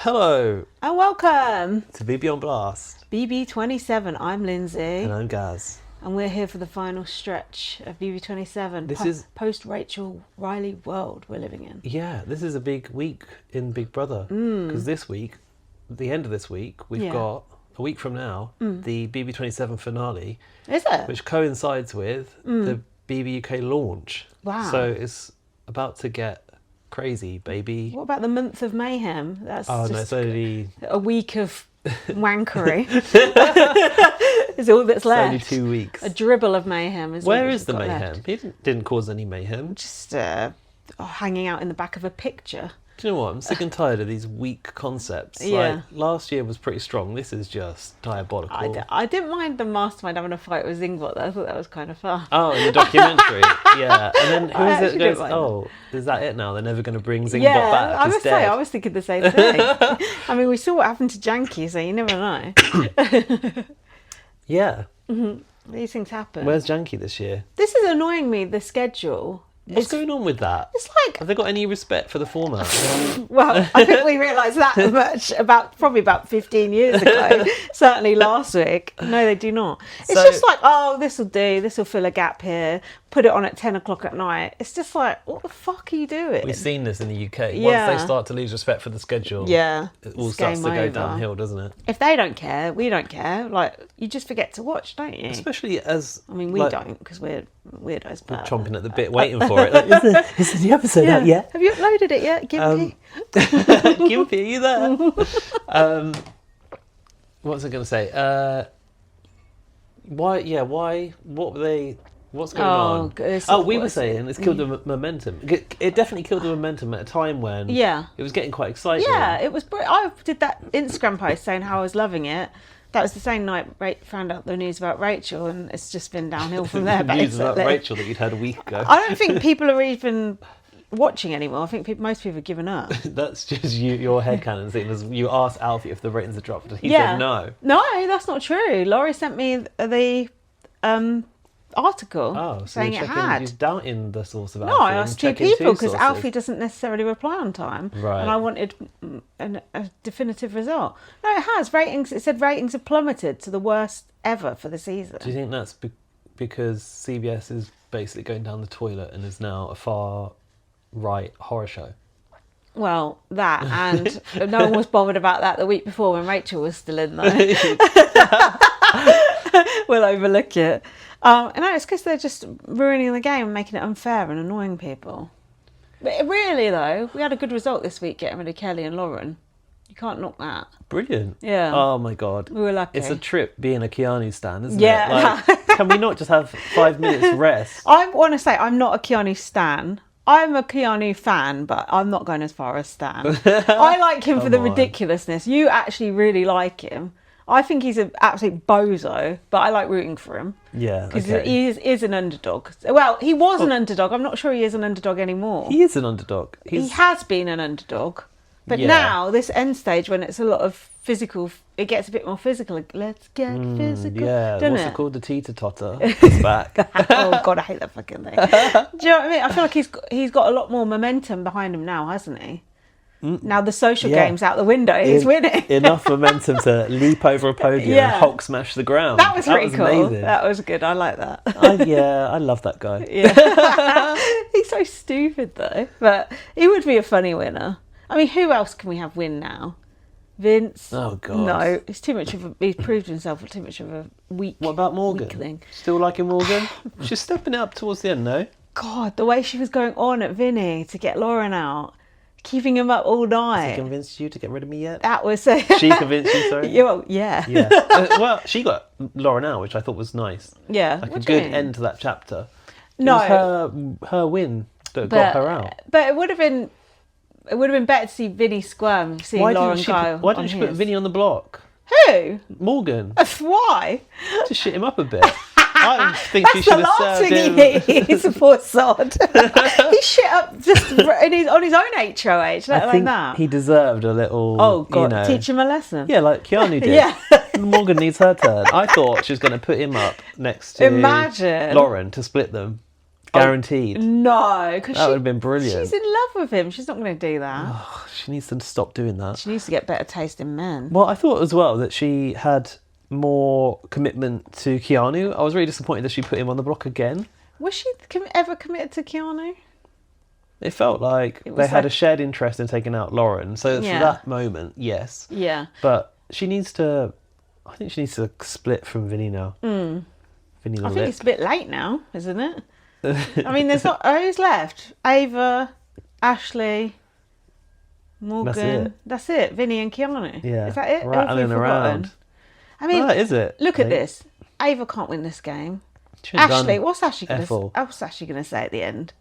Hello And welcome to BB on Blast. BB27. I'm Lindsay. And I'm Gaz. And we're here for the final stretch of BB27. This is post Rachel Riley world we're living in. Yeah, this is a big week in Big Brother. Because this week, the end of this week, we've got, a week from now, the BB27 finale. Is it? Which coincides with the BB UK launch. Wow. So it's about to get crazy, baby. What about the month of mayhem? That's It's only a week of wankery. Is all that's left. only 2 weeks. A dribble of mayhem. Where is the mayhem? He didn't cause any mayhem. Just hanging out in the back of a picture. Do you know what? I'm sick and tired of these weak concepts. Yeah. Like, last year was pretty strong. This is just diabolical. I didn't mind the mastermind having a fight with Zingbot, though. I thought that was kind of fun. Oh, in the documentary. Yeah. And then who is it actually goes, is that it now? They're never going to bring Zingbot Yeah, back? I He's must say, dead. I was thinking the same thing. I mean, we saw what happened to Janky, so you never know. Yeah. These things happen. Where's Janky this year? This is annoying me, the schedule. What's going on with that? It's like, Have they got any respect for the format? well, I think we realised that much probably about 15 years ago. Certainly last week. No, they do not. It's just like, this will do. This will fill a gap here. Put it on at 10 o'clock at night. It's just like, what the fuck are you doing? We've seen this in the UK. Yeah. Once they start to lose respect for the schedule, Yeah, it all it's starts to game go over. downhill, doesn't it? If they don't care, we don't care. Like, you just forget to watch, don't you? Especially as... I mean, we don't, because we're weirdos. We're But chomping at the bit, waiting for it. Like, is the episode out yet? Have you uploaded it yet, Gimpy? Gimpy, are you there? What was I going to say? Why? What were they... What's going on? We were saying it's killed the momentum. It definitely killed the momentum at a time when it was getting quite exciting. Yeah, it was. I did that Instagram post saying how I was loving it. That was the same night found out the news about Rachel, and it's just been downhill from there. News about basically. Rachel that you'd heard a week ago. I don't think people are even watching anymore. I think most people have given up. That's just your headcanon thing. As you asked Alfie if the ratings had dropped, and he said no. No, that's not true. Laurie sent me the article saying it had. You're doubting the source of Alfie. No, I asked two people because sources. Alfie doesn't necessarily reply on time, right? And I wanted a definitive result. No, it has ratings. It said ratings have plummeted to the worst ever for the season. Do you think that's because CBS is basically going down the toilet and is now a far right horror show? Well, that, and no one was bothered about that the week before when Rachel was still in there. We'll overlook it. No, it's because they're just ruining the game and making it unfair and annoying people. But really, though, we had a good result this week getting rid of Kelley and Lauren. You can't knock that. Brilliant. Yeah. Oh my God. We were lucky. It's a trip being a Keanu stan, isn't it? Like, can we not just have 5 minutes rest? I want to say I'm not a Keanu stan. I'm a Keanu fan, but I'm not going as far as stan. I like him for the ridiculousness. You actually really like him. I think he's an absolute bozo, but I like rooting for him. Yeah, because he is an underdog. Well, he was an underdog. I'm not sure he is an underdog anymore. He is an underdog. He has been an underdog. But now, this end stage, when it's a lot of physical, it gets a bit more physical. Like, let's get physical. Yeah, what's it called? The teeter-totter. It's back. Oh, God, I hate that fucking thing. Do you know what I mean? I feel like he's got a lot more momentum behind him now, hasn't he? Now the social game's out the window. He's winning. Enough momentum to leap over a podium and Hulk smash the ground. That was pretty cool. Amazing. That was good. I like that. I love that guy. Yeah. He's so stupid though. But he would be a funny winner. I mean, who else can we have win now? Vince? Oh God. No, he's too much of a. He's proved himself too much of a weak. What about Morgan? Weakling. Still liking Morgan? She's stepping it up towards the end, no? God, the way she was going on at Vinny to get Lauren out. Keeping him up all night. Has he convinced you to get rid of me yet? That was... She convinced you, sorry? Yeah. Well, she got Lauren out, which I thought was nice. Yeah. Like a good end to that chapter. No. It was her win that got her out. But it would have been better to see Vinny squirm, seeing Lauren go. Why didn't she put Vinny on the block? Who? Morgan. Why? To shit him up a bit. I think she should have served him. That's the last thing he needs, a poor sod. He shit up just on his own HOH, like that. He deserved a little, oh God, teach him a lesson. Yeah, like Keanu did. Yeah. Morgan needs her turn. I thought she was going to put him up next to Lauren to split them. Guaranteed. No, because That would have been brilliant. She's in love with him. She's not going to do that. Oh, she needs to stop doing that. She needs to get better taste in men. Well, I thought as well that she had more commitment to Keanu. I was really disappointed that she put him on the block again. Was she ever committed to Keanu? It felt like they had a shared interest in taking out Lauren. So for that moment, yes. Yeah. But she needs to... I think she needs to split from Vinny now. Vinny the I lip. think it's a bit late now, isn't it? I mean, there's not... Who's left? Ava, Ashley, Morgan. That's it. Vinny and Keanu. Yeah. Is that it? Rattling around. I mean, is it? Look at this. Ava can't win this game. Ashley, what's Ashley going to say at the end?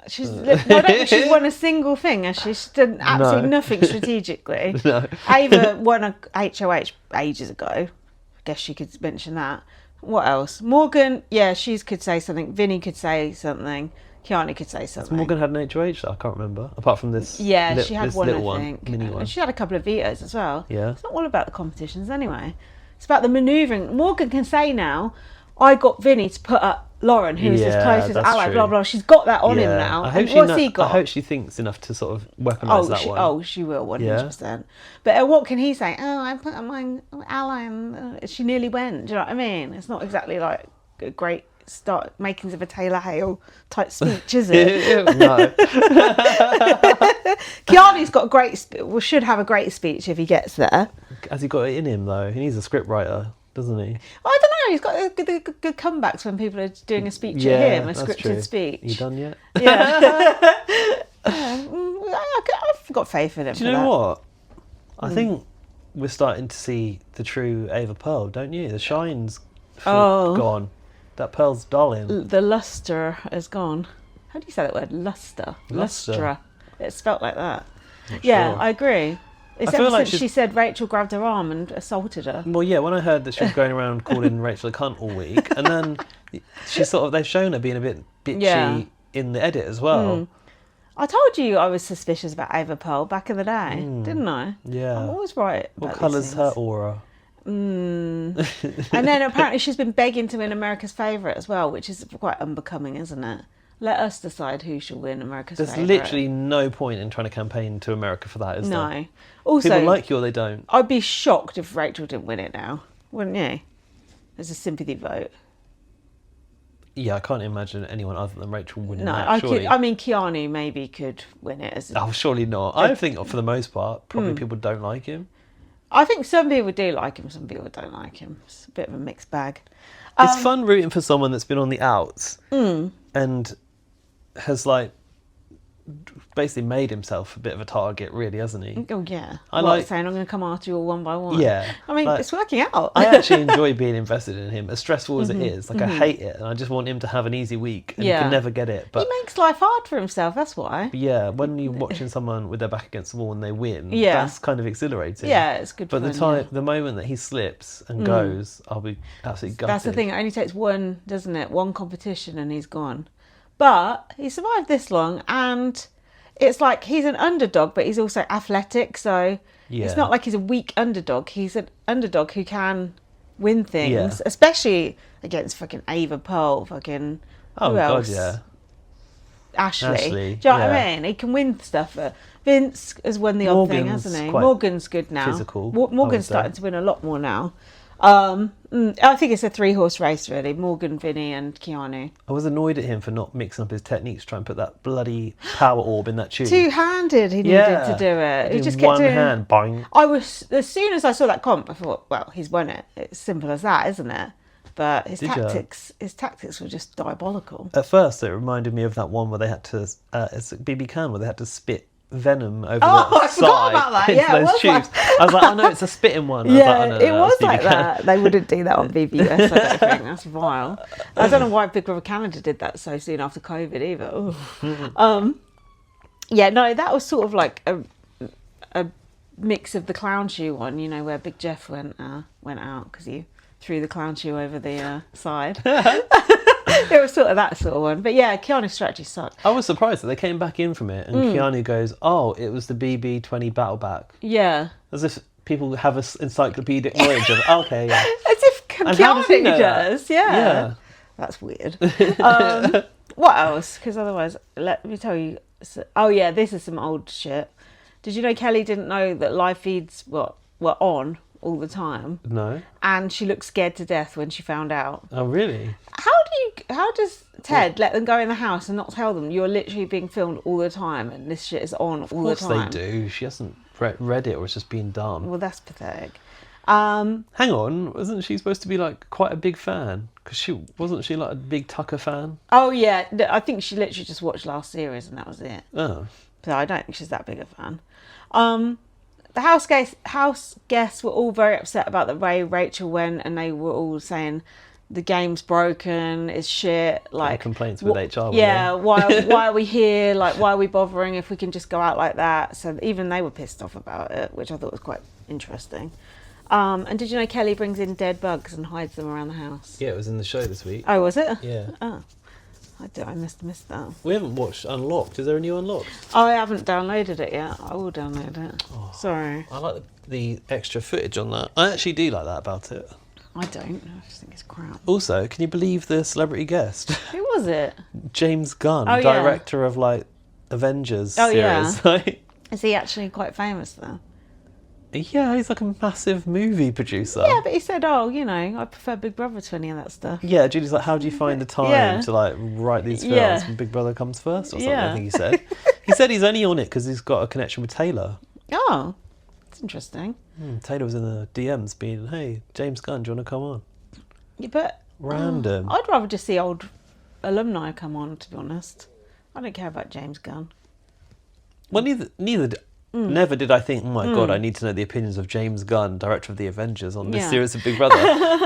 I don't think she's won a single thing, and she's done absolutely nothing strategically. No. Ava won a HOH ages ago. I guess she could mention that. What else? Morgan, she could say something. Vinny could say something. Keanu could say something. Morgan had an HOH though, I can't remember. Apart from this. Yeah, she had this one, little I think. mini one. And she had a couple of vetoes as well. Yeah. It's not all about the competitions anyway. It's about the manoeuvring. Morgan can say now, I got Vinny to put up Lauren, who's his closest ally, true. blah, blah. She's got that on him now. I hope what's he got? I hope she thinks enough to sort of weaponise that one. Oh, she will, 100%. But what can he say? Oh, I put up my ally and she nearly went. Do you know what I mean? It's not exactly like a great makings of a Taylor Hale type speech, is it? No. Keanu's got should have a great speech if he gets there. Has he got it in him though? He needs a script writer, doesn't he? I don't know. He's got good comebacks when people are doing a speech at him, a scripted true. speech. You done yet? Yeah. I've got faith in him. Do you know what? I think we're starting to see the true Ava Pearl, don't you? The shine's gone. That pearl's darling. The luster is gone. How do you say that word? Luster. Luster. Lustra. It's spelt like that. Not Yeah, sure. I agree. It's I feel ever like since she said Rachel grabbed her arm and assaulted her. Well, yeah, when I heard that she was going around calling Rachel a cunt all week, and then they've shown her being a bit bitchy in the edit as well. I told you I was suspicious about Ava Pearl back in the day, didn't I? Yeah. I'm always right. What colour's her aura? And then apparently she's been begging to win America's Favourite as well, which is quite unbecoming, isn't it? Let us decide who shall win America's Favourite. There's literally no point in trying to campaign to America for that, is there? No. Also, people like you or they don't. I'd be shocked if Rachel didn't win it now, wouldn't you? As a sympathy vote. Yeah, I can't imagine anyone other than Rachel winning No, that, surely. I mean, Keanu maybe could win it. Oh, surely not. I think for the most part, probably people don't like him. I think some people do like him, some people don't like him. It's a bit of a mixed bag. It's fun rooting for someone that's been on the outs and has basically made himself a bit of a target, really, hasn't he? Oh yeah. I like saying I'm going to come after you all one by one. Yeah. I mean, it's working out. I actually enjoy being invested in him, as stressful as it is. I hate it, and I just want him to have an easy week, and he can never get it. But he makes life hard for himself. That's why. yeah, when you're watching someone with their back against the wall and they win, that's kind of exhilarating. Yeah, it's good. But the moment that he slips and goes, I'll be absolutely gutted. That's the thing. It only takes one, doesn't it? One competition and he's gone. But he survived this long, and it's like he's an underdog, but he's also athletic. So it's not like he's a weak underdog. He's an underdog who can win things, especially against fucking Ava Pearl, fucking who else? God, yeah. Ashley. Do you know what I mean? He can win stuff. Vince has won the odd thing, hasn't he? Morgan's good now. Physical. Morgan's starting to win a lot more now. I think it's a 3-horse race, really. Morgan, Vinny and Keanu. I was annoyed at him for not mixing up his techniques to try and put that bloody power orb in that tube. Two-handed he needed to do it. He just kept one doing hand, boing. As soon as I saw that comp, I thought, well, he's won it. It's simple as that, isn't it? But his tactics were just diabolical. At first, it reminded me of that one where they had to, it's BB Can, where they had to spit venom over the I side forgot about that. into Yeah, it those was tubes. I was like, oh no, it's a spitting one. I was Yeah, like, oh, no, it was that's like BB Can. that. They wouldn't do that on BBS, I don't think. That's vile. I don't know why Big Brother Canada did that so soon after COVID either. Yeah, no, that was sort of like a mix of the clown shoe one, you know, where Big Jeff went out because he threw the clown shoe over the side. It was sort of that sort of one. But yeah, Keanu's strategy sucked. I was surprised that they came back in from it and Keanu goes, oh, it was the BB20 battle back. Yeah. As if people have an encyclopedic knowledge of, okay, yeah. As if Keanu does, yeah. That's weird. What else? Because otherwise, let me tell you. Oh yeah, this is some old shit. Did you know Kelley didn't know that live feeds were on all the time? No. And she looked scared to death when she found out. Oh, really? How does Ted let them go in the house and not tell them you're literally being filmed all the time and this shit is on all the time? Of course they do. She hasn't read it or it's just being dumb. Well, that's pathetic. Hang on, wasn't she supposed to be like quite a big fan? Because wasn't she like a big Tucker fan? Oh yeah, I think she literally just watched last series and that was it. Oh. So I don't think she's that big a fan. The house guests were all very upset about the way Rachel went, and they were all saying the game's broken, it's shit. Like complaints with HR. Yeah, why are we here? Like, why are we bothering if we can just go out like that? So even they were pissed off about it, which I thought was quite interesting. And did you know Kelley brings in dead bugs and hides them around the house? Yeah, it was in the show this week. Oh, was it? Yeah. Oh, I missed that. We haven't watched Unlocked. Is there a new Unlocked? I haven't downloaded it yet. I will download it. Oh, sorry. I like the extra footage on that. I actually do like that about it. I don't. I just think it's crap. Also, can you believe the celebrity guest? Who was it? James Gunn, Oh, yeah. director of like Avengers Oh, series. yeah. Is he actually quite famous though? Yeah, he's like a massive movie producer. Yeah, but he said, I prefer Big Brother to any of that stuff. Yeah, Julie's like, how do you find the time to like write these films? Yeah. When Big Brother comes first or something, Yeah. I think he said. He said he's only on it because he's got a connection with Taylor. Oh, that's interesting. Taylor was in the DMs being, hey, James Gunn, do you want to come on? Yeah, but Random. I'd rather just see old alumni come on, to be honest. I don't care about James Gunn. Well, never did I think, oh my God, I need to know the opinions of James Gunn, director of the Avengers, on this series of Big Brother.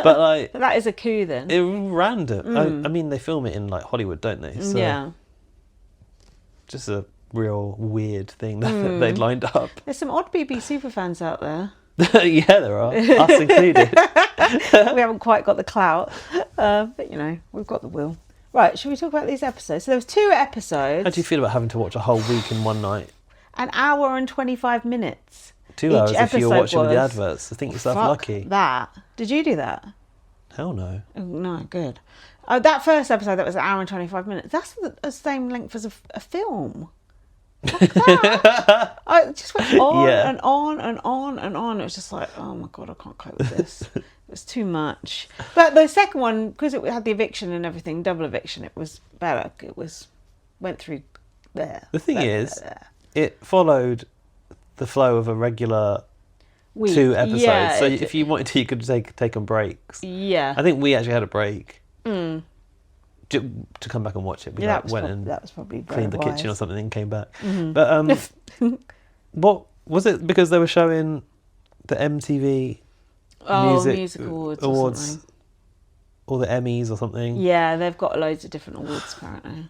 But like, that is a coup then. it was random. I mean, they film it in like Hollywood, don't they? So Yeah. just a real weird thing that they'd lined up. There's some odd BB superfans out there. Yeah, there are. Us included. We haven't quite got the clout, but we've got the will. Right, should we talk about these episodes? So there was 2 episodes. How do you feel about having to watch a whole week in one night? An hour and 25 minutes. 2 hours if you're watching with the was. adverts. I think yourself Fuck lucky. That. Did you do that? Hell no. Oh, no, good. Oh, that first episode, that was an hour and 25 minutes. That's the same length as a film. Fuck that. I just went on and on and on and on. It was just like, oh my God, I can't cope with this. It was too much. But the second one, because it had the eviction and everything, double eviction, it was better. Went through there. The thing is, it followed the flow of a regular week. 2 episodes. Yeah, so if you wanted to, you could take on breaks. Yeah. I think we actually had a break to come back and watch it. We that was probably cleaned the wise. kitchen or something and came back. But what was it? Because they were showing the MTV Music Awards or the Emmys or something. Yeah, they've got loads of different awards apparently.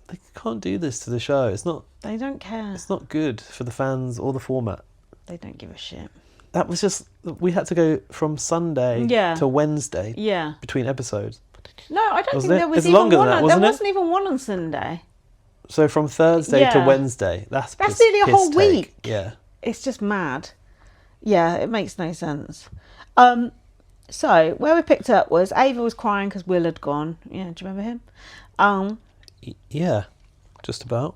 They can't do this to the show. It's not. They don't care. It's not good for the fans or the format. They don't give a shit. That was just, we had to go from Sunday to Wednesday between episodes. No, I don't think it? there was It's even longer one. than that, There wasn't it? wasn't even one on Sunday. So from Thursday to Wednesday. That's nearly a whole piss take. week. Yeah. It's just mad. Yeah, it makes no sense. So where we picked up was Ava was crying because Will had gone. Yeah, do you remember him? Yeah, just about.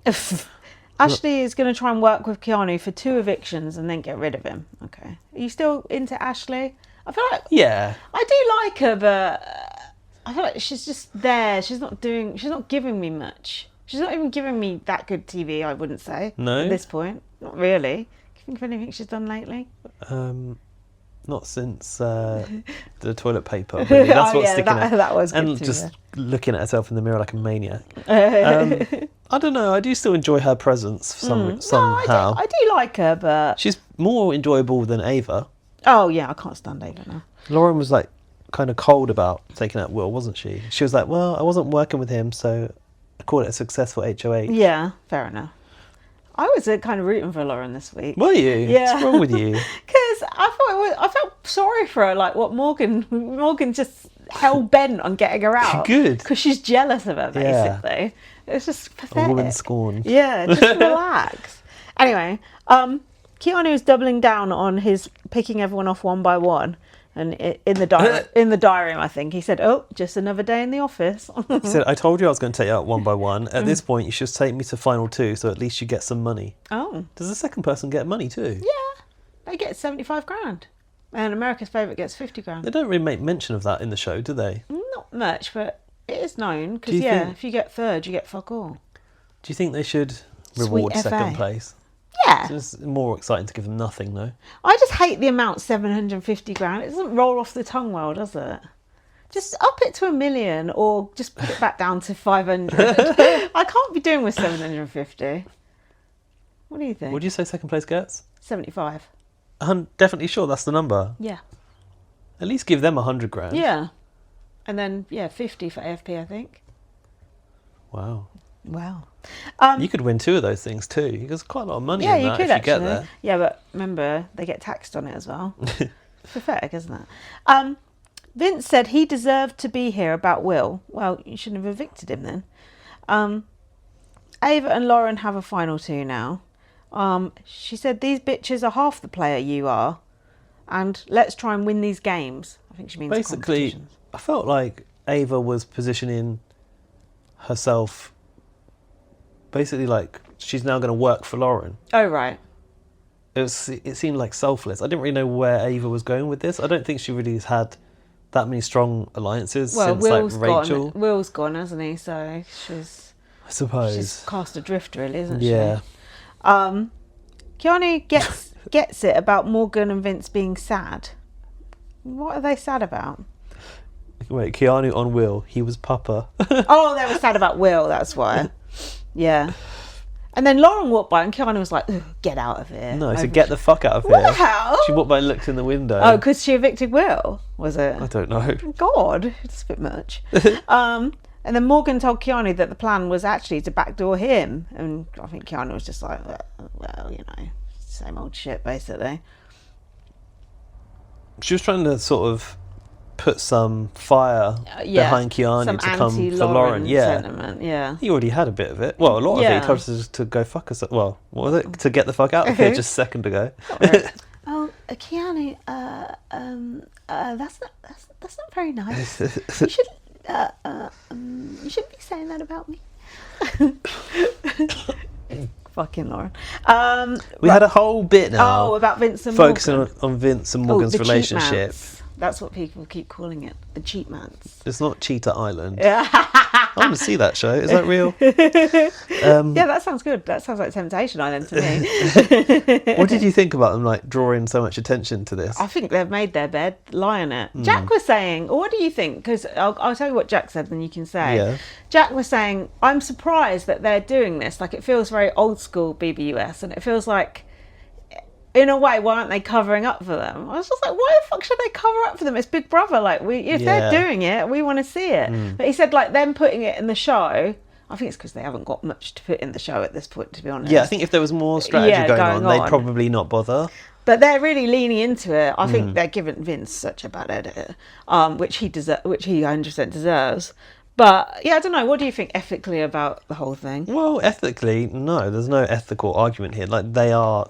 Ashley is going to try and work with Keanu for 2 evictions and then get rid of him. Okay. Are you still into Ashley? I feel like I do like her, but I feel like she's just there. She's not giving me much. She's not even giving me that good TV, I wouldn't say. No. At this point. Not really. Can you think of anything she's done lately? Not since the toilet paper. Really. That's what's sticking out. That was good and too, just looking at herself in the mirror like a maniac. I don't know. I do still enjoy her presence somehow. No, I do like her, but she's more enjoyable than Ava. Oh yeah, I can't stand Ava now. Lauren was like kind of cold about taking out Will, wasn't she? She was like, well, I wasn't working with him, so I call it a successful HOH. Yeah, fair enough. I was kind of rooting for Lauren this week. Were you? Yeah. What's wrong with you? Because I felt sorry for her. Like what Morgan just hell bent on getting her out. Good. Because she's jealous of her, basically. It's just pathetic. A woman scorned. Yeah, just relax. Anyway, Keanu is doubling down on his picking everyone off one by one. And in the diary, I think he said, "Oh, just another day in the office." He said, "I told you I was going to take you out one by one. At this point, you should take me to final two, so at least you get some money." Oh, does the second person get money too? Yeah, they get 75 grand, and America's Favourite gets 50 grand. They don't really make mention of that in the show, do they? Not much, but it is known because if you get third, you get fuck all. Do you think they should reward Sweet second FA. place? Yeah. It's more exciting to give them nothing, though. I just hate the amount 750 grand. It doesn't roll off the tongue well, does it? Just up it to $1 million or just put it back down to 500. I can't be doing with 750. What do you think? What do you say second place gets? 75. I'm definitely sure that's the number. Yeah. At least give them 100 grand. Yeah. And then, 50 for AFP, I think. Wow. Wow. You could win 2 of those things too. There's quite a lot of money Yeah, in you that could if you actually. get there. Yeah, but remember, they get taxed on it as well. Pathetic, isn't it? Vince said he deserved to be here about Will. Well, you shouldn't have evicted him then. Ava and Lauren have a final 2 now. She said, these bitches are half the player you are. And let's try and win these games. I think she means Basically, competitions. I felt like Ava was positioning herself basically like she's now going to work for Lauren. Oh, right. It seemed like selfless. I didn't really know where Ava was going with this. I don't think she really has had that many strong alliances since Will's like Rachel. gone. Will's gone, hasn't he? So I suppose. she's cast adrift, really, isn't she? Yeah. Keanu gets it about Morgan and Vince being sad. What are they sad about? Wait, Keanu on Will. He was Papa. Oh, they were sad about Will, that's why. Yeah. And then Lauren walked by and Keanu was like, "Ugh, get out of here." No, so get the fuck out of here. What the hell? She walked by and looked in the window. Oh, because she evicted Will, was it? I don't know. God, it's a bit much. And then Morgan told Keanu that the plan was actually to backdoor him. And I think Keanu was just like, well, same old shit, basically. She was trying to sort of put some fire behind Keanu some to come for Lauren. Yeah. Sentiment, yeah. He already had a bit of it. Well, a lot of it. He told us to go fuck us. Well, what was it? To get the fuck out of here just a second ago. Oh, Keanu, that's not very nice. You shouldn't be saying that about me. Fucking Lauren. We had a whole bit now. Oh, about Vince and focusing Morgan. on Vince and Morgan's the relationship. cheatmance. That's what people keep calling it. The cheatmance. It's not Cheetah Island. Yeah. I want to see that show. Is that real? Yeah, that sounds good. That sounds like Temptation Island to me. What did you think about them like drawing so much attention to this? I think they've made their bed, lie on it. Jack was saying, what do you think? Because I'll tell you what Jack said, then you can say. Yeah. Jack was saying, I'm surprised that they're doing this. Like, it feels very old school BBUS, and it feels like, in a way, why aren't they covering up for them? I was just like, why the fuck should they cover up for them? It's Big Brother. Like, if they're doing it, we want to see it. But he said, like, them putting it in the show, I think it's because they haven't got much to put in the show at this point, to be honest. Yeah, I think if there was more strategy going on, they'd probably not bother. But they're really leaning into it. I think they're giving Vince such a bad edit, which he 100% deserves. But yeah, I don't know. What do you think ethically about the whole thing? Well, ethically, no. There's no ethical argument here. Like, they are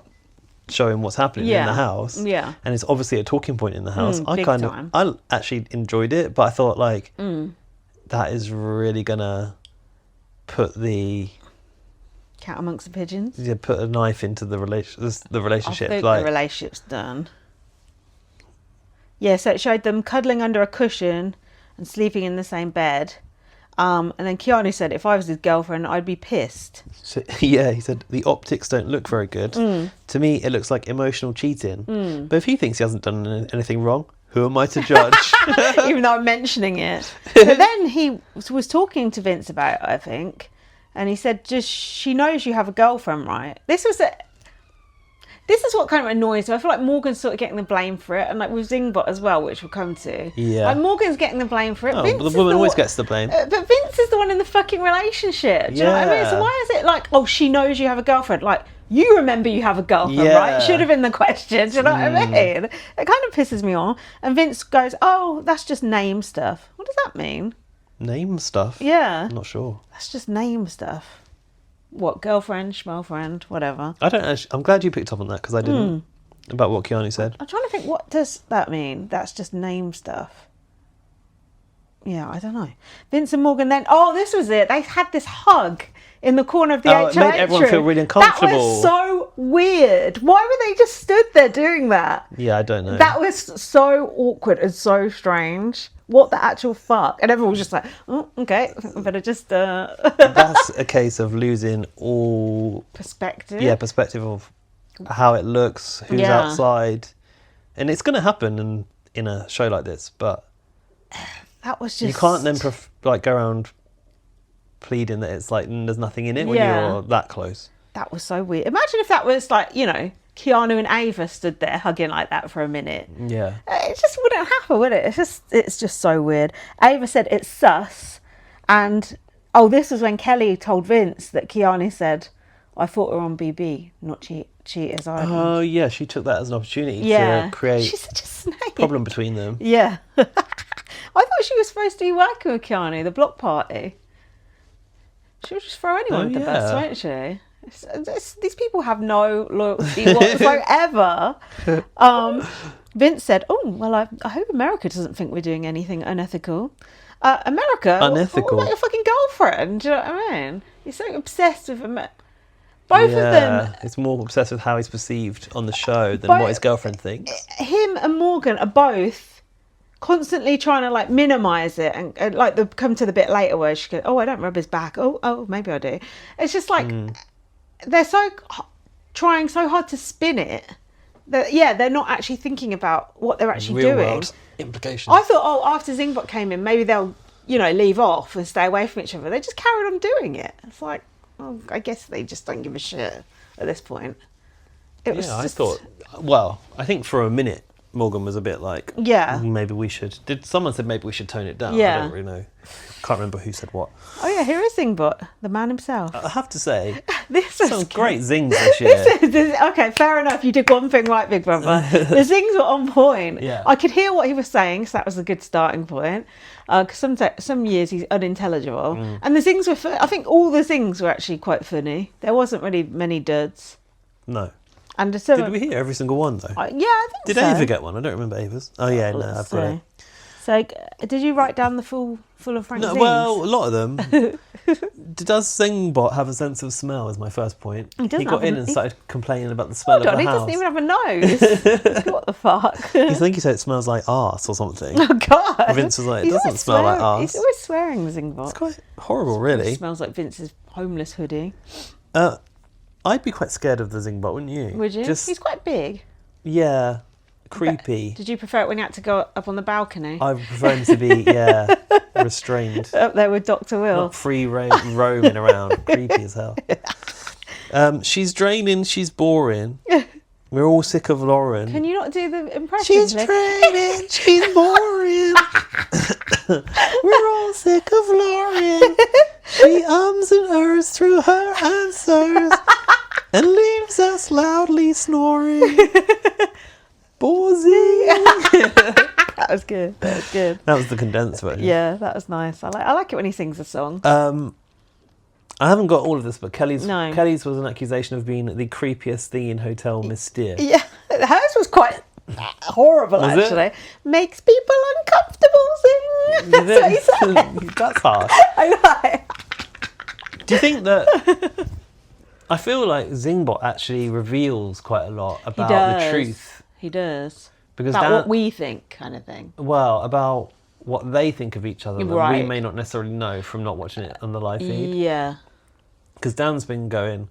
showing what's happening in the house. Yeah. And it's obviously a talking point in the house. Time. I actually enjoyed it, but I thought, like, that is really gonna put the cat amongst the pigeons. Yeah, put a knife into the relationship. I think like, the relationship's done. Yeah, so it showed them cuddling under a cushion and sleeping in the same bed. And then Keanu said, if I was his girlfriend, I'd be pissed. So, yeah, he said, the optics don't look very good. To me, it looks like emotional cheating. But if he thinks he hasn't done anything wrong, who am I to judge? Even though I'm mentioning it. But then he was talking to Vince about it, I think. And he said, just she knows you have a girlfriend, right? This is what kind of annoys me. I feel like Morgan's sort of getting the blame for it, and like with Zingbot as well, which we'll come to. Yeah. Like Morgan's getting the blame for it. Oh, Vince but the woman always gets the blame. But Vince is the one in the fucking relationship. Do you know what I mean? So why is it like, oh, she knows you have a girlfriend? Like, you remember you have a girlfriend, right? Should have been the question. Do you know what I mean? It kind of pisses me off. And Vince goes, oh, that's just name stuff. What does that mean? Name stuff? Yeah. I'm not sure. That's just name stuff. What, girlfriend, schmellfriend, whatever. I don't actually, I'm glad you picked up on that because I didn't. About what Keanu said. I'm trying to think, what does that mean? That's just name stuff. Yeah, I don't know. Vince and Morgan then... Oh, this was it. They had this hug in the corner of the HOH it made everyone feel really uncomfortable. That was so weird. Why were they just stood there doing that? Yeah, I don't know. That was so awkward and so strange. What the actual fuck? And everyone was just like, oh, okay, I better just... That's a case of losing all... Perspective. Yeah, perspective of how it looks, who's outside. And it's going to happen in a show like this, but... That was just... You can't then go around pleading that it's like there's nothing in it when you're that close. That was so weird. Imagine if that was like, you know, Keanu and Ava stood there hugging like that for a minute. Yeah. It just wouldn't happen, would it? It's just so weird. Ava said it's sus. And, this was when Kelley told Vince that Keanu said, I thought we were on BB, not Cheaters Island. Oh, yeah. She took that as an opportunity to create She's such a snake. problem between them. Yeah. I thought she was supposed to be working with Keanu, the block party. She would just throw anyone under the bus, won't she? These people have no loyalty whatsoever. Vince said, I hope America doesn't think we're doing anything unethical. America? Unethical? What about your fucking girlfriend? Do you know what I mean? You're so obsessed with both of them. He's more obsessed with how he's perceived on the show than what his girlfriend thinks. Him and Morgan are both constantly trying to like minimise it and like they come to the bit later where she goes, I don't rub his back. Oh, maybe I do. It's just like they're so trying so hard to spin it that they're not actually thinking about what they're actually Real doing. World implications. I thought, after Zingbot came in, maybe they'll leave off and stay away from each other. They just carried on doing it. It's like, I guess they just don't give a shit at this point. I think for a minute Morgan was a bit like, maybe we should. Someone said maybe we should tone it down? Yeah. I don't really know. Can't remember who said what. Oh yeah, here is Zingbot, the man himself. I have to say, this is some great zings this year. Okay, fair enough. You did one thing right, Big Brother. The zings were on point. Yeah. I could hear what he was saying, so that was a good starting point. Because some years he's unintelligible, and the zings were. I think all the zings were actually quite funny. There wasn't really many duds. No. And did we hear every single one though? I think did Ava get one? I don't remember Ava's. Oh yeah, no, I've got it. So, did you write down the full of Frank's zings? Well, a lot of them. Does Zingbot have a sense of smell? Is my first point. He got in and started complaining about the smell of the house. He doesn't even have a nose. What the fuck? You think he said it smells like arse or something? Oh God! Vince was like, it doesn't smell like arse. He's always swearing, Zingbot. It's quite horrible, really. It smells like Vince's homeless hoodie. I'd be quite scared of the Zingbot, wouldn't you? Would you? He's quite big. Yeah. Creepy. Did you prefer it when you had to go up on the balcony? I prefer him to be, restrained. Up there with Dr. Will. Not free roaming around. Creepy as hell. She's draining, she's boring. We're all sick of Lauren. Can you not do the impression? She's draining, she's boring. We're all sick of Lauren. She ums and ers through her answers and leaves us loudly snoring. Bawsy. That was good. That was the condensed version. Yeah, that was nice. I like it when he sings a song. I haven't got all of this, but Kelley's was an accusation of being the creepiest thing in Hotel Mystere. Yeah, hers was quite horrible, was actually. It? Makes people uncomfortable, Zing. That's what he said. That's harsh. I know. Do you think that... I feel like Zingbot actually reveals quite a lot about the truth. He does. Because about what we think, kind of thing. Well, about what they think of each other that right. we may not necessarily know from not watching it on the live feed. Yeah. Because Dan's been going,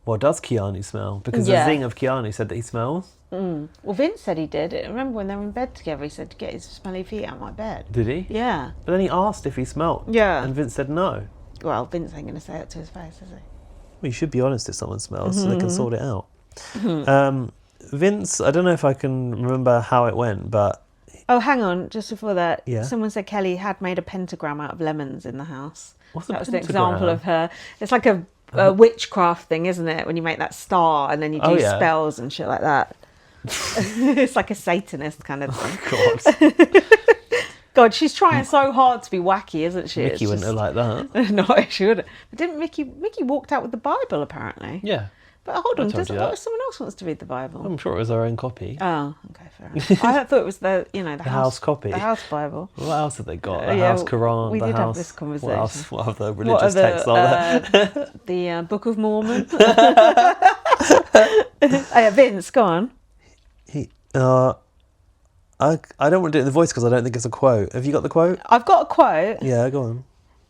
well, does Keanu smell? Because the zing of Keanu said that he smells. Well, Vince said he did. I remember when they were in bed together, he said, get his smelly feet out of my bed. Did he? Yeah. But then he asked if he smelled. Yeah. And Vince said no. Well, Vince ain't going to say it to his face, is he? Well, you should be honest if someone smells so they can sort it out. Vince, I don't know if I can remember how it went, but... Oh, hang on. Just before that, yeah. Someone said Kelley had made a pentagram out of lemons in the house. What's that a was pentagram? an example of her. It's like a witchcraft thing, isn't it? When you make that star and then you do spells and shit like that. It's like a Satanist kind of thing. Oh, God. God, she's trying so hard to be wacky, isn't she? Mickey wouldn't have liked that. No, she wouldn't. But didn't Mickey walked out with the Bible, apparently. Yeah. But hold on, told you what that. if someone else wants to read the Bible? I'm sure it was our own copy. Oh, okay, fair enough. I thought it was the house copy. the house Bible. What else have they got? The Yeah, house Quran. we the did house, have this conversation. What other religious texts are there? The Book of Mormon. Vince, go on. I don't want to do it in the voice because I don't think it's a quote. Have you got the quote? I've got a quote. Yeah, go on.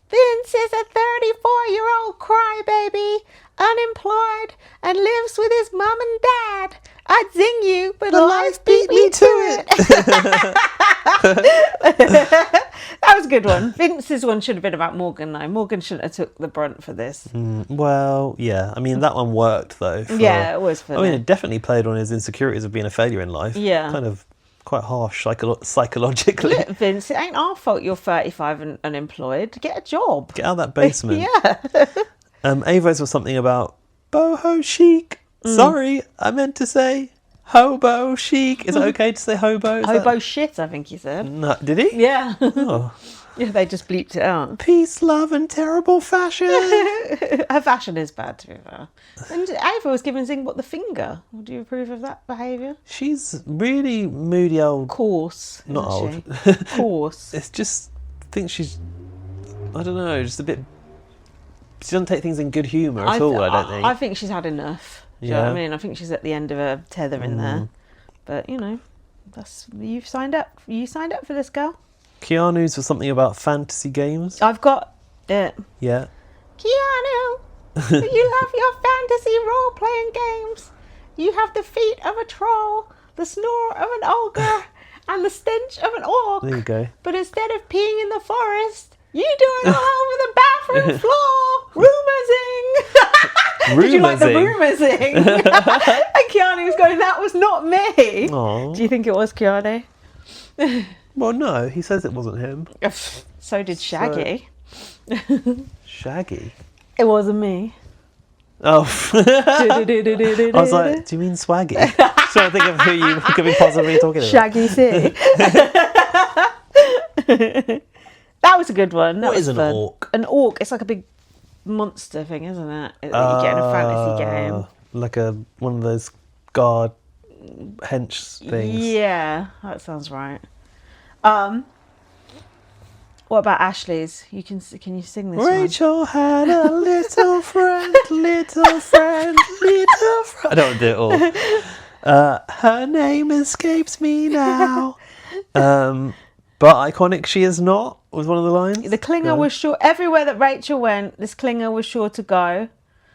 Vince is a 34-year-old crybaby, unemployed, and lives with his mum and dad. I'd zing you, but life beat me to it. That was a good one. Vince's one should have been about Morgan, though. Morgan shouldn't have took the brunt for this. Well, yeah. I mean, that one worked, though. Yeah, it was funny. I mean, it definitely played on his insecurities of being a failure in life. Yeah. Kind of quite harsh psychologically. Look, Vince, it ain't our fault you're 35 and unemployed. Get a job. Get out of that basement. Yeah. Avo's was something about boho chic. Sorry, I meant to say hobo chic. Is it okay to say hobo? Hobo shit, I think he said. No, did he? Yeah. Oh. Yeah, they just bleeped it out. Peace, love, and terrible fashion. Her fashion is bad, to be fair. And Ava was giving Zingbot the finger. Do you approve of that behaviour? She's really moody old. Coarse. Not old. She? Coarse. It's just, I think she's, I don't know, just a bit. She doesn't take things in good humour at all, I don't think. I think she's had enough. Do you know what I mean? I think she's at the end of her tether in there. But, you know, you signed up for this, girl. Keanu's was something about fantasy games. I've got it. Yeah. Keanu, you love your fantasy role-playing games. You have the feet of a troll, the snore of an ogre, and the stench of an orc. There you go. But instead of peeing in the forest, you do it all over the bathroom floor. Rumorsing. Did you like the rumorsing? And Keanu was going, that was not me. Aww. Do you think it was Keanu? Well, no, he says it wasn't him. So did Shaggy. Shaggy? It wasn't me. Oh. I was like, do you mean Swaggy? Trying to think of who you could be possibly talking about. Shaggy City. That was a good one. That What was is an fun. orc? An orc, it's like a big monster thing, isn't it? That you get in a fantasy game. Like one of those guard hench things. Yeah, that sounds right. What about Ashley's? Can you sing this Rachel had a little friend, little friend, little friend. I don't want to do it all. Her name escapes me now. But iconic she is not, was one of the lines. The clinger was sure, everywhere that Rachel went, this clinger was sure to go.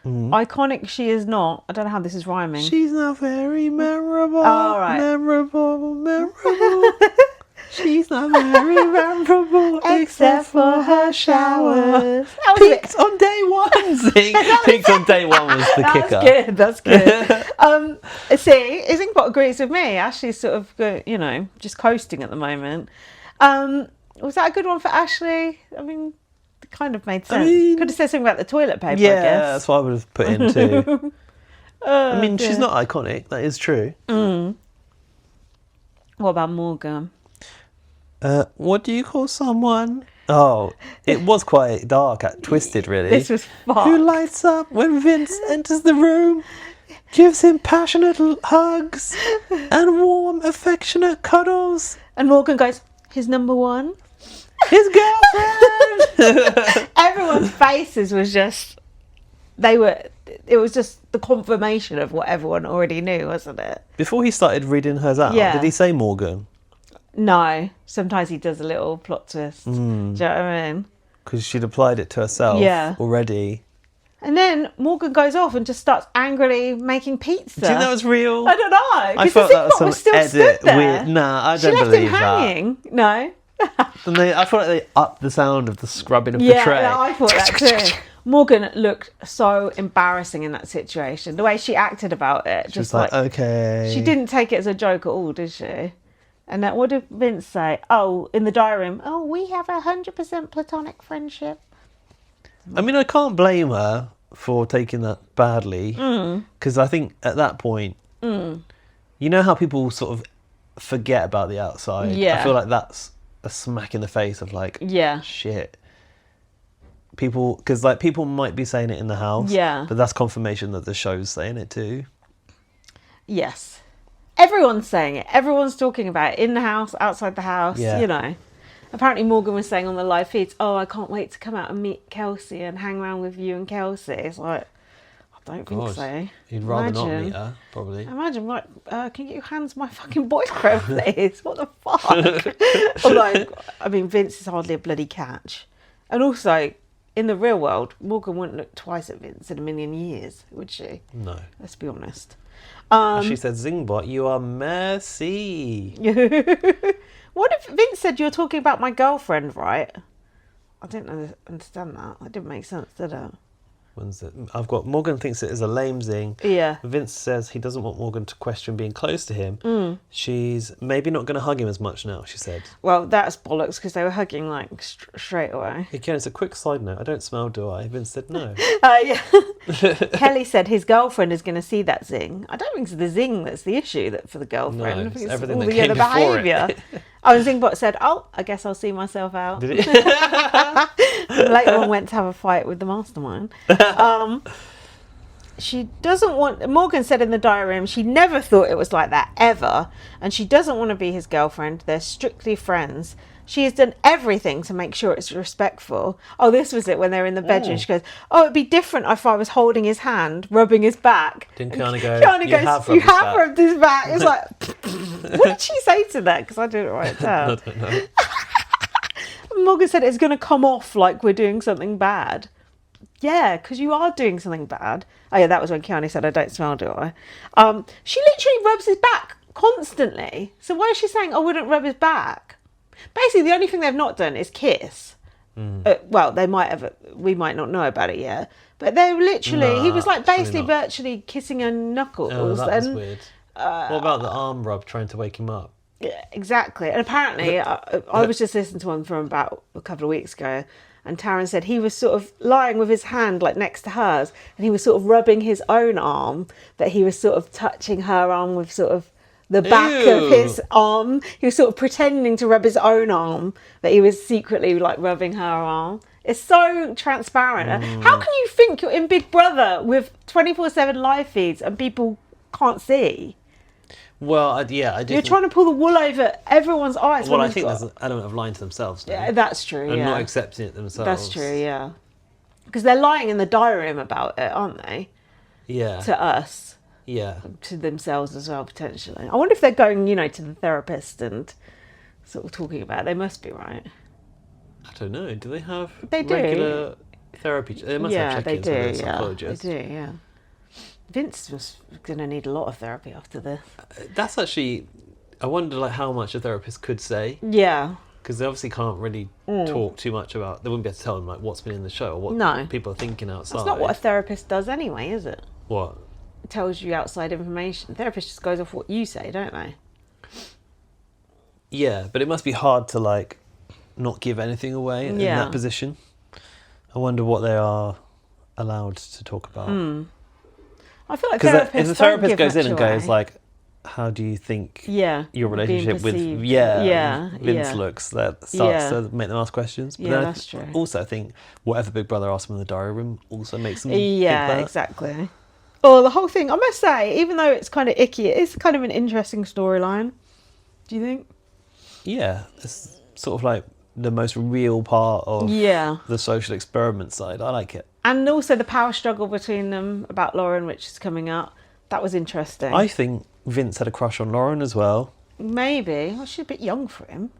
Iconic she is not. I don't know how this is rhyming. She's not very memorable. All right. Memorable. She's not very memorable Except for her showers. Peaked on day one. Peaked on day one was the kicker. That's good. See, Zingbot agrees with me. Ashley's sort of, just coasting at the moment. Was that a good one for Ashley? I mean, it kind of made sense. Could have said something about the toilet paper, I guess. Yeah, that's what I would have put in too. I mean, she's not iconic. That is true. What about Morgan? What do you call someone? Oh, it was quite dark, twisted, really. This was fun. Who lights up when Vince enters the room, gives him passionate hugs and warm, affectionate cuddles. And Morgan goes, his number one? His girlfriend! Everyone's faces was just, it was just the confirmation of what everyone already knew, wasn't it? Before he started reading hers out, did he say Morgan? No, sometimes he does a little plot twist. Do you know what I mean? Because she'd applied it to herself already. And then Morgan goes off and just starts angrily making pizza. Do you think that was real? I don't know. I thought that was some still edit. there. Weird. Nah, I don't believe that. She left him that. hanging. No. And I felt like they upped the sound of the scrubbing of the tray. Yeah, I thought that too. Morgan looked so embarrassing in that situation. The way she acted about it. She was like, okay. She didn't take it as a joke at all, did she? And what did Vince say? Oh, in the diary room. Oh, we have 100% platonic friendship. I mean, I can't blame her for taking that badly. Because I think at that point, you know how people sort of forget about the outside? Yeah. I feel like that's a smack in the face of like, shit. people, because like people might be saying it in the house, Yeah. but that's confirmation that the show's saying it too. Yes. Everyone's saying it. Everyone's talking about it in the house, outside the house, Yeah. you know. Apparently Morgan was saying on the live feeds, oh, I can't wait to come out and meet Kelsey and hang around with you and Kelsey. It's like, I don't think so. You'd rather not Imagine. meet her, probably. Imagine, like, can you get your hands on my fucking boyfriend, please? What the fuck? Although, I mean, Vince is hardly a bloody catch. And also, in the real world, Morgan wouldn't look twice at Vince in a million years, would she? No. Let's be honest. She said, Zingbot, you are messy. What if Vince said you're talking about my girlfriend, right? I didn't understand that. That didn't make sense, did it? When's it? I've got Morgan thinks it is a lame zing. Yeah. Vince says he doesn't want Morgan to question being close to him. She's maybe not going to hug him as much now, she said. Well, that's bollocks because they were hugging like straight away. Again, it's a quick side note. I don't smell, do I? Vince said no. Yeah. Kelley said his girlfriend is going to see that zing. I don't think it's the zing that's the issue for the girlfriend. No, I think it's everything all that the came other before behaviour. it. Oh, and Zingbot said, oh, I guess I'll see myself out. Did it? Later on went to have a fight with the mastermind. She doesn't want... Morgan said in the diary room she never thought it was like that, ever. And she doesn't want to be his girlfriend. They're strictly friends. She has done everything to make sure it's respectful. Oh, this was it when they're in the bedroom. She goes, oh, it'd be different if I was holding his hand, rubbing his back. Didn't Keanu go, You have rubbed his back. It's like, what did she say to that? Because I didn't write it down. I don't know. Morgan said it's going to come off like we're doing something bad. Yeah, because you are doing something bad. Oh, yeah, that was when Keanu said, I don't smell, do I? She literally rubs his back constantly. So why is she saying I wouldn't rub his back? Basically, the only thing they've not done is kiss. Well, they might have. We might not know about it yet. But they literally, he was like basically virtually kissing her knuckles. Oh, that was weird. What about the arm rub trying to wake him up? Yeah, exactly. And apparently, I was just listening to one from about a couple of weeks ago, and Taryn said he was sort of lying with his hand like next to hers, and he was sort of rubbing his own arm, that he was sort of touching her arm with sort of the back of his arm. He was sort of pretending to rub his own arm, but he was secretly like rubbing her arm. It's so transparent. How can you think you're in Big Brother with 24/7 live feeds and people can't see? Well, I do. You're trying to pull the wool over everyone's eyes. Well, I think there's an element of lying to themselves. No? Yeah, that's true. And yeah. not accepting it themselves. That's true. Yeah, because they're lying in the diary room about it, aren't they? Yeah. To us. Yeah. To themselves as well, potentially. I wonder if they're going, to the therapist and sort of talking about it. They must be, right? I don't know. Do they have They do. regular therapy? They must have check-ins with a psychologist. They do, yeah. Vince was going to need a lot of therapy after this. That's actually... I wonder like how much a therapist could say. Yeah. Because they obviously can't really talk too much about... They wouldn't be able to tell them like what's been in the show or what people are thinking outside. That's not what a therapist does anyway, is it? What? It tells you outside information. Therapist just goes off what you say, don't they? Yeah, but it must be hard to like not give anything away in that position. I wonder what they are allowed to talk about. I feel like because therapists if the therapist don't goes give in and much goes away. like, how do you think your relationship with perceived. Vince looks, that starts to make them ask questions. But then that's true. Also, I think whatever Big Brother asks them in the diary room also makes them think that. Exactly. Oh, the whole thing, I must say, even though it's kind of icky, it's kind of an interesting storyline. Do you think? Yeah, it's sort of like the most real part of the social experiment side. I like it. And also the power struggle between them about Lauren, which is coming up. That was interesting. I think Vince had a crush on Lauren as well. Maybe. Well, she's a bit young for him.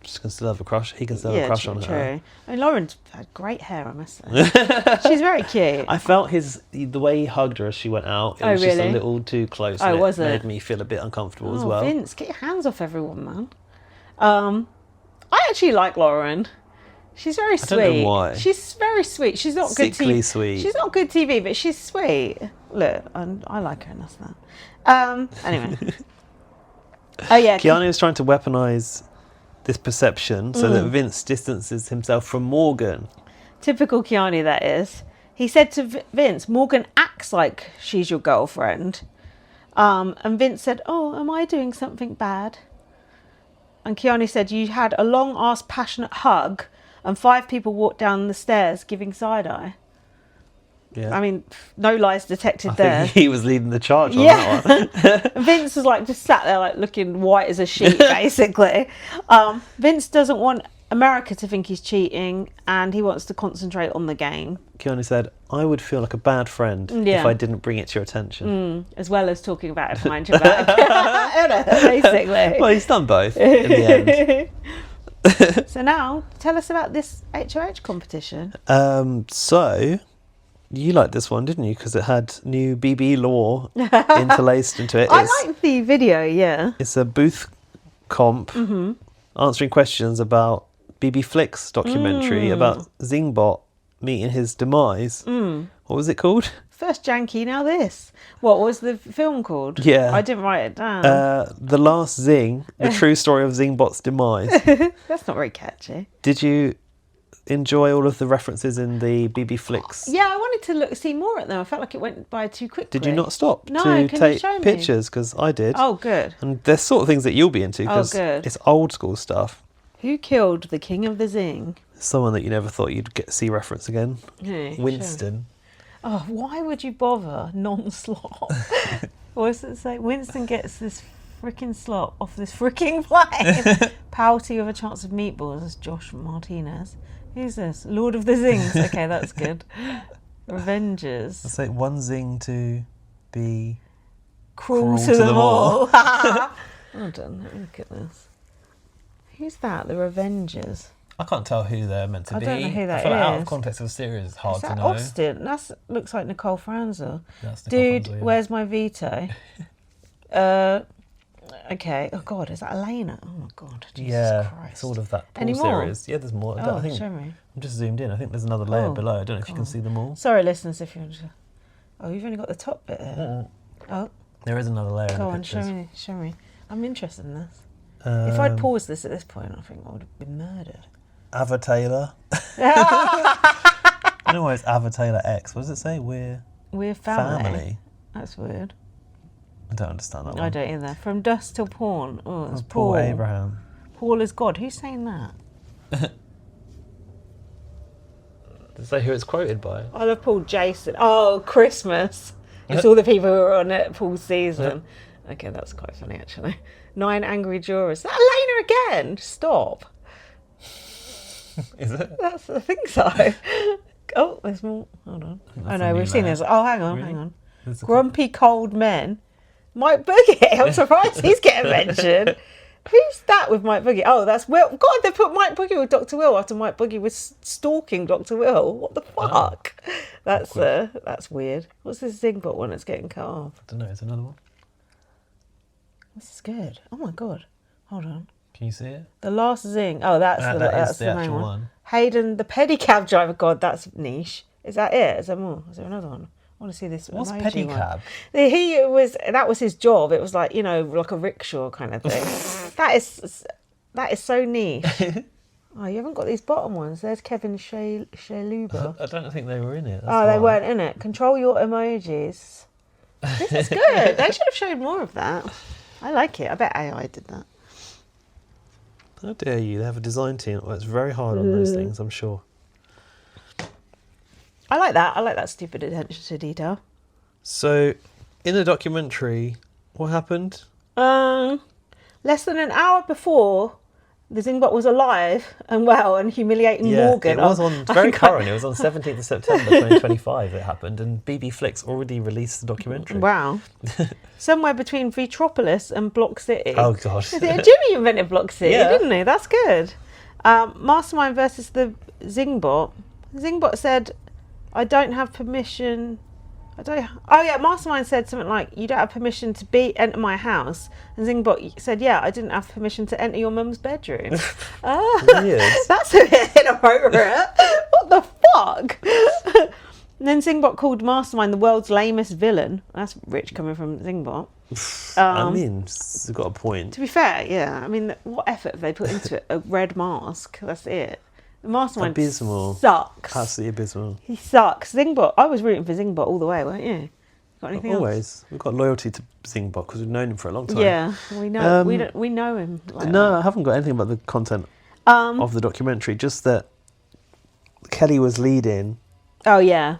She can still have a crush. He can still have a crush on her. I mean, Lauren's had great hair, I must say. She's very cute. I felt the way he hugged her as she went out. It was just a little too close. Oh, was it? it? Made me feel a bit uncomfortable as well. Vince, get your hands off everyone, man. I actually like Lauren. She's very sweet. I don't know why. She's very sweet. She's not good Sickly TV. sweet. She's not good TV, but she's sweet. Look, I like her, and that's that. Anyway. Oh yeah. Keanu is trying to weaponise this perception so that Vince distances himself from Morgan. Typical Keanu, that is. He said to Vince, Morgan acts like she's your girlfriend. And Vince said, oh, am I doing something bad? And Keanu said, you had a long-ass passionate hug and 5 people walked down the stairs giving side-eye. Yeah. I mean, no lies detected I there. think he was leading the charge on that one. Vince was like just sat there like looking white as a sheet, basically. Vince doesn't want America to think he's cheating, and he wants to concentrate on the game. Keanu said, I would feel like a bad friend if I didn't bring it to your attention. As well as talking about it behind your back. Basically. Well, he's done both in the end. So now, tell us about this HOH competition. So, you liked this one, didn't you? Because it had new BB law interlaced into it. I liked the video, yeah. It's a booth comp answering questions about BB Flick's documentary about Zingbot meeting his demise. What was it called? First janky, now this. What was the film called? Yeah. I didn't write it down. The Last Zing, the true story of Zingbot's demise. That's not very catchy. Did you enjoy all of the references in the BB Flicks? Yeah, I wanted to see more at them. I felt like it went by too quickly. Did you not stop No, to can you take show me? pictures? Because I did. Oh, good. And they're sort of things that you'll be into because good. it's old school stuff. Who killed the king of the Zing? Someone that you never thought you'd get see reference again. Yeah, Winston. sure. Oh, why would you bother? Non-slop. What does it say? Winston gets this freaking slop off this freaking plane. Pouty with a chance of meatballs. That's Josh Martinez. Who's this? Lord of the Zings. Okay, that's good. Revengers. Let's say one zing to be Cruel to them all. Well done. Let me look at this. Who's that? The Revengers. I can't tell who they're meant to I be. don't know who that I feel like out of is. context of the series, it's hard Is to that know. Austin? That looks like Nicole Franzel. That's Nicole Dude, Franzel, yeah. where's my veto? Okay. Oh God, is that Elena? Oh my God, Jesus yeah, Christ. it's all of that pool Any more? series. Yeah, there's more. Oh, I think show me. I'm just zoomed in. I think there's another layer Oh, below. I don't know if you can God. see them all. Sorry, listeners, if you want to. Oh, you've only got the top bit here. Oh, There is another layer. go in the on, show pictures. me. Show me. I'm interested in this. If I'd paused this at this point, I think I would have been murdered. Ava Taylor. I don't know why it's Ava Taylor X. What does it say? We're family. That's weird. I don't understand that one. I don't either. From dust till porn. Oh, it's Paul Paul. Abraham. Paul is God. Who's saying that? Does it say who it's quoted by? I love Paul Jason. Oh, Christmas. It's all the people who are on it, Paul's season. Okay, that's quite funny, actually. 9 angry jurors. Is that Elena again? Stop. Is it? I think so. Oh, there's more. Hold on. Oh, no, we've seen this. Oh, hang on. Who's the- Grumpy Cold Men. Mike Boogie. I'm surprised he's getting mentioned. Who's that with Mike Boogie? Oh, that's Will. God, they put Mike Boogie with Dr. Will after Mike Boogie was stalking Dr. Will. What the fuck? That's weird. What's this Zingbot one that's getting cut off? I don't know. It's another one. This is good. Oh my God. Hold on. Can you see it? The Last Zing. Oh, that's That the is the main actual one. one. Hayden, the pedicab driver. God, that's niche. Is that it? Is there more? Is there another one? I want to see this. What's emoji one. pedicab? That was his job. It was like, like a rickshaw kind of thing. that is so niche. Oh, you haven't got these bottom ones. There's Kevin Shaluba. I don't think they were in it. Oh, they weren't in it. Control your emojis. This is good. They should have showed more of that. I like it. I bet AI did that. How dare you? They have a design team that works very hard on those things, I'm sure. I like that. I like that stupid attention to detail. So, in the documentary, what happened? Less than an hour before, the Zingbot was alive and well and humiliating Morgan. It was on very current. It was on 17th of September 2025 it happened, and BB Flicks already released the documentary. Wow. Somewhere between Vitropolis and Block City. Oh, God. Jimmy invented Block City, Yeah. didn't he? That's good. Mastermind versus the Zingbot. Zingbot said, I don't have permission. Mastermind said something like, you don't have permission to enter my house. And Zingbot said, yeah, I didn't have permission to enter your mum's bedroom. Weird. That's a bit inappropriate. What the fuck? And then Zingbot called Mastermind the world's lamest villain. That's rich coming from Zingbot. I mean, it's got a point. To be fair, yeah. I mean, what effort have they put into it? A red mask. That's it. The Mastermind Abysmal. sucks. Absolutely abysmal. He sucks. Zingbot. I was rooting for Zingbot all the way, weren't you? Got anything else? Always. We've got loyalty to Zingbot because we've known him for a long time. Yeah, we know. We know him. Like No, that. I haven't got anything about the content of the documentary. Just that Kelley was leading, Oh, yeah.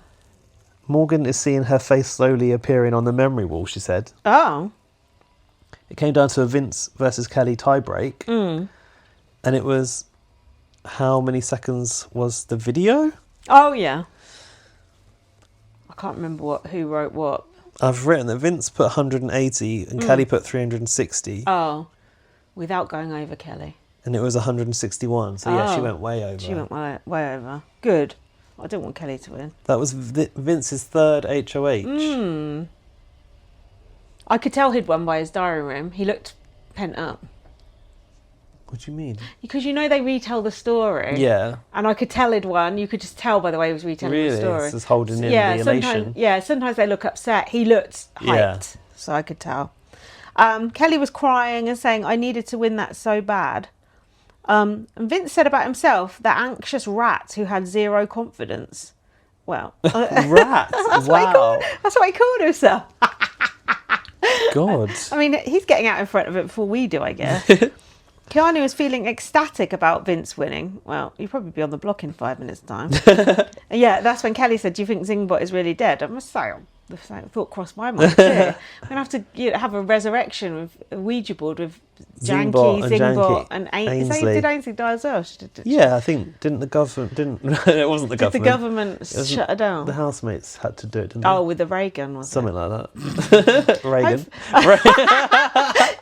Morgan is seeing her face slowly appearing on the memory wall, she said. Oh. It came down to a Vince versus Kelley tiebreak. And it was, how many seconds was the video? Oh, yeah. I can't remember who wrote what. I've written that Vince put 180 and Kelley put 360. Oh. Without going over Kelley. And it was 161. So, yeah, she went way over. She went way over. Good. I don't want Kelley to win. That was Vince's third HOH. I could tell he'd won by his diary room. He looked pent up. What do you mean? Because you know they retell the story. Yeah. And I could tell he'd won. You could just tell by the way he was retelling the story. Really? Just holding in the elation. Sometimes they look upset. He looked hyped. So I could tell. Kelley was crying and saying, I needed to win that so bad. And Vince said about himself, that anxious rat who had zero confidence. Well. Rat? Wow. That's what he called himself. God. I mean, he's getting out in front of it before we do, I guess. Keanu was feeling ecstatic about Vince winning. Well, you'll probably be on the block in 5 minutes' time. Yeah, that's when Kelley said, do you think Zingbot is really dead? I must say, the thought crossed my mind too. I'm going to have to have a resurrection with a Ouija board with Zingbot and Ainsley. Did Ainsley die as well? Yeah, I think, didn't the government, it wasn't the government. Did the government shut her down? The housemates had to do it, didn't they? Oh, with the ray gun, was Something like that. Reagan.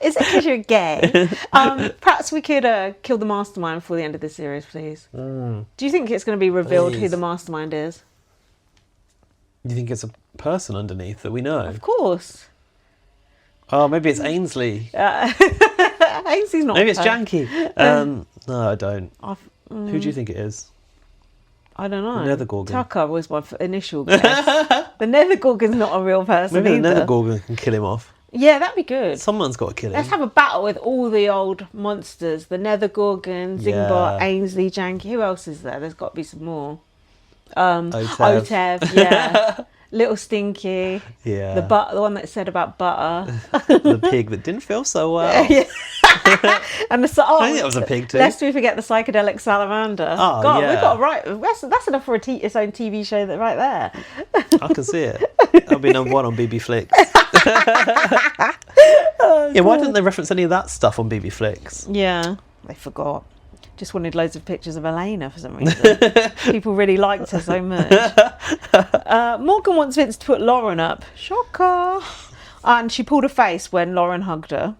Is it because you're gay? Perhaps we could kill the mastermind before the end of the series, please. Do you think it's going to be revealed who the mastermind is? You think it's a person underneath that we know? Of course. Oh, maybe it's Ainsley. Ainsley's not. Maybe it's Janky. No, I don't. Who do you think it is? I don't know. The Nether Gorgon. Tucker was my initial guess. The Nether Gorgon's not a real person Maybe either. the Nether Gorgon can kill him off. Yeah, that'd be good. Someone's got to kill him. Let's have a battle with all the old monsters. The Nether Gorgon, Zingbot, Ainsley, Janky. Who else is there? There's got to be some more. Otev, yeah. Little Stinky. Yeah. The one that said about butter. The pig that didn't feel so well. Yeah. And I think that was a pig too. Lest we forget the psychedelic salamander. Oh, God, yeah. We've got to write. That's enough for its own TV show right there. I can see it. That'll be number 1 on BB Flicks. Yeah, why didn't they reference any of that stuff on BB Flicks? Yeah, they forgot. Just wanted loads of pictures of Elena for some reason. People really liked her so much. Morgan wants Vince to put Lauren up. Shocker. And she pulled a face when Lauren hugged her.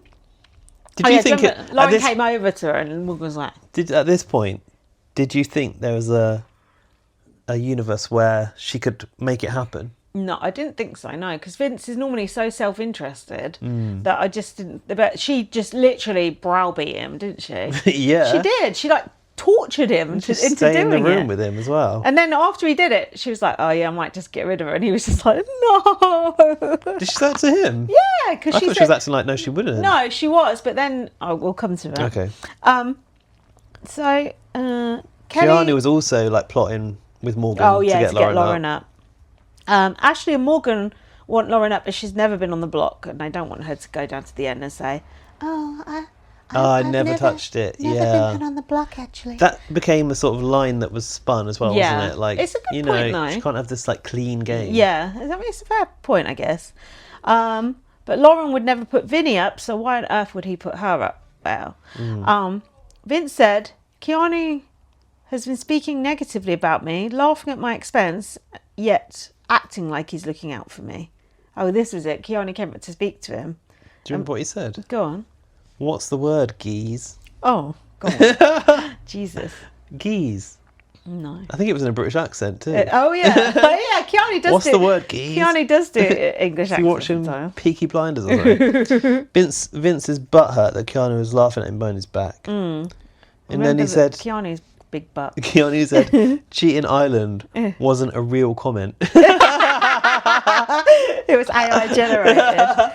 Did you think Lauren came over to her and Morgan was like... At this point, did you think there was a universe where she could make it happen? No, I didn't think so, no, because Vince is normally so self-interested that I just didn't... But she just literally browbeat him, didn't she? Yeah. She did. She, tortured him into doing it. Stay in the room with him as well. And then after he did it, she was like, oh, yeah, I might just get rid of her. And he was just like, no. Did she say that to him? Yeah, because I thought she was acting like, no, she wouldn't. No, she was, but then... Oh, we'll come to that. Okay. So, Kelley... Keanu was also, plotting with Morgan to get Lauren up. Ashley and Morgan want Lauren up, but she's never been on the block, and they don't want her to go down to the end and say, I never touched it. Never been put on the block, actually. That became a sort of line that was spun as well, wasn't it? It's a good point, though. She can't have this clean game. Yeah, I mean, it's a fair point, I guess. But Lauren would never put Vinny up, so why on earth would he put her up? Well, Vince said, Keanu has been speaking negatively about me, laughing at my expense, yet acting like he's looking out for me. Oh, this was it. Keanu came up to speak to him. Do you remember what he said? Go on. What's the word, geese? Oh, God. Jesus. Geese. No. I think it was in a British accent too. Oh, yeah. Yeah, Keanu does What's the word, geese? Keanu does do English accent. You watching Peaky Blinders or something? Vince's butthurt that Keanu was laughing at him behind his back. And then he said... Keanu's big butt. Keanu said, Cheating Island wasn't a real comment. It was AI generated.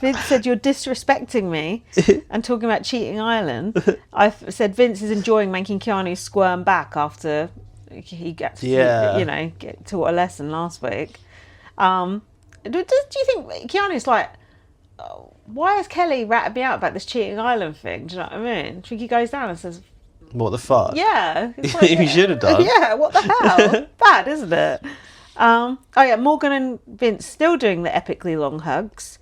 Vince said, you're disrespecting me and talking about Cheating Island. I said Vince is enjoying making Keanu squirm back after he gets get taught a lesson last week. Do you think Keanu's like, why has Kelley ratted me out about this Cheating Island thing? Do you know what I mean? Do you think he goes down and says, What the fuck? Yeah. It's You should have done. Yeah, what the hell? Bad, isn't it? Oh yeah, Morgan and Vince still doing the epically long hugs.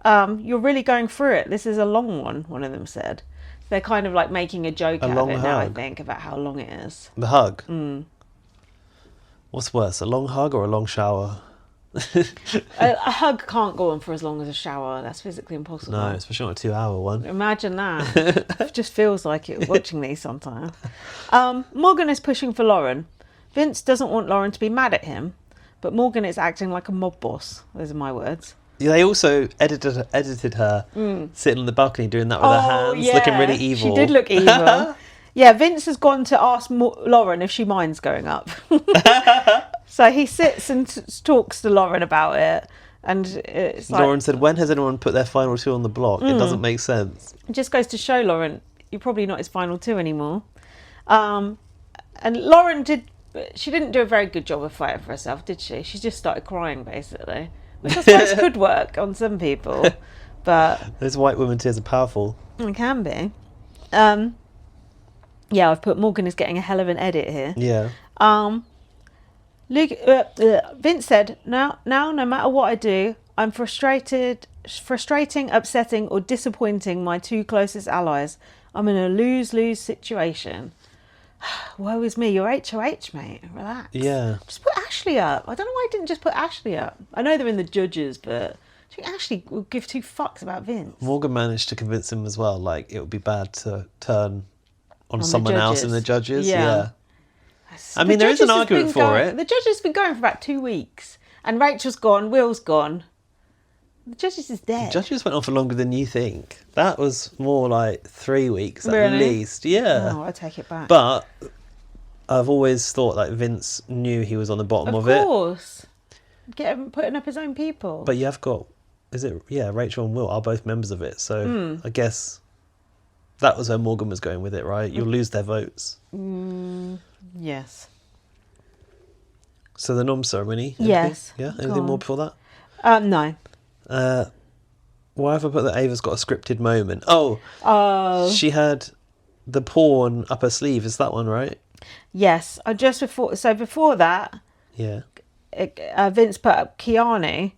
You're really going through it. This is a long one of them said. They're kind of like making a joke out of it now, I think, about how long it is. The hug? What's worse, a long hug or a long shower? A hug can't go on for as long as a shower. That's physically impossible. No, especially not a 2-hour one. Imagine that. It just feels like it watching these sometimes. Morgan is pushing for Lauren. Vince doesn't want Lauren to be mad at him, but Morgan is acting like a mob boss. Those are my words. Yeah, they also edited her sitting on the balcony doing that with her hands, looking really evil. She did look evil. Yeah, Vince has gone to ask Lauren if she minds going up. So he sits and talks to Lauren about it. And it's like, Lauren said, when has anyone put their final two on the block? It doesn't make sense. It just goes to show Lauren, you're probably not his final two anymore. And Lauren didn't do a very good job of fighting for herself, did she? She just started crying, basically. Which I suppose could work on some people. But those white women tears are powerful. It can be. Yeah, I've put Morgan is getting a hell of an edit here. Yeah. Vince said, now, no matter what I do, I'm frustrating, upsetting, or disappointing my two closest allies. I'm in a lose-lose situation. Woe is me, you're HOH, mate. Relax. Yeah. Just put Ashley up. I don't know why I didn't just put Ashley up. I know they're in the judges, but I think Ashley will give two fucks about Vince. Morgan managed to convince him as well, like, it would be bad to turn on someone else in the judges. Yeah. I mean, there is an argument for it. The judges have been going for about 2 weeks. And Rachel's gone, Will's gone. The judges is dead. The judges went on for longer than you think. That was more like 3 weeks at Really? least. Yeah. Oh, I take it back. But I've always thought like Vince knew he was on the bottom of it. Of course. Get him putting up his own people. But you have got, Rachel and Will are both members of it. So I guess that was where Morgan was going with it, right? You'll lose their votes. Yes. So the nom ceremony. Yes. Yeah. Anything more before that? No. Why have I put that Ava's got a scripted moment? Oh. She had the porn up her sleeve. Is that one right? Yes. Before that, Yeah. Vince put up Keanu.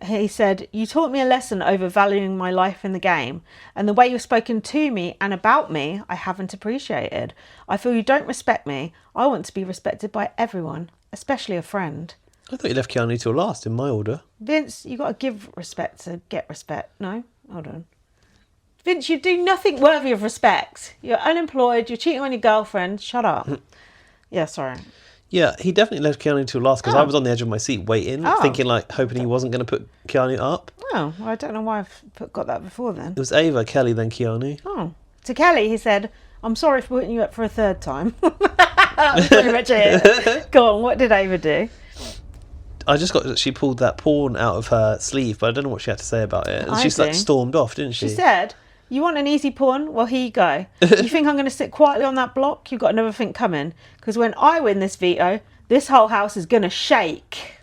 He said, you taught me a lesson over valuing my life in the game, and the way you've spoken to me and about me, I haven't appreciated. I feel you don't respect me. I want to be respected by everyone, especially a friend. I thought you left Keanu till last in my order. Vince, you got to give respect to get respect. No? Hold on. Vince, you do nothing worthy of respect. You're unemployed. You're cheating on your girlfriend. Shut up. Yeah, sorry. Yeah, he definitely left Keanu till last because I was on the edge of my seat waiting, thinking like, hoping he wasn't going to put Keanu up. Oh, well, I don't know why I've got that before then. It was Ava, Kelley, then Keanu. Oh. To Kelley, he said, I'm sorry for putting you up for a third time. That's pretty much it. Go on, what did Ava do? I just got that she pulled that porn out of her sleeve, but I don't know what she had to say about it. And she like stormed off, didn't she? She said, you want an easy porn? Well, here you go. You think I'm going to sit quietly on that block? You've got another thing coming. Because when I win this veto, this whole house is going to shake.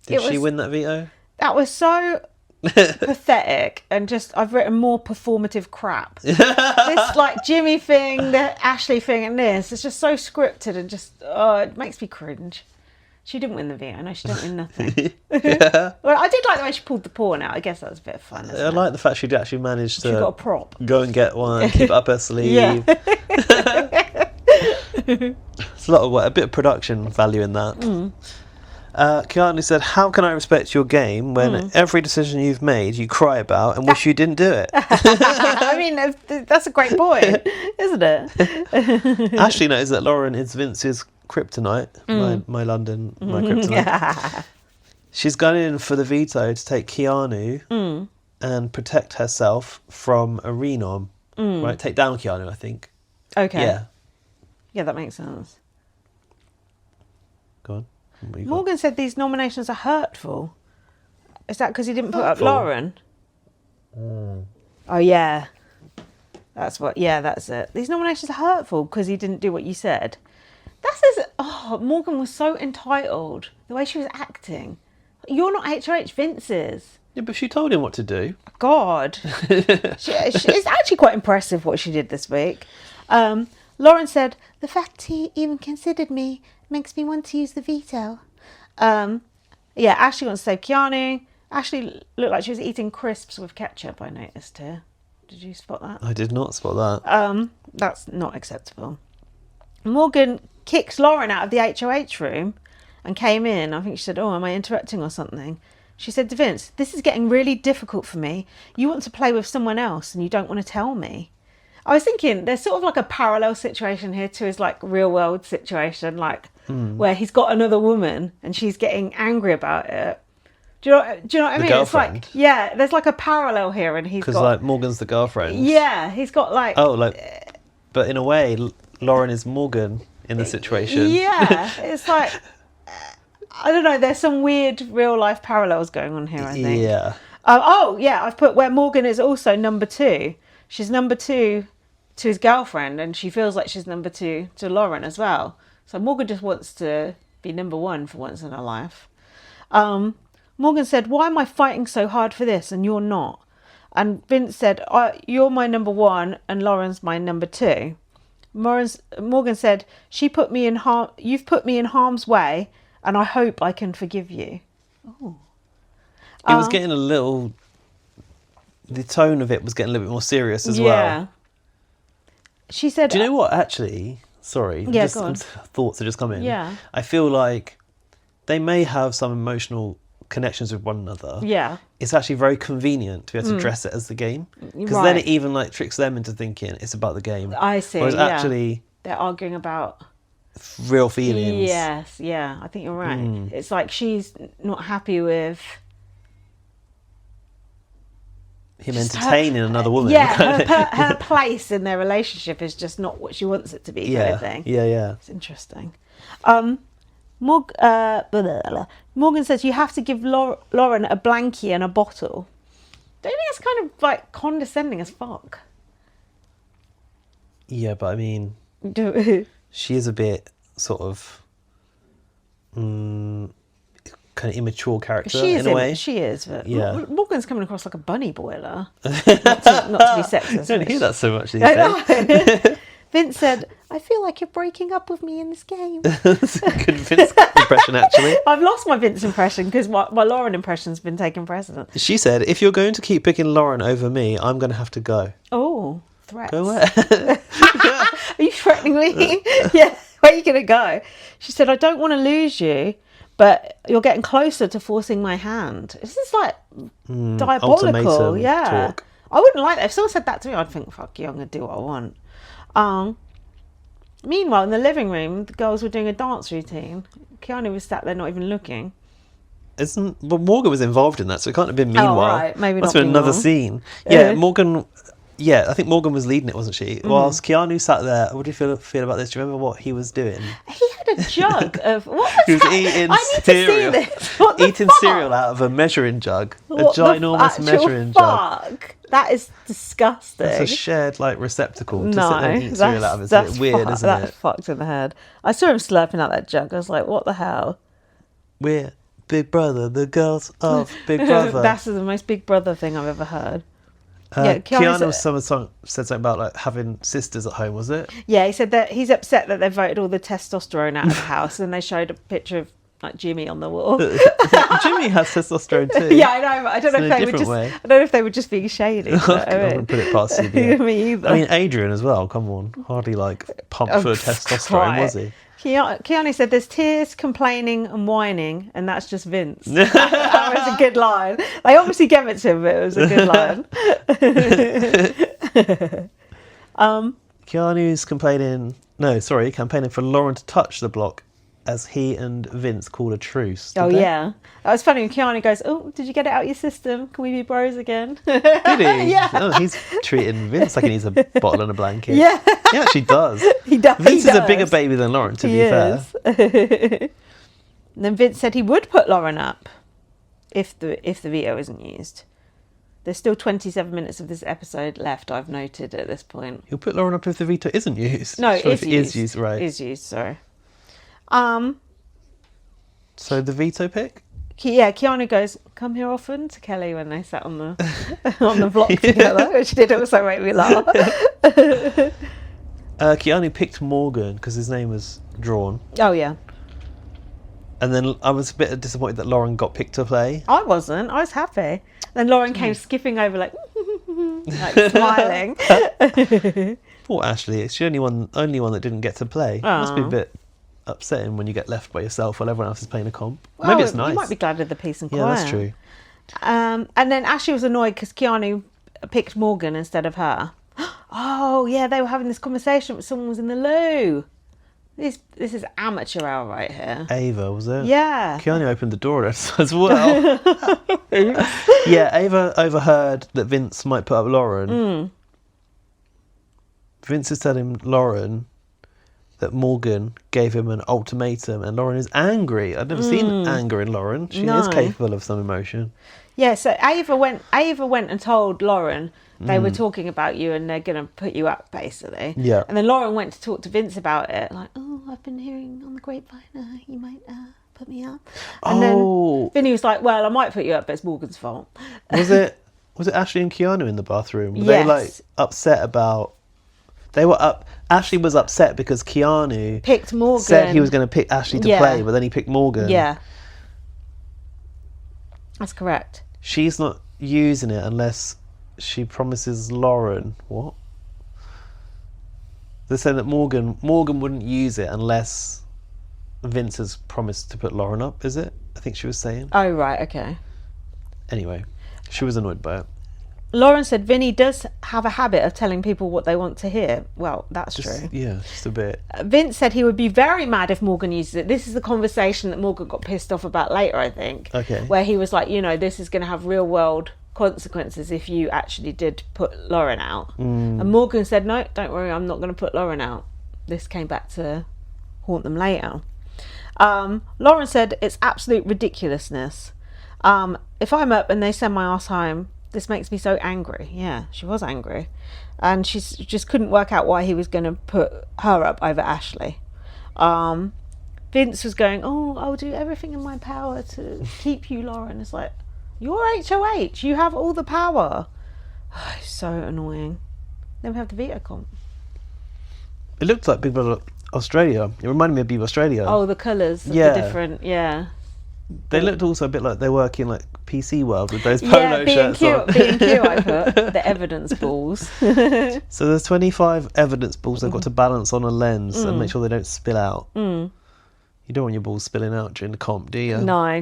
Did she win that veto? That was so pathetic. And just, I've written more performative crap. This like Jimmy thing, the Ashley thing and this, it's just so scripted and just, it makes me cringe. She didn't win the veto. No, she didn't win nothing. Yeah. Well, I did like the way she pulled the porn out. I guess that was a bit of fun. I like the fact she'd actually managed to She got a prop. Go and get one, keep it up her sleeve. Yeah. It's a bit of production value in that. Keanu said, how can I respect your game when every decision you've made you cry about and wish you didn't do it? I mean, that's a great point, isn't it? Ashley knows that Lauren is Vince's kryptonite, my kryptonite. She's gone in for the veto to take Keanu and protect herself from a renom. Right, take down Keanu, I think. Okay. Yeah, that makes sense. Go on. Morgan said these nominations are hurtful. Is that because he didn't put up Lauren? Oh, yeah. That's it. These nominations are hurtful because he didn't do what you said. Morgan was so entitled. The way she was acting. You're not HOH, Vince is. Yeah, but she told him what to do. God. It's actually quite impressive what she did this week. Lauren said, the fact he even considered me makes me want to use the veto. Ashley wants to save Keanu. Ashley looked like she was eating crisps with ketchup, I noticed here. Did you spot that? I did not spot that. That's not acceptable. Morgan kicked Lauren out of the HOH room and came in. I think she said, am I interrupting or something? She said to Vince, this is getting really difficult for me. You want to play with someone else and you don't want to tell me. I was thinking there's sort of like a parallel situation here to his like real world situation, like where he's got another woman and she's getting angry about it. Do you know what I mean? Girlfriend? It's like, there's like a parallel here, and he's got... Because like Morgan's the girlfriend. Yeah, he's got like... But in a way, Lauren is Morgan in the situation. Yeah, it's like... I don't know, there's some weird real life parallels going on here, I think. Yeah. I've put where Morgan is also number 2. She's number 2 to his girlfriend, and she feels like she's number 2 to Lauren as well. So Morgan just wants to be number 1 for once in her life. Morgan said, why am I fighting so hard for this and you're not? And Vince said, you're my number 1 and Lauren's my number 2. Morgan said, you've put me in harm's way and I hope I can forgive you. Ooh. It was getting a little... The tone of it was getting a little bit more serious as well. She said... Do you know what, actually? Sorry. Yeah, go on. Thoughts are just coming. Yeah. I feel like they may have some emotional connections with one another. Yeah. It's actually very convenient to be able to dress it as the game. Because then it even like tricks them into thinking it's about the game. I see, Whereas actually... They're arguing about... real feelings. Yes, yeah. I think you're right. It's like she's not happy with... him entertaining another woman. Yeah, her place in their relationship is just not what she wants it to be, kind of thing. Yeah. It's interesting. Morgan says you have to give Lauren a blankie and a bottle. Don't you think it's kind of like condescending as fuck? Yeah, but I mean, she is a bit sort of kind of immature character in a way. She is, but yeah. Morgan's coming across like a bunny boiler. not to be sexist. I don't hear that so much these days. Vince said, I feel like you're breaking up with me in this game. That's a good Vince impression, actually. I've lost my Vince impression because my Lauren impression's been taking precedent. She said, if you're going to keep picking Lauren over me, I'm going to have to go. Oh, threats. Go where? Are you threatening me? Yeah, where are you going to go? She said, I don't want to lose you, but you're getting closer to forcing my hand. This is like diabolical. Ultimatum Yeah. talk. I wouldn't like that. If someone said that to me, I'd think, fuck you, I'm going to do what I want. Meanwhile, in the living room, the girls were doing a dance routine. Keanu was sat there not even looking. But Morgan was involved in that, so it can't have been meanwhile. Oh, right. Maybe Must not have been another meanwhile. scene. Yeah, Morgan... Yeah, I think Morgan was leading it, wasn't she? Whilst Keanu sat there, what do you feel about this? Do you remember what he was doing? He had a jug of... What was He was that? eating I need cereal. to see this. What the Eating fuck? cereal out of a measuring jug. What a ginormous the measuring jug. fuck? That is disgusting. It's a shared receptacle to sit No, there and eat cereal out of. It's that's a bit weird, fucked. isn't That's it? fucked in the head. I saw him slurping out that jug. I was like, what the hell? We're Big Brother, the girls of Big Brother. That's the most Big Brother thing I've ever heard. Keanu said something about like having sisters at home, was it? Yeah, he said that he's upset that they voted all the testosterone out of the house, and they showed a picture of like Jimmy on the wall. Jimmy has testosterone too. Yeah, I know, but I don't know if they were just. way. I don't know if they were just being shady. I wouldn't put it past you. Yeah. Me either. I mean, Adrian as well. Come on, hardly like pumped full of testosterone, was he? Keanu said there's tears, complaining and whining, and that's just Vince. That was a good line. They obviously gave it to him, but it was a good line. Keanu's campaigning for Lauren to touch the block as he and Vince called a truce. Did they? Yeah. That was funny when Keanu goes, oh, did you get it out your system? Can we be bros again? Did he? Yeah. Oh, he's treating Vince like he needs a bottle and a blanket. Yeah. He actually does. He does. Vince is a bigger baby than Lauren, to be fair. And then Vince said he would put Lauren up if the veto isn't used. There's still 27 minutes of this episode left, I've noted at this point. He'll put Lauren up if the veto isn't used. No, Sure, it is used. Right. Is used, sorry. So the veto pick? Yeah, Keanu goes, come here often to Kelley when they sat on the on the block together, which did also make me laugh. Keanu picked Morgan because his name was drawn. Oh, yeah. And then I was a bit disappointed that Lauren got picked to play. I wasn't. I was happy. Then Lauren came skipping over like smiling. Poor Ashley. It's the only one that didn't get to play. Must be a bit upsetting when you get left by yourself while everyone else is playing a comp. Well, Maybe it's nice. You might be glad of the peace and quiet. Yeah, that's true. And then Ashley was annoyed because Keanu picked Morgan instead of her. Oh, yeah, they were having this conversation, but someone was in the loo. This is amateur hour right here. Ava, was it? Yeah. Keanu opened the door as well. Yeah, Ava overheard that Vince might put up Lauren. Vince is telling Lauren that Morgan gave him an ultimatum, and Lauren is angry. I've never seen anger in Lauren. She is capable of some emotion. Yeah, so Ava went and told Lauren they were talking about you and they're going to put you up, basically. Yeah. And then Lauren went to talk to Vince about it, like, oh, I've been hearing on the grapevine you might put me up. And then Vinny was like, well, I might put you up, but it's Morgan's fault. Was it Ashley and Keanu in the bathroom? Were they like upset about... Ashley was upset because Keanu picked Morgan. Said he was going to pick Ashley to play, but then he picked Morgan. Yeah. That's correct. She's not using it unless she promises Lauren. What? They're saying that Morgan wouldn't use it unless Vince has promised to put Lauren up, is it? I think she was saying. Oh, right, okay. Anyway, she was annoyed by it. Lauren said Vinny does have a habit of telling people what they want to hear. Well, that's true. Yeah, just a bit. Vince said he would be very mad if Morgan uses it. This is the conversation that Morgan got pissed off about later, I think. Okay. Where he was like, this is going to have real world consequences if you actually did put Lauren out. And Morgan said, no, don't worry, I'm not going to put Lauren out. This came back to haunt them later. Lauren said it's absolute ridiculousness. If I'm up and they send my ass home, this makes me so angry. Yeah, she was angry. And she just couldn't work out why he was going to put her up over Ashley. Vince was going, I'll do everything in my power to keep you, Lauren. It's like, you're HOH. You have all the power. So annoying. Then we have the veto comp. It looked like Big Brother Australia. It reminded me of Big Brother Australia. Oh, the colours. The different, They looked also a bit like they work in like PC world with those polo shirts on. B&Q I put. The evidence balls. So there's 25 evidence balls they've got to balance on a lens and make sure they don't spill out. You don't want your balls spilling out during the comp, do you? No,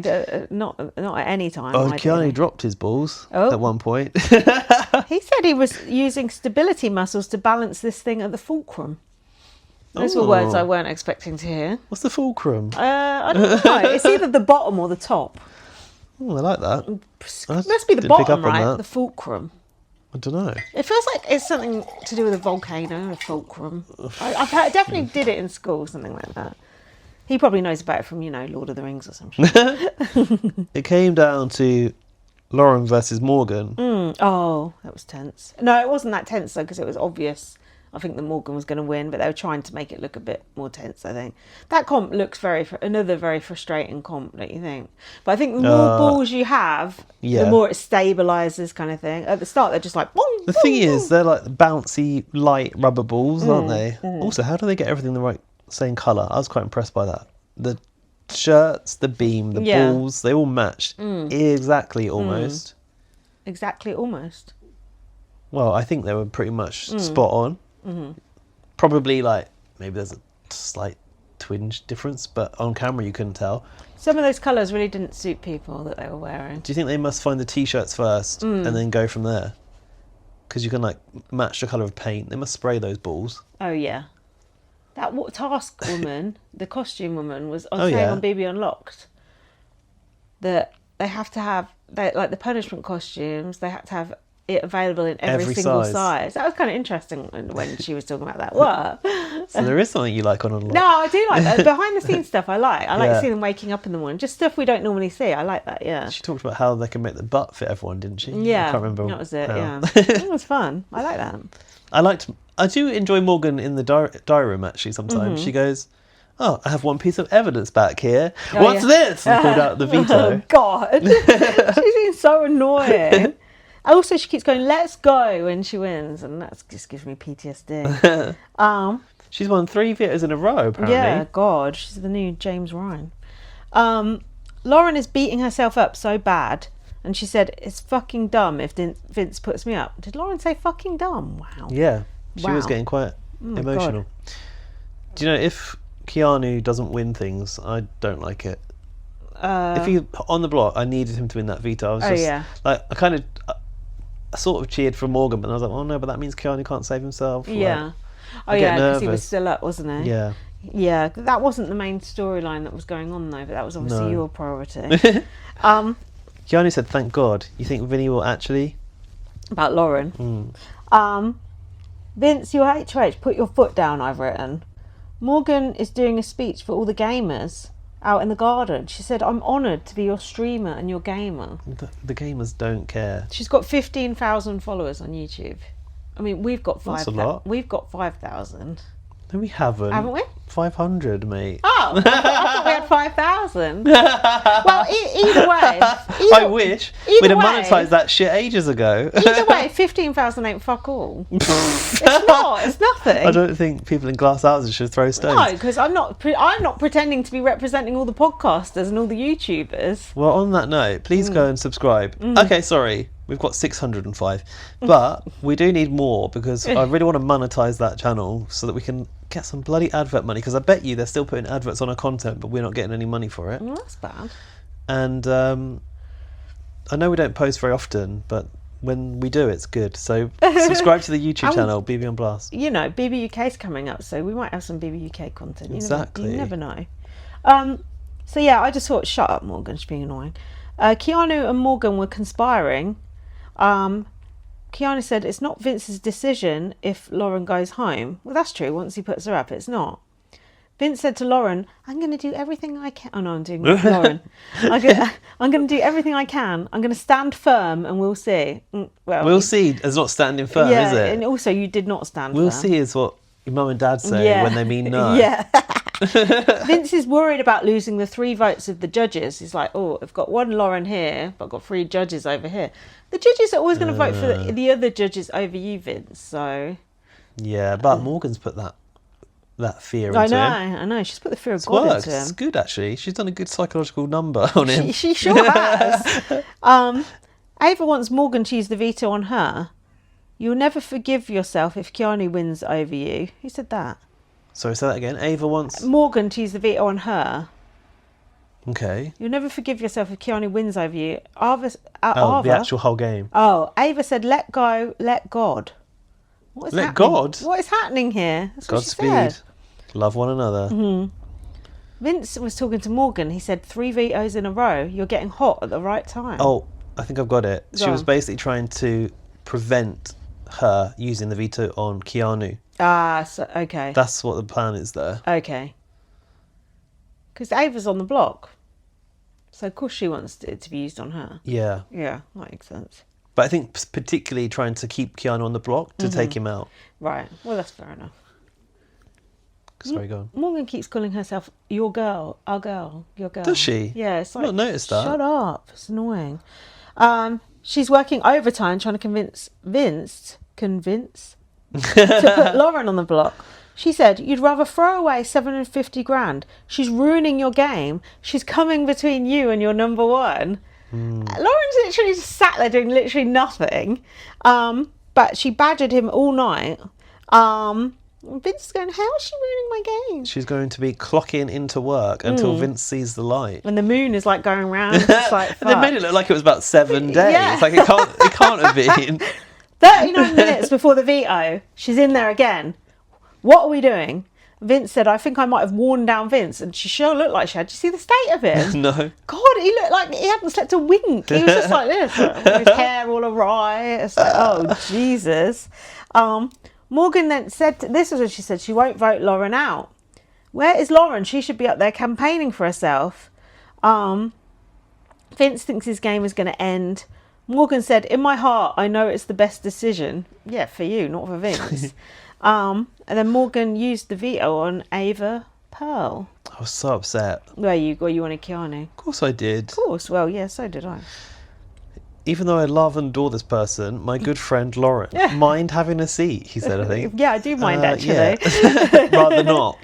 not at any time. Oh, Keanu dropped his balls at one point. He said he was using stability muscles to balance this thing at the fulcrum. Those were words I weren't expecting to hear. What's the fulcrum? I don't know. It's either the bottom or the top. Oh, I like that. It must be the bottom, right? The fulcrum. I don't know. It feels like it's something to do with a volcano, a fulcrum. I definitely did it in school, something like that. He probably knows about it from, Lord of the Rings or something. It came down to Lauren versus Morgan. Oh, that was tense. No, it wasn't that tense, though, because it was obvious. I think that Morgan was going to win, but they were trying to make it look a bit more tense, I think. That comp looks another very frustrating comp, don't you think? But I think the more balls you have, the more it stabilises, kind of thing. At the start, they're just like, boom, The thing is, they're like bouncy, light rubber balls, aren't they? Also, how do they get everything the same colour? I was quite impressed by that. The shirts, the beam, the balls, they all matched exactly almost. Exactly almost. Well, I think they were pretty much spot on. Probably maybe there's a slight twinge difference, but on camera you couldn't tell. Some of those colours really didn't suit people that they were wearing. Do you think they must find the t-shirts first and then go from there? Because you can match the colour of paint. They must spray those balls. Oh yeah, that task woman, the costume woman, was on BB Unlocked. That they have to have the punishment costumes. They had to have it available in every single size. That was kind of interesting when she was talking about that. What? So there is something you like on Unlocked. No, I do like that. Behind the scenes stuff I like. I like seeing them waking up in the morning. Just stuff we don't normally see. I like that, yeah. She talked about how they can make the butt fit everyone, didn't she? Yeah. I can't remember. That was it, how. yeah. It was fun. I like that. I do enjoy Morgan in the diary room, actually, sometimes. She goes, I have one piece of evidence back here. What's this? And pulled out the veto. Oh, God. She's been so annoying. Also, she keeps going, let's go, when she wins. And that just gives me PTSD. She's won 3 vetoes in a row, apparently. Yeah, God. She's the new James Ryan. Lauren is beating herself up so bad. And she said, it's fucking dumb if Vince puts me up. Did Lauren say fucking dumb? Wow. Yeah. She was Wow. getting quite my emotional. God. Do you know, if Keanu doesn't win things, I don't like it. If he on the block, I needed him to win that veto. I was just like, I sort of cheered for Morgan, but I was like, oh no, but that means Keanu can't save himself. Yeah. Like, Oh I get yeah, because he was nervous. still up, wasn't he? Yeah. Yeah, that wasn't the main storyline that was going on though, but that was obviously No. your priority. Keanu said, thank God. You think Vinny will actually? About Lauren. Vince, your HOH, put your foot down, I've written. Morgan is doing a speech for all the gamers out in the garden. She said, I'm honoured to be your streamer and your gamer. The gamers don't care. She's got 15,000 followers on YouTube. I mean, we've got That's a lot. We've got 5,000. No, we haven't. Haven't we? 500, mate. Oh, I thought we had 5,000. Well, either way. I wish. We'd have monetized that shit ages ago. Either way, 15,000 ain't fuck all. It's not. It's nothing. I don't think people in glass houses should throw stones. No, because I'm not pretending to be representing all the podcasters and all the YouTubers. Well, on that note, please go and subscribe. Okay, sorry. We've got 605. But we do need more because I really want to monetize that channel so that we can get some bloody advert money. Because I bet you they're still putting adverts on our content, but we're not getting any money for it. Well, that's bad. And I know we don't post very often, but when we do, it's good. So subscribe to the YouTube channel, BB on Blast. You know, BB UK's coming up, so we might have some BB UK content. Exactly. You never know. So yeah, I just thought, shut up, Morgan, she's being annoying. Keanu and Morgan were conspiring. Keanu said it's not Vince's decision if Lauren goes home. Well, that's true. Once he puts her up, it's not. Vince said to Lauren, I'm going to do everything I can. Oh no, I'm doing Lauren. I'm going to do everything I can. I'm going to stand firm and we'll see. Well, We'll see is not standing firm, yeah, is it? and also you did not stand We'll firm. see is what your mum and dad say when they mean no. Yeah. Vince is worried about losing the 3 votes of the judges. He's like, oh, I've got 1 Lauren here, but I've got 3 judges over here. The judges are always going to vote for the other judges over you, Vince. So Yeah, but Morgan's put that fear into him. I know. She's put the fear of It's God worked. into him. It's good, actually. She's done a good psychological number on him. She sure has. Ava wants Morgan to use the veto on her. You'll never forgive yourself if Keanu wins over you. Who said that? Sorry, say that again. Ava wants... Morgan to use the veto on her. Okay. You'll never forgive yourself if Keanu wins over you. The actual whole game. Oh, Ava said, let go, let God. What is Let happening? God? What is happening here? That's what she Godspeed. said. Love one another. Vince was talking to Morgan. He said 3 vetoes in a row. You're getting hot at the right time. Oh, I think I've got it. She Go was on. basically trying to prevent her using the veto on Keanu. So, okay. That's what the plan is there. Okay. Because Ava's on the block. So, of course, she wants it to be used on her. Yeah. Yeah, that makes sense. But I think particularly trying to keep Keanu on the block to take him out. Right. Well, that's fair enough. Sorry, go on. Morgan keeps calling herself your girl, our girl, your girl. Does she? Yeah, it's I've like, not noticed that. Shut up. It's annoying. She's working overtime trying to convince Vince to put Lauren on the block. She said, you'd rather throw away 750 grand. She's ruining your game. She's coming between you and your number 1. Lauren's literally just sat there doing literally nothing. But she badgered him all night. Vince is going, how is she ruining my game? She's going to be clocking into work until Vince sees the light. And the moon is like going round. It's like, And they made it look like it was about 7 days. Yeah. It's like it can't have been. 39 minutes before the veto, she's in there again. What are we doing? Vince said, I think I might have worn down Vince. And she sure looked like she had. Did you see the state of him? No. God, he looked like he hadn't slept a wink. He was just like this, with his hair all awry. It's like, oh, Jesus. Morgan then said, this is what she said, she won't vote Lauren out. Where is Lauren? She should be up there campaigning for herself. Vince thinks his game is going to end. Morgan said, in my heart, I know it's the best decision. Yeah, for you, not for Vince. And then Morgan used the veto on Ava Pearl. I was so upset. Where you wanted Keanu? Of course I did. Of course, well, yeah, so did I. even though I love and adore this person, my good friend Lauren, mind having a seat, he said, I think. Yeah, I do mind actually. Yeah. Rather not.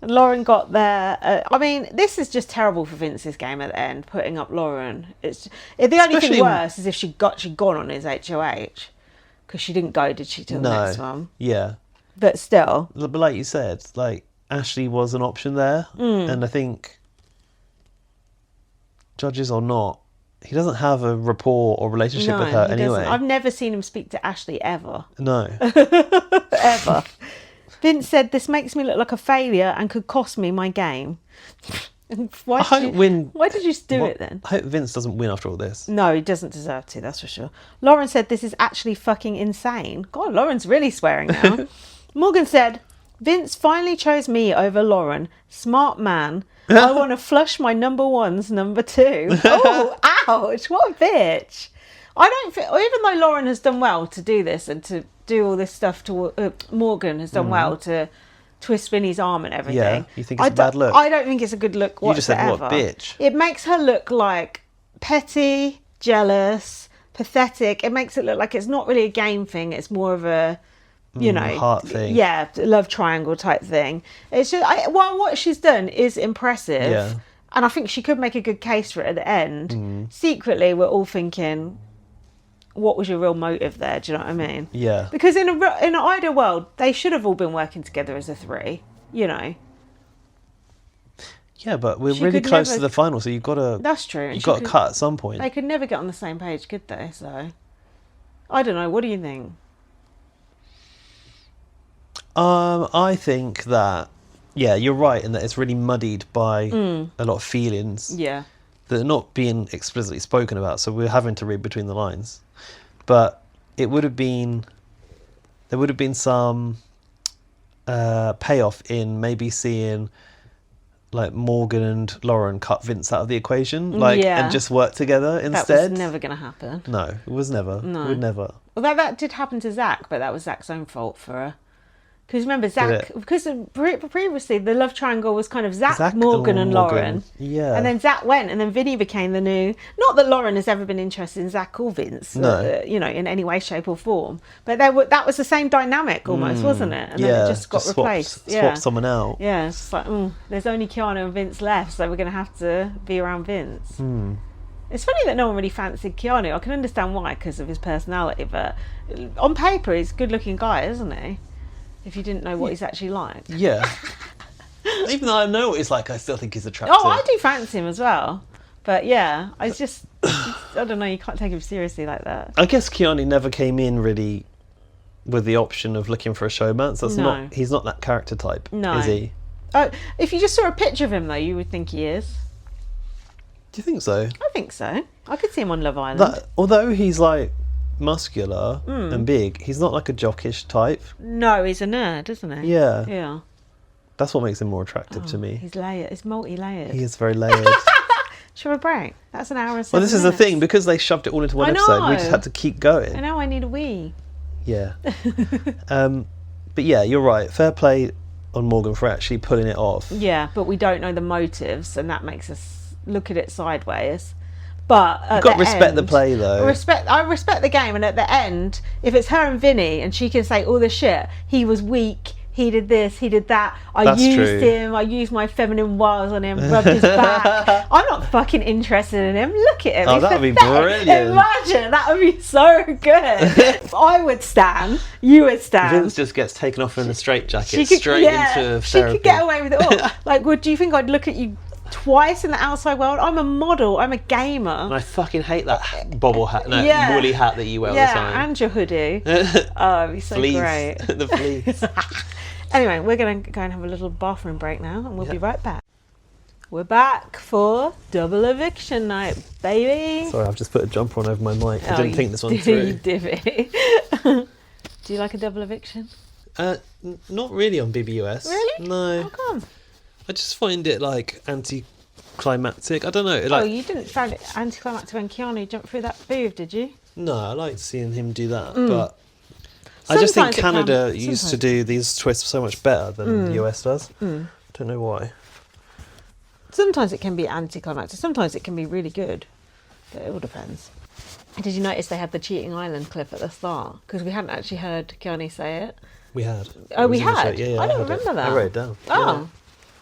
And Lauren got there. I mean, this is just terrible for Vince's game at the end, putting up Lauren. The only thing worse is if she'd gone on his HOH. Because she didn't go, did she, to the next one? Yeah. But still. But like you said, like, Ashley was an option there. And I think, judges or not, he doesn't have a rapport or relationship with her anyway. Doesn't. I've never seen him speak to Ashley ever. No. Ever. Vince said, this makes me look like a failure and could cost me my game. Why did you do it then? I hope Vince doesn't win after all this. No, he doesn't deserve to, that's for sure. Lauren said, this is actually fucking insane. God, Lauren's really swearing now. Morgan said, Vince finally chose me over Lauren. Smart man. I want to flush my number one's number two. Oh, ouch. What a bitch. I don't feel, even though Lauren has done well to do this and to do all this stuff to Morgan has done well to twist Vinny's arm and everything. Yeah, you think it's a bad look? I don't think it's a good look whatsoever. You just said, what, bitch? It makes her look like petty, jealous, pathetic. It makes it look like it's not really a game thing. It's more of a, you know, heart thing. Yeah, love triangle type thing. It's just, what she's done is impressive. Yeah. And I think she could make a good case for it at the end. Secretly, we're all thinking, what was your real motive there? Do you know what I mean? Yeah. Because in an ideal world, they should have all been working together as a three, you know. Yeah, but we're really close to the final, so you've got to... That's true. You've got to cut at some point. They could never get on the same page, could they? So, I don't know. What do you think? I think that, yeah, you're right in that it's really muddied by a lot of feelings. Yeah. That are not being explicitly spoken about, so we're having to read between the lines. But there would have been some payoff in maybe seeing like Morgan and Lauren cut Vince out of the equation, and just work together instead. That was never going to happen. No, it was never. No. It would never. Although that did happen to Zach, but that was Zach's own fault for her. Because remember, Zach, because previously the love triangle was kind of Zach Morgan, and Lauren. Yeah. And then Zach went, and then Vinny became the new... Not that Lauren has ever been interested in Zach or Vince, you know, in any way, shape or form. But that was the same dynamic almost, wasn't it? And then it just got replaced. Swap someone out. Yeah, it's like, there's only Keanu and Vince left, so we're going to have to be around Vince. It's funny that no one really fancied Keanu. I can understand why, because of his personality, but on paper, he's a good-looking guy, isn't he? If you didn't know what he's actually like. Yeah. Even though I know what he's like, I still think he's attractive. Oh, I do fancy him as well. But yeah, I don't know, you can't take him seriously like that. I guess Keanu never came in really with the option of looking for a showman. So he's not that character type, is he? Oh, if you just saw a picture of him, though, you would think he is. Do you think so? I think so. I could see him on Love Island. Although he's like muscular and big, he's not like a jockish type. No, he's a nerd, isn't he? Yeah. Yeah. That's what makes him more attractive to me. He's layered. He's multi-layered. He is very layered. Should we have a break? That's an hour and 7 Well, this is minutes. the thing, because they shoved it all into one episode, we just had to keep going. I know, I need a wee. Yeah. But yeah, you're right. Fair play on Morgan for actually pulling it off. Yeah, but we don't know the motives, and that makes us look at it sideways. But you've got to respect the play, though. I respect the game, and at the end, if it's her and Vinny, and she can say all this shit, he was weak, he did this, he did that, I used my feminine wiles on him, rubbed his back. I'm not fucking interested in him. Look at him. Oh, that would be brilliant. Imagine, that would be so good. I would stand, you would stand. Vince just gets taken off in a straitjacket into therapy. She could get away with it all. Like, do you think I'd look at you twice in the outside world? I'm a model, I'm a gamer. And I fucking hate that woolly hat that you wear all the time. Yeah, and your hoodie. Oh, it'd be so great. The fleece. Anyway, we're going to go and have a little bathroom break now, and we'll be right back. We're back for Double Eviction night, baby. Sorry, I've just put a jumper on over my mic. I didn't think this one through. You divvy. Do you like a double eviction? Not really on BBUS. Really? No. How come? I just find it like anticlimactic. I don't know. You didn't find it anticlimactic when Keanu jumped through that booth, did you? No, I liked seeing him do that, but I just think Canada used to do these twists so much better than the US does. Don't know why. Sometimes it can be anticlimactic. Sometimes it can be really good. But it all depends. Did you notice they had the Cheating Island clip at the start? Because we hadn't actually heard Keanu say it. We had. Oh, It we was in the had? show. Yeah, I don't had it. remember that. I wrote it down. Oh.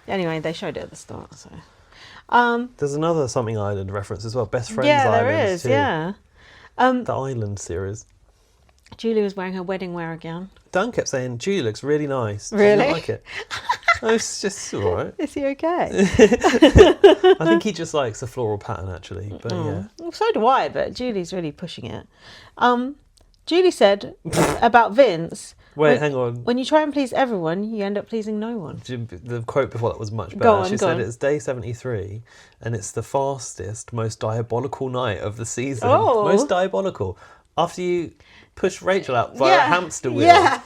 Anyway, they showed it at the start, so. There's another Something Island reference as well. Best Friends Yeah, Island. there is, too. yeah. The Island series. Julie was wearing her wedding wear again. Dan kept saying, Julie looks really nice. Did Really? you like it? It's just all right. Is he okay? I think he just likes a floral pattern, actually. But yeah. Well, so do I, but Julie's really pushing it. Julie said about Vince... Wait, hang on. When you try and please everyone, you end up pleasing no one. The quote before that was much better. Go on, she go said on. it's day 73 and it's the fastest, most diabolical night of the season. Oh. Most diabolical. After you push Rachel out via a hamster wheel. Yeah.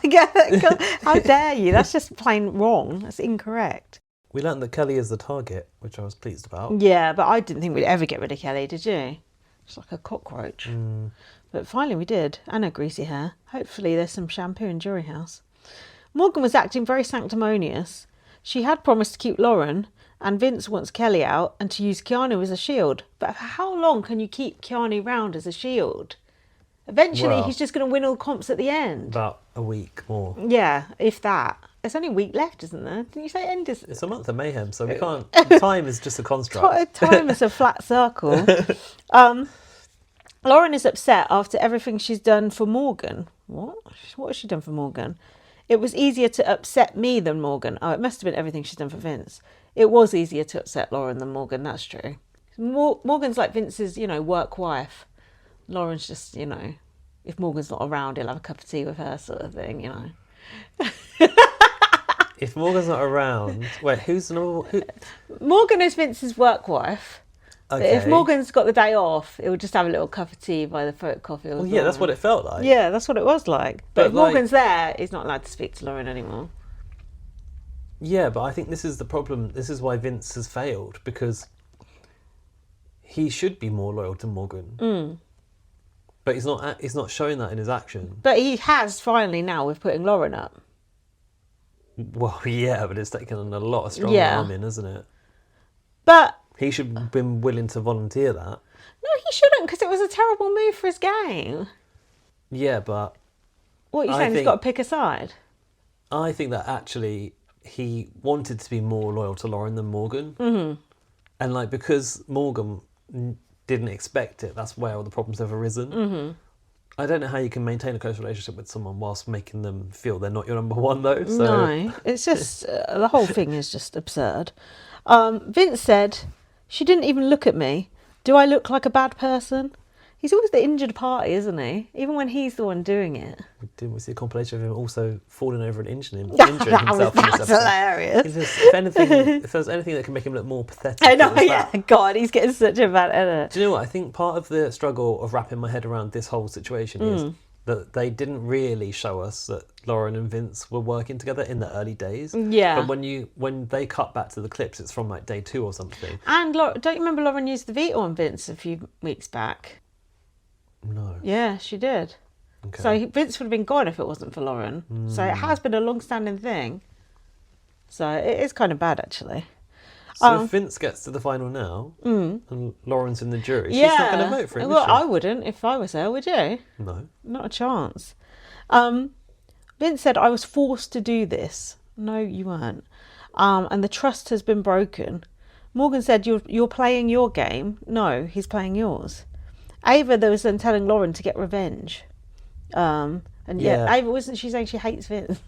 How dare you? That's just plain wrong. That's incorrect. We learned that Kelley is the target, which I was pleased about. Yeah, but I didn't think we'd ever get rid of Kelley, did you? It's like a cockroach. But finally we did, and her greasy hair. Hopefully there's some shampoo in Jury House. Morgan was acting very sanctimonious. She had promised to keep Lauren, and Vince wants Kelley out and to use Keanu as a shield. But for how long can you keep Keanu round as a shield? Eventually Well, he's just going to win all comps at the end. About a week more. Yeah, if that. There's only a week left, isn't there? Didn't you say end is... It's a month of mayhem, so we can't... Time is just a construct. Time is a flat circle. Lauren is upset after everything she's done for Morgan. What? What has she done for Morgan? It was easier to upset me than Morgan. Oh, it must have been everything she's done for Vince. It was easier to upset Lauren than Morgan, that's true. Morgan's like Vince's, work wife. Lauren's just, if Morgan's not around, he'll have a cup of tea with her sort of thing, If Morgan's not around... Wait, who's the number... Who? Morgan is Vince's work wife. Okay. But if Morgan's got the day off, he'll just have a little cup of tea by the throat coffee. Well, yeah, that's what it felt like. Yeah, that's what it was like. But if like- Morgan's there, he's not allowed to speak to Lauren anymore. Yeah, but I think this is the problem. This is why Vince has failed, because he should be more loyal to Morgan. But he's not showing that in his action. But he has finally now with putting Lauren up. Well, yeah, but it's taken a lot of strong arming, hasn't it? But He should have been willing to volunteer that. no, he shouldn't, because it was a terrible move for his game. Yeah, but What are you I saying? He's think- got to pick a side. I think that actually he wanted to be more loyal to Lauren than Morgan. And because Morgan didn't expect it, that's where all the problems have arisen. I don't know how you can maintain a close relationship with someone whilst making them feel they're not your number one, though. So. No, it's just the whole thing is just absurd. Vince said, "She didn't even look at me. Do I look like a bad person?" He's always the injured party, isn't he? Even when he's the one doing it. Didn't we see a compilation of him also falling over and injuring himself in this That's episode? hilarious. If there's anything that can make him look more pathetic, I know, it was yeah. that. God, he's getting such a bad edit. Do you know what? I think part of the struggle of wrapping my head around this whole situation is that they didn't really show us that Lauren and Vince were working together in the early days. Yeah. But when they cut back to the clips, it's from day 2 or something. And don't you remember Lauren used the veto on Vince a few weeks back? No. Yeah, she did. Okay. So Vince would have been gone if it wasn't for Lauren. So it has been a long-standing thing. So it is kind of bad, actually. So if Vince gets to the final now, and Lauren's in the jury, she's Yeah. not going to vote for him, Well, is she? I wouldn't if I was her, would you? No. Not a chance. Vince said, "I was forced to do this." No, you weren't. And the trust has been broken. Morgan said, "You're playing your game." No, he's playing yours. Ava, there was then telling Lauren to get revenge. And Yeah. Ava, wasn't she saying she hates Vince?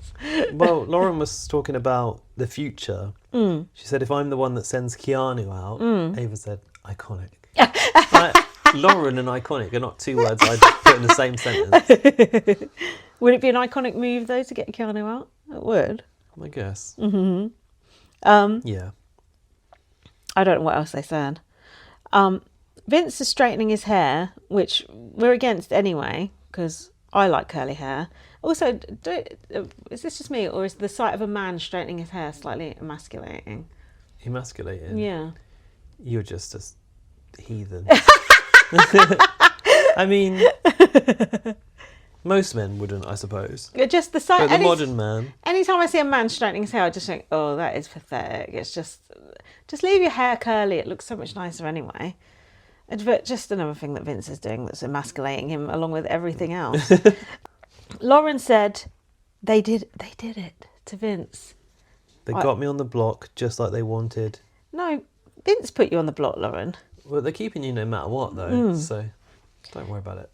Well, Lauren was talking about the future. She said, if I'm the one that sends Keanu out, Ava said, iconic. Lauren and iconic are not two words I'd put in the same sentence. Would it be an iconic move, though, to get Keanu out? It would. I guess. Yeah. I don't know what else they said. Vince is straightening his hair, which we're against anyway, because I like curly hair. Also, is this just me, or is the sight of a man straightening his hair slightly emasculating? Emasculating. Yeah. You're just a heathen. I mean, most men wouldn't, I suppose. Just the sight. But the modern man. Anytime I see a man straightening his hair, I just think, oh, that is pathetic. It's just leave your hair curly. It looks so much nicer anyway. But just another thing that Vince is doing that's emasculating him along with everything else. Lauren said they did it to Vince. They got me on the block just like they wanted. No, Vince put you on the block, Lauren. Well, they're keeping you no matter what, though, so don't worry about it.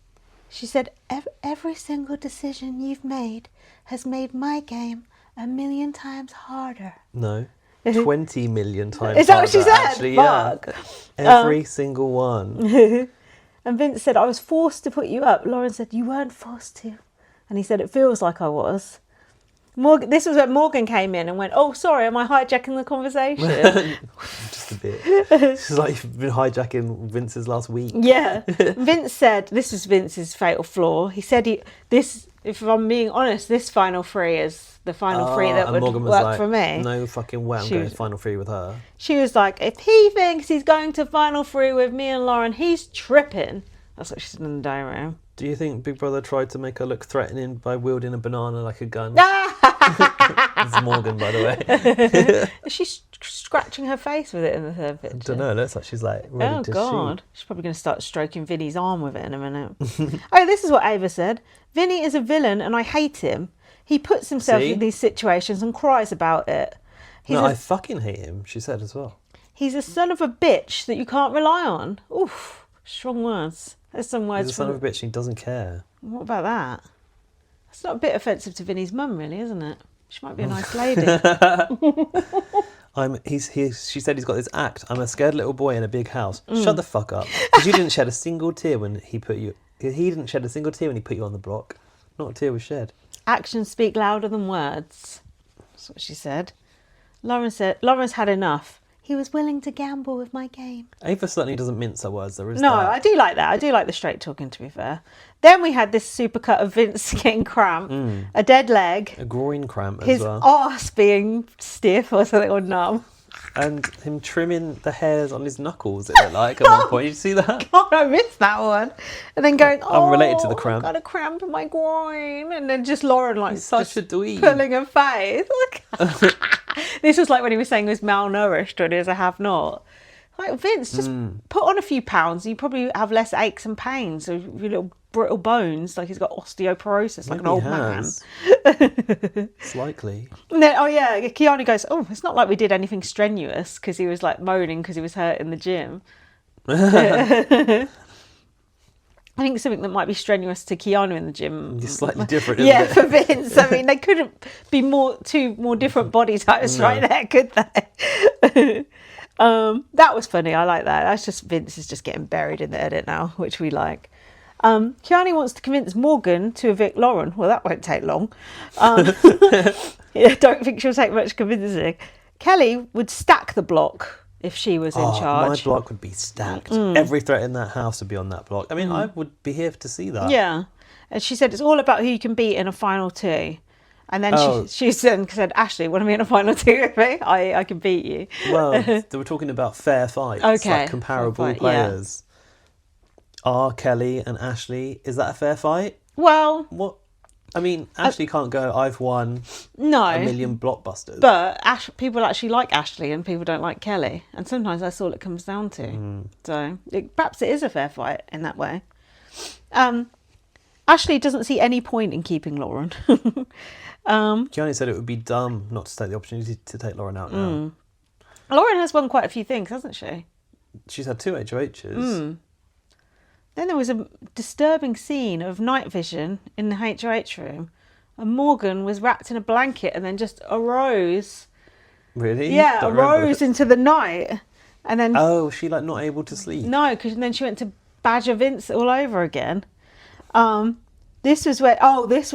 She said, every single decision you've made has made my game 1,000,000 times harder. No. 20 million times Is that what she harder, said? actually, Fuck. yeah. Every single one. And Vince said, I was forced to put you up. Lauren said, you weren't forced to. And he said, it feels like I was. This was when Morgan came in and went, oh, sorry, am I hijacking the conversation? Just a bit. It's like you've been hijacking Vince's last week. Yeah. Vince said, this is Vince's fatal flaw. He said, if I'm being honest, this final three is the final three that would Morgan was work like, for me. No fucking way, I'm going to final three with her. She was like, if he thinks he's going to final three with me and Lauren, he's tripping. That's what she said in the diary room. Do you think Big Brother tried to make her look threatening by wielding a banana like a gun? It's Morgan, by the way. Is she scratching her face with it in the third picture? I don't know, it looks like she's like ready to shoot. She's probably going to start stroking Vinny's arm with it in a minute. Oh, this is what Ava said. Vinny is a villain and I hate him. He puts himself in these situations and cries about it. I fucking hate him, she said as well. He's a son of a bitch that you can't rely on. Oof, strong words. There's some words. He's a son of a bitch and he doesn't care. What about that? That's not a bit offensive to Vinny's mum, really, isn't it? She might be a nice lady. She said he's got this act. I'm a scared little boy in a big house. Shut the fuck up. Because you didn't shed a single tear when he put you... He didn't shed a single tear when he put you on the block. Not a tear was shed. Actions speak louder than words. That's what she said. Lauren's had enough. He was willing to gamble with my game. Ava certainly doesn't mince her words, there is No, that. I do like that. I do like the straight talking, to be fair. Then we had this supercut of Vince getting cramp, a dead leg, A groin cramp as his well. arse being stiff or something, or numb. And him trimming the hairs on his knuckles, it looked like, at one point. Did you see that? God, I missed that one. And then going, Unrelated to the cramp. I've got a cramp in my groin. And then just Lauren, like, He's such a dweeb. pulling her face. This was like when he was saying he was malnourished or he was a have-not. Like, Vince, just put on a few pounds. You probably have less aches and pains. So your little brittle bones, like he's got osteoporosis, like an old man. It's likely. And then, Keanu goes, oh, it's not like we did anything strenuous, because he was like moaning because he was hurt in the gym. I think something that might be strenuous to Keanu in the gym. It's slightly different, isn't it? For Vince. I mean, they couldn't be two more different body types right there, could they? That was funny. I like that. That's just Vince is just getting buried in the edit now, which we like. Keanu wants to convince Morgan to evict Lauren. Well, that won't take long. Don't think she'll take much convincing. Kelley would stack the block if she was in charge. My block would be stacked. Every threat in that house would be on that block. I mean, I would be here to see that. Yeah. And she said it's all about who you can beat in a final two. And then she then said, Ashley, want to be in a final two with me? I can beat you. Well, they were talking about fair fights, like comparable players. Are Kelley and Ashley, is that a fair fight? Well... What? I mean, Ashley can't go, I've won a million blockbusters. But people actually like Ashley and people don't like Kelley. And sometimes that's all it comes down to. So perhaps it is a fair fight in that way. Ashley doesn't see any point in keeping Lauren. Keanu said it would be dumb not to take the opportunity to take Lauren out now. Lauren has won quite a few things, hasn't she? She's had 2 HOHs. Then there was a disturbing scene of night vision in the HOH room. And Morgan was wrapped in a blanket and then just arose. Really? Yeah, arose into the night. And then... Oh, was she like not able to sleep? No, because then she went to badger Vince all over again. This was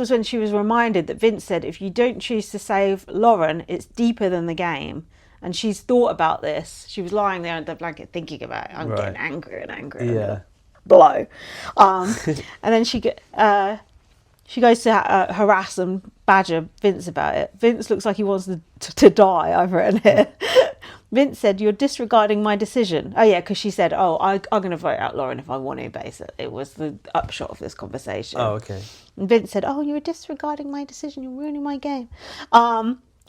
when she was reminded that Vince said, if you don't choose to save Lauren, it's deeper than the game. And she's thought about this. She was lying there under the blanket thinking about it. I'm getting angrier and angrier. Yeah. Blow. And then she goes to harass and badger Vince about it. Vince looks like he wants to die, I've written here. Vince said, you're disregarding my decision. Oh, yeah, because she said, I'm going to vote out Lauren if I want to, basically. It was the upshot of this conversation. Oh, okay. And Vince said, you're disregarding my decision. You're ruining my game.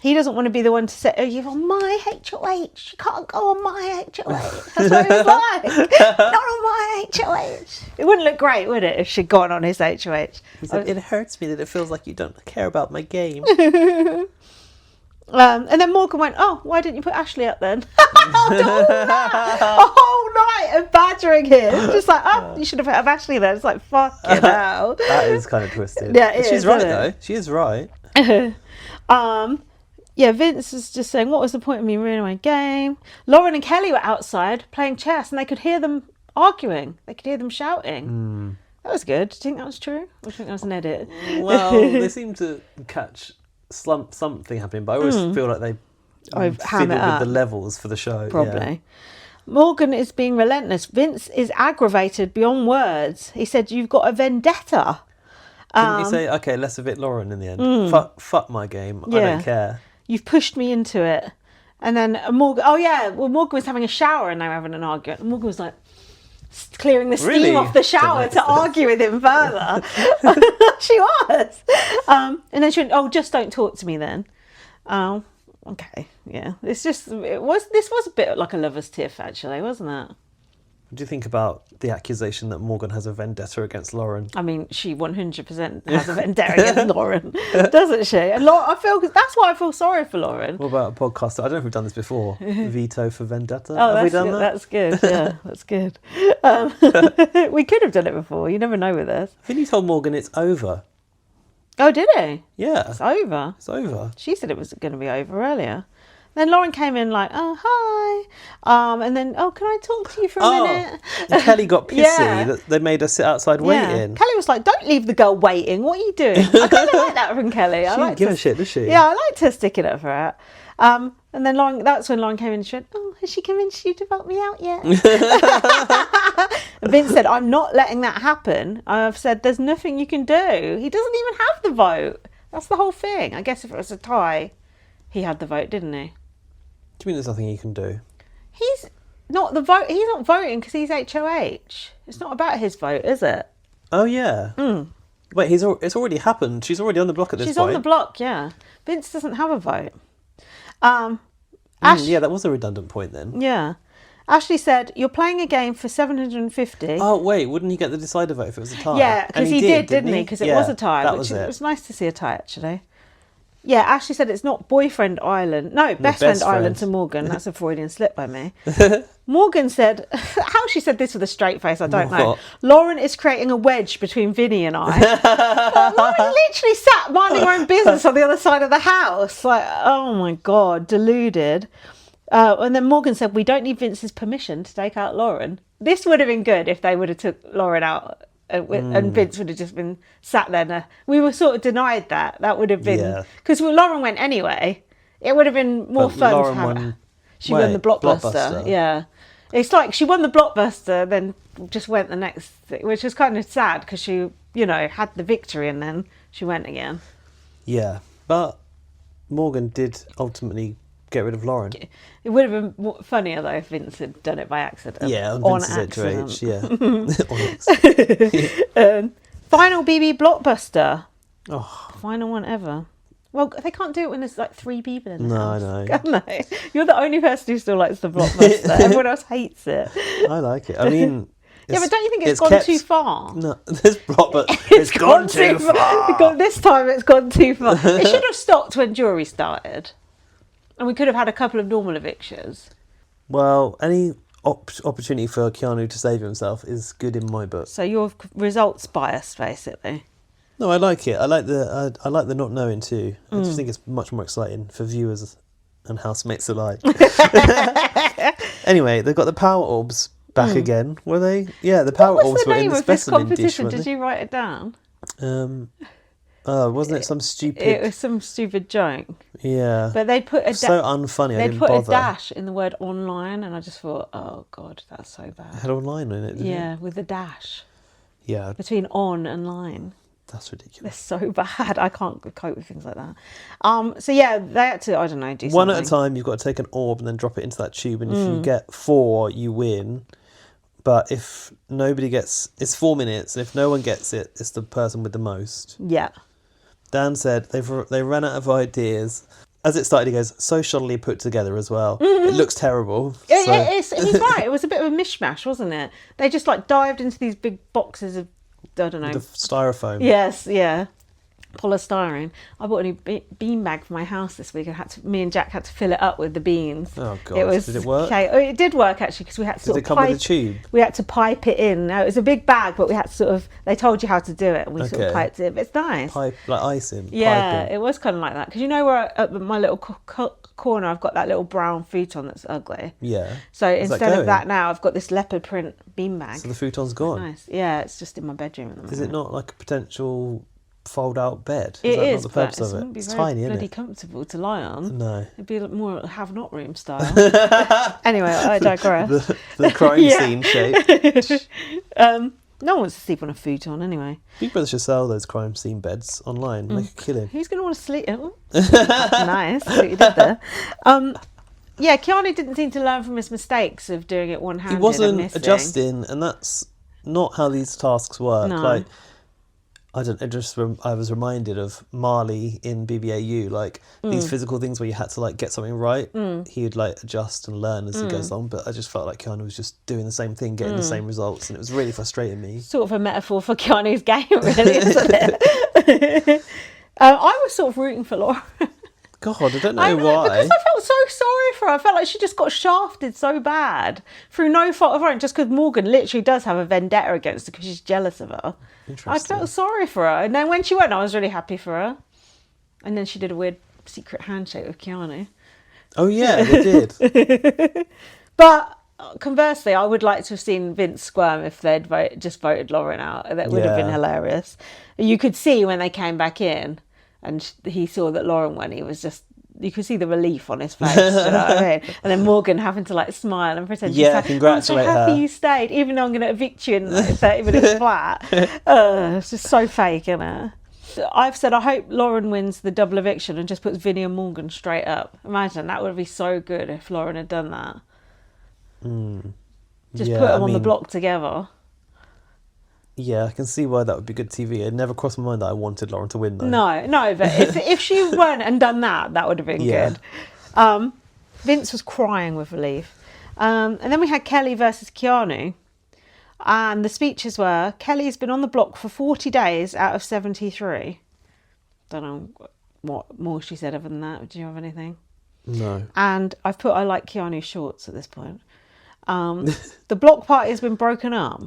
He doesn't want to be the one to say, "Oh, you're on my HOH. You can't go on my HOH." That's what he was like. Not on my HOH. It wouldn't look great, would it, if she'd gone on his HOH? He said, it hurts me that it feels like you don't care about my game. And then Morgan went, "Oh, why didn't you put Ashley up then?" A whole night of badgering him. Just like, "Oh, you should have put up Ashley then." It's like, fucking hell. That is kind of twisted. Yeah, it She's is, right, isn't though. She is right. Yeah, Vince is just saying, "What was the point of me ruining my game?" Lauren and Kelley were outside playing chess and they could hear them arguing. They could hear them shouting. That was good. Do you think that was true? Or do you think that was an edit? Well, they seem to catch something happening, but I always feel like they ham it fiddle up. with the levels for the show. Probably. Yeah. Morgan is being relentless. Vince is aggravated beyond words. He said, "You've got a vendetta." Didn't he say, "Okay, let's evict Lauren" in the end? Fuck my game. I Yeah. don't care. "You've pushed me into it." And then Morgan, Morgan was having a shower and they were having an argument. And Morgan was like clearing the steam Really? off the shower to argue with him further. She was. And then she went, "Oh, just don't talk to me then." Oh, okay. Yeah. This was a bit like a lover's tiff, actually, wasn't it? What do you think about the accusation that Morgan has a vendetta against Lauren? I mean, she 100% has a vendetta against Lauren, doesn't she? And that's why I feel sorry for Lauren. What about a podcast? I don't know if we've done this before. Veto for Vendetta. Oh, have we that's done good. that? That's good. Yeah, that's good. We could have done it before. You never know with us. I think he told Morgan it's over. Oh, did he? Yeah, It's over. it's over. She said it was going to be over earlier. Then Lauren came in like, "Oh, hi." And then, "Oh, can I talk to you for a minute?" And Kelley got pissy Yeah. that they made her sit outside waiting. Kelly was like, "Don't leave the girl waiting. What are you doing?" I kind of like that from Kelly. She didn't give a shit, does she? Yeah, I liked her sticking up for it. And then that's when Lauren came in and she went, "Oh, has she convinced you to vote me out yet?" And Vince said, "I'm not letting that happen. I've said there's nothing you can do. He doesn't even have the vote. That's the whole thing. I guess if it was a tie, he had the vote, didn't he?" Do you mean there's nothing you can do? He's not voting because he's HOH. It's not about his vote, is it? Oh, yeah. Wait, it's already happened. She's already on the block at this She's point. on the block, yeah. Vince doesn't have a vote. Yeah, that was a redundant point then. Yeah. Ashley said, "You're playing a game for 750. Oh, wait, wouldn't he get the decider vote if it was a tie? Yeah, And because he did, didn't he? Because it was a tie. That Which was it it. was nice to see a tie, actually. Yeah, Ashley said it's not Boyfriend Island. No, Best Friend Best Island Friend. to Morgan. That's a Freudian slip by me. Morgan said, how she said this with a straight face, I don't know. What? "Lauren is creating a wedge between Vinny and I." Lauren literally sat minding her own business on the other side of the house. Like, oh my God, deluded. And then Morgan said, "We don't need Vince's permission to take out Lauren." This would have been good if they would have took Lauren out and Vince would have just been sat there. We were sort of denied that. That would have been... Because Lauren went anyway. It would have been more fun Lauren to have won. She won the blockbuster. Yeah. It's like she won the blockbuster, then just went the next thing, which was kind of sad because she, had the victory and then she went again. Yeah, but Morgan did ultimately get rid of Lauren. It would have been funnier though if Vince had done it by accident. Yeah, on Vince's accident. HOH, yeah. Final BB blockbuster. Oh, Final one ever. Well, they can't do it when there's like 3 people in the No, house. I know. Can they? You're the only person who still likes the blockbuster. Everyone else hates it. I like it. I mean... Yeah, but don't you think it's gone kept- too far? No, this blockbuster... It's gone too far. This time it's gone too far. It should have stopped when jury started. And we could have had a couple of normal evictions. Well, any opportunity for Keanu to save himself is good in my book. So you're results biased, basically. No, I like it. I like the not knowing too. I just think it's much more exciting for viewers and housemates alike. Anyway, they've got the power orbs back again. Were they? Yeah, the power What was orbs the were in name the of this specimen dish, competition? weren't Did you write it down? they? Wasn't it some stupid? It was some stupid joke. Yeah. But they put a So unfunny. I they didn't put bother. a dash in the word online, and I just thought, oh God, that's so It bad. had online in it. Didn't Yeah, It? with the dash Yeah. between on and line. That's They're ridiculous. so bad. I can't cope with things like that. So yeah, they had to, I don't know, do One something. at a time. You've got to take an orb and then drop it into that tube, and if you get 4, you win. But if nobody gets, it's 4 minutes. If no one gets it, it's the person with the most. Yeah. Dan said they ran out of ideas, as it started, he goes, so shoddily put together as well. It looks terrible. He's right. It was a bit of a mishmash, wasn't it? They just like dived into these big boxes of, I don't know. The styrofoam. Yes, yeah. Polystyrene. I bought a new bean bag for my house this week. Me and Jack had to fill it up with the beans. Oh God! Did it work? Okay. Oh, it did work actually, because we had to Did it come with a tube? We had to pipe it in. Now, it was a big bag, but we had to sort of. They told you how to do it, and we sort of piped it in. It's nice. Pipe like icing. Yeah, piping. It was kind of like that, because you know where at my little corner I've got that little brown futon that's ugly. Yeah. So instead of that now I've got this leopard print bean bag. So the futon's gone. Nice. Yeah, it's just in my bedroom at the moment. Is it not like a potential fold-out bed? It that is, not the purpose of it? It's tiny, isn't bloody it? comfortable to lie on. No. It'd be more have-not room style. Anyway, I digress. the crime scene shape. No one wants to sleep on a futon anyway. Big Brother should sell those crime scene beds online. Make a killing. Who's going to want to sleep? Oh. Nice. See what you did there. Yeah, Keanu didn't seem to learn from his mistakes of doing it one-handed. He wasn't and adjusting, and that's not how these tasks work. No. Like, I was reminded of Marley in BBAU, like these physical things where you had to like get something right. He would like adjust and learn as he goes on, but I just felt like Keanu was just doing the same thing, getting the same results, and it was really frustrating me. Sort of a metaphor for Keanu's game, really, isn't it? I was sort of rooting for Laura. God, I don't know why. Because I felt so sorry for her. I felt like she just got shafted so bad through no fault of her own, just because Morgan literally does have a vendetta against her because she's jealous of her. I felt sorry for her. And then when she went, I was really happy for her. And then she did a weird secret handshake with Keanu. Oh, yeah, they did. But conversely, I would like to have seen Vince squirm if they'd just voted Lauren out. That would have been hilarious. You could see when they came back in and he saw that Lauren won, he was just, you could see the relief on his face. Do you know what I mean? And then Morgan having to like smile and pretend she's like, congratulate I'm so happy her. you stayed, even though I'm going to evict you in like 30 minutes flat. It's just so fake, isn't it? I've said I hope Lauren wins the double eviction and just puts Vinny and Morgan straight up. Imagine, that would be so good if Lauren had done that. Just put them on the block together. Yeah, I can see why that would be good TV. It never crossed my mind that I wanted Lauren to win, though. No, but if she went and done that, that would have been good. Vince was crying with relief. And then we had Kelley versus Keanu. And the speeches were, Kelley's been on the block for 40 days out of 73. Don't know what more she said other than that. Do you have anything? No. And I've put, I like Keanu's shorts at this point. The block party has been broken up.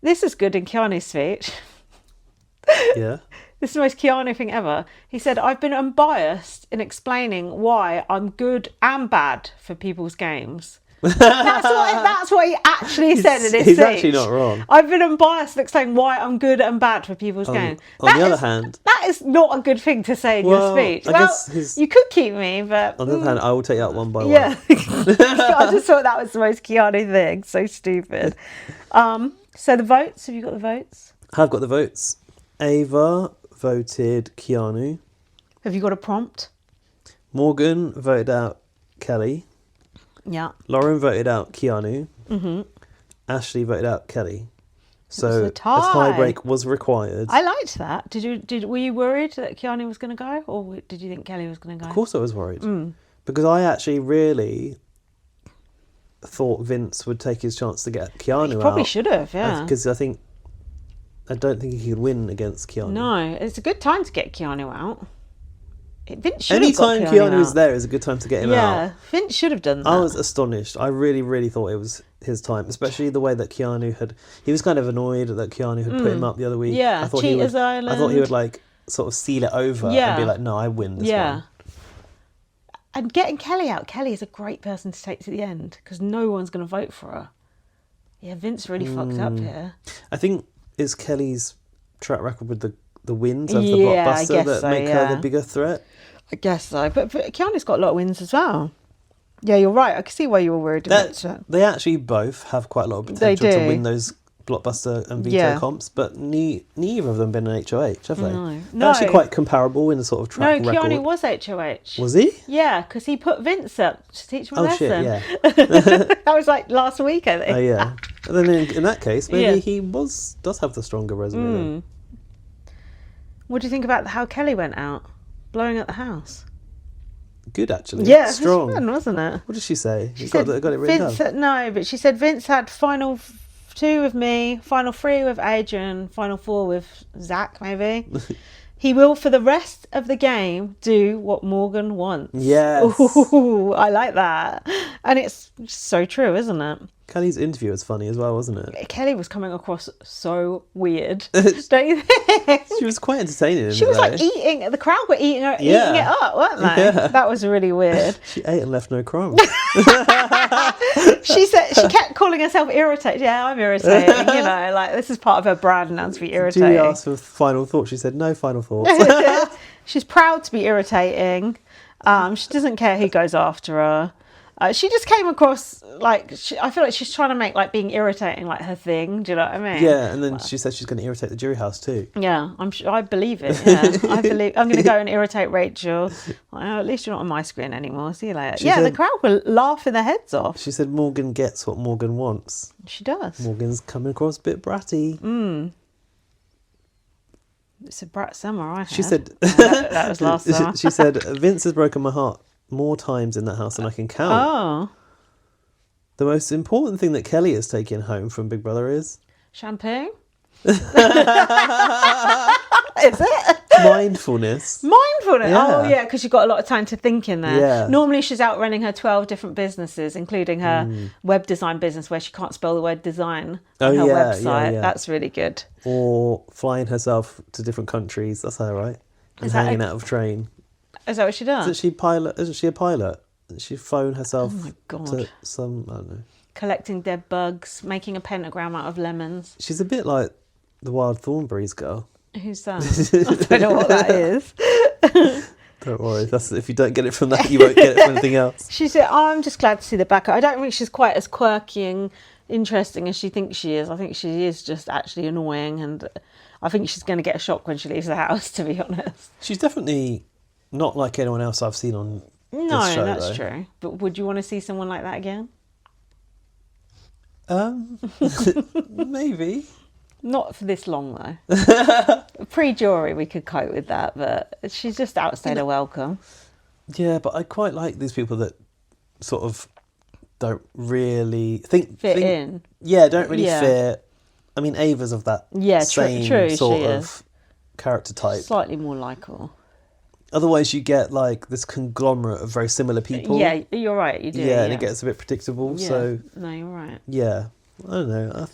This is good in Keanu's speech. Yeah. This is the most Keanu thing ever. He said, I've been unbiased in explaining why I'm good and bad for people's games. That's what he actually said in his speech. He's actually not wrong. I've been unbiased in explaining why I'm good and bad for people's games. On the other hand... That is not a good thing to say in your speech. I guess you could keep me, but... On the other hand, I will take you out one by one. Yeah. I just thought that was the most Keanu thing. So stupid. So the votes, have you got the votes? I've got the votes. Ava voted Keanu. Have you got a prompt? Morgan voted out Kelley. Yeah. Lauren voted out Keanu. Mm-hmm. Ashley voted out Kelley. So a tie. a tie break was required. I liked that. Were you worried that Keanu was going to go, or did you think Kelley was going to go? Of course I was worried. Because I actually really thought Vince would take his chance to get Keanu out. Probably should have, yeah. Because I don't think he could win against Keanu. No, it's a good time to get Keanu out. Vince should have got Anytime Keanu is there is a good time to get him out. Yeah, Vince should have done that. I was astonished. I really, really thought it was his time, especially the way that Keanu had... He was kind of annoyed that Keanu had put him up the other week. Yeah, Cheaters Island. I thought he would like sort of seal it over and be like, no, I win this one. And getting Kelley out, Kelley is a great person to take to the end because no one's going to vote for her. Yeah, Vince really fucked up here. I think it's Kelley's track record with the wins of the blockbuster that make her the bigger threat. I guess so. But Keanu's got a lot of wins as well. Yeah, you're right. I can see why you were worried about that. They actually both have quite a lot of potential to win those blockbuster and veto comps, but neither of them been an HOH, have they? No. They're actually quite comparable in the sort of track record. No, Keanu was HOH. Was he? Yeah, because he put Vince up to teach him a lesson. Shit, yeah. That was like last week, I think. Oh, yeah. And then in that case, maybe he does have the stronger resume then. What do you think about how Kelley went out? Blowing up the house? good actually. Yeah, Strong. it was fun, wasn't it? What did she say? She You said got it written Vince. down. No, but she said Vince had final 2 with me, final 3 with Adrian, final 4 with Zach. Maybe he will for the rest of the game do what Morgan wants. Yes. Ooh, I like that, and it's so true, isn't it? Kelley's interview was funny as well, wasn't it? Kelley was coming across so weird, don't you think? She was quite entertaining. She was like eating. The crowd were eating it up, weren't they? Yeah. That was really weird. She ate and left no crumbs. She said she kept calling herself irritated. Yeah, I'm irritating. You know, like this is part of her brand now to be irritating. Julie asked for final thoughts. She said no final thoughts. She's proud to be irritating. She doesn't care who goes after her. She just came across like I feel like she's trying to make like being irritating like her thing. Do you know what I mean? Yeah, and then she said she's going to irritate the jury house too. Yeah, I believe it. Yeah, I believe I'm going to go and irritate Rachel. Like, oh, at least you're not on my screen anymore. See you later. She said, the crowd were laughing their heads off. She said Morgan gets what Morgan wants. She does. Morgan's coming across a bit bratty. It's a brat summer. I heard. She said that was last summer. She said Vince has broken my heart more times in that house than I can count. Oh, The most important thing that Kelley is taking home from Big Brother is shampoo. Is it? mindfulness. Mindfulness. Yeah. Oh, yeah, because you've got a lot of time to think in there. Yeah. Normally, she's out running her 12 different businesses, including her web design business, where she can't spell the word design on her website. Yeah. That's really good. Or flying herself to different countries. That's her, right? And Is that hanging out of train. Is that what she does? Isn't she a pilot? She phone herself God. to some, I don't know. Collecting dead bugs, making a pentagram out of lemons. She's a bit like the Wild Thornberrys girl. Who's that? I don't know what that is. Don't worry. That's if you don't get it from that, you won't get it from anything else. She said, I'm just glad to see the back. I don't think she's quite as quirky and interesting as she thinks she is. I think she is just actually annoying, and I think she's going to get a shock when she leaves the house, to be honest. She's definitely not like anyone else I've seen on No, this show, that's though. true. But would you want to see someone like that again? Maybe. Not for this long, though. Pre-jury, we could cope with that, but she's just outstayed her welcome. Yeah, but I quite like these people that sort of don't really think in. Yeah, don't really Yeah. fit. I mean, Ava's of that same true, sort she of is. character type. Slightly more likeable. Otherwise, you get like this conglomerate of very similar people. Yeah, you're right, you do. Yeah, and it gets a bit predictable. Yeah. So No, you're right. yeah, I don't know.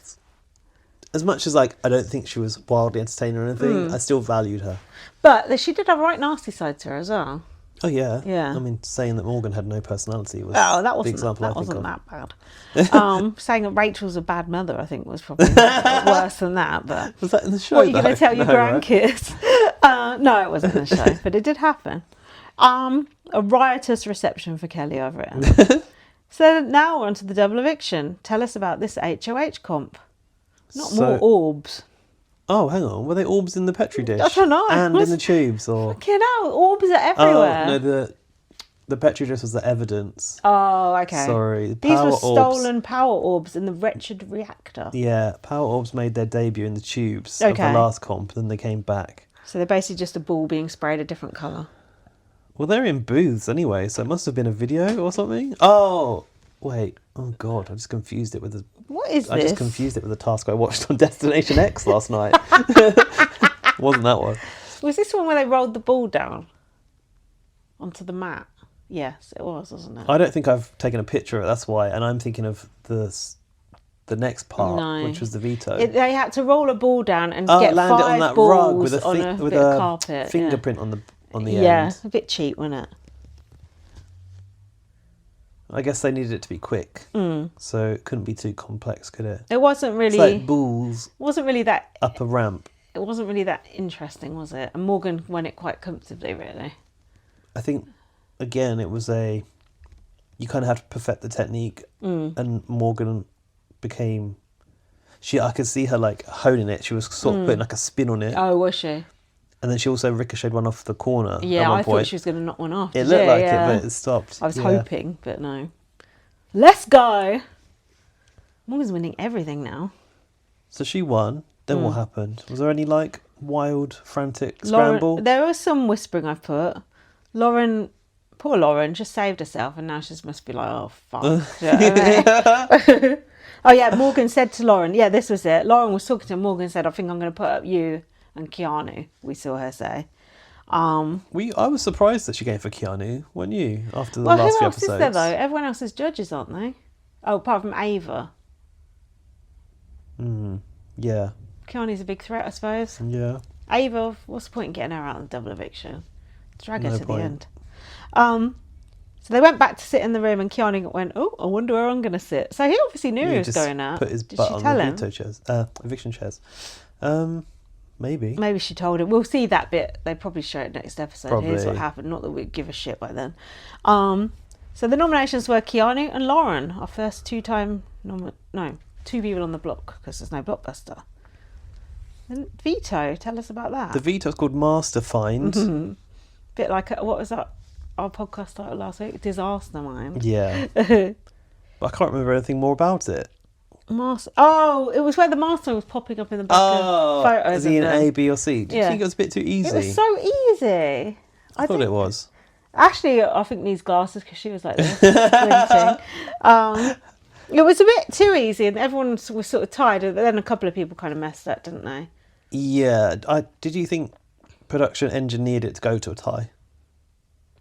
As much as like I don't think she was wildly entertaining or anything, I still valued her. But she did have a right nasty side to her as well. Oh yeah, Yeah. I mean, saying that Morgan had no personality was Oh, that the wasn't example that I think wasn't of. that bad. Saying that Rachel's a bad mother, I think, was probably worse than that. But Was that in the show? what are you going to though? tell your No, right? grandkids? No, it wasn't in the show, but it did happen. A riotous reception for Kelley, I've written. So now on to the double eviction. Tell us about this HOH comp. Not more orbs. Oh, hang on. Were they orbs in the Petri dish? I don't know. And in the tubes, or You know, orbs are everywhere. Oh no, the Petri dish was the evidence. Oh, okay. Sorry, These were orbs. stolen power orbs in the wretched reactor. Yeah, power orbs made their debut in the tubes Okay. of the last comp, then they came back. So they're basically just a ball being sprayed a different colour. Well, they're in booths anyway, so it must have been a video or something. Oh, wait. Oh God, I just confused it with the. What is I this? just confused it with the task I watched on Destination X last night. Wasn't that one? Was this one where they rolled the ball down onto the mat? Yes, it was, wasn't it? I don't think I've taken a picture of it. That's why, and I'm thinking of the next part, No. which was the veto. They had to roll a ball down and Oh, get land it 5 on that balls rug with a, on a with bit of a carpet. fingerprint on the Yeah, end. a bit cheap, wasn't it? I guess they needed it to be quick, so it couldn't be too complex, could it? It wasn't It's really. like balls Wasn't really that. up a ramp. It wasn't really that interesting, was it? And Morgan won it quite comfortably, really. I think, again, it was a... You kind of had to perfect the technique, and Morgan became... I could see her, like, honing it. She was sort of putting, like, a spin on it. Oh, was she? And then she also ricocheted one off the corner Yeah, at one I point. thought she was going to knock one off. It Did looked you? like Yeah. it, but it stopped. I was Yeah. hoping, but no. Let's go. Morgan's winning everything now. So she won. Then what happened? Was there any, like, wild, frantic Lauren, scramble? there was some whispering I've put. Lauren Poor Lauren just saved herself, and now she must be like, oh fuck. Do you know what I mean? Oh yeah, Morgan said to Lauren, yeah, this was it. Lauren was talking to him. Morgan said, I think I'm going to put up you and Keanu. We saw her say. I was surprised that she came for Keanu, weren't you? After the Well, last who few else episodes. is there though? Everyone else is judges, aren't they? Oh, apart from Ava. Yeah. Keanu's a big threat, I suppose. Yeah. Ava, what's the point in getting her out on the double eviction? Drag her No to point. the end. So they went back to sit in the room, and Keanu went, "Oh, I wonder where I'm going to sit." So he obviously knew he was just going out. put his Did butt she on tell the him? veto chairs, eviction chairs. Maybe. Maybe she told him. We'll see that bit. They probably show it next episode. Here's what Probably. happened. Not that we'd give a shit by then. So the nominations were Keanu and Lauren, our first two people on the block, because there's no blockbuster. And veto, tell us about that. The veto's called Master Find. Bit like, what was that, our podcast title last week? Disaster Mind. Yeah. But I can't remember anything more about it. Master. Oh, it was where the master was popping up in the back of photos. Is he of in them. A, B, or C? Do you Yeah. think it was a bit too easy? It was so easy. I thought it was. Ashley, I think, needs glasses because she was like this. Squinting. It was a bit too easy, and everyone was sort of tired. But then a couple of people kind of messed up, didn't they? Yeah. Did you think production engineered it to go to a tie?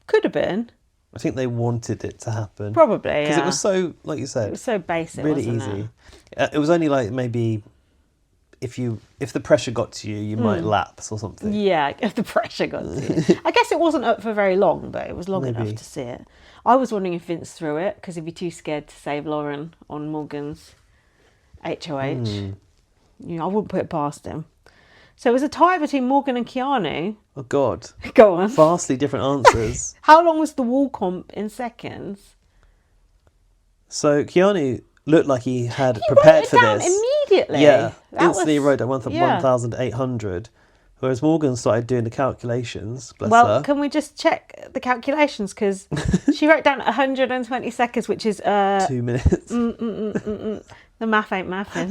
Could have been. I think they wanted it to happen. Probably, Because yeah. it was so, like you said, It was so basic, really wasn't easy. it? It was only like maybe if the pressure got to you, you might lapse or something. Yeah, if the pressure got to you. I guess it wasn't up for very long, but it was long enough Maybe. to see it. I was wondering if Vince threw it because he'd be too scared to save Lauren on Morgan's HOH. You know, I wouldn't put it past him. So it was a tie between Morgan and Keanu. Oh God, Go on. vastly different answers. How long was the wall comp in seconds? So Keanu looked like he had He prepared wrote it for down this. immediately. Yeah, That instantly was- wrote down yeah. 1,800. Whereas Morgan started doing the calculations. Bless Well, her. can we just check the calculations? Because she wrote down 120 seconds, which is 2 minutes. the math ain't mathing.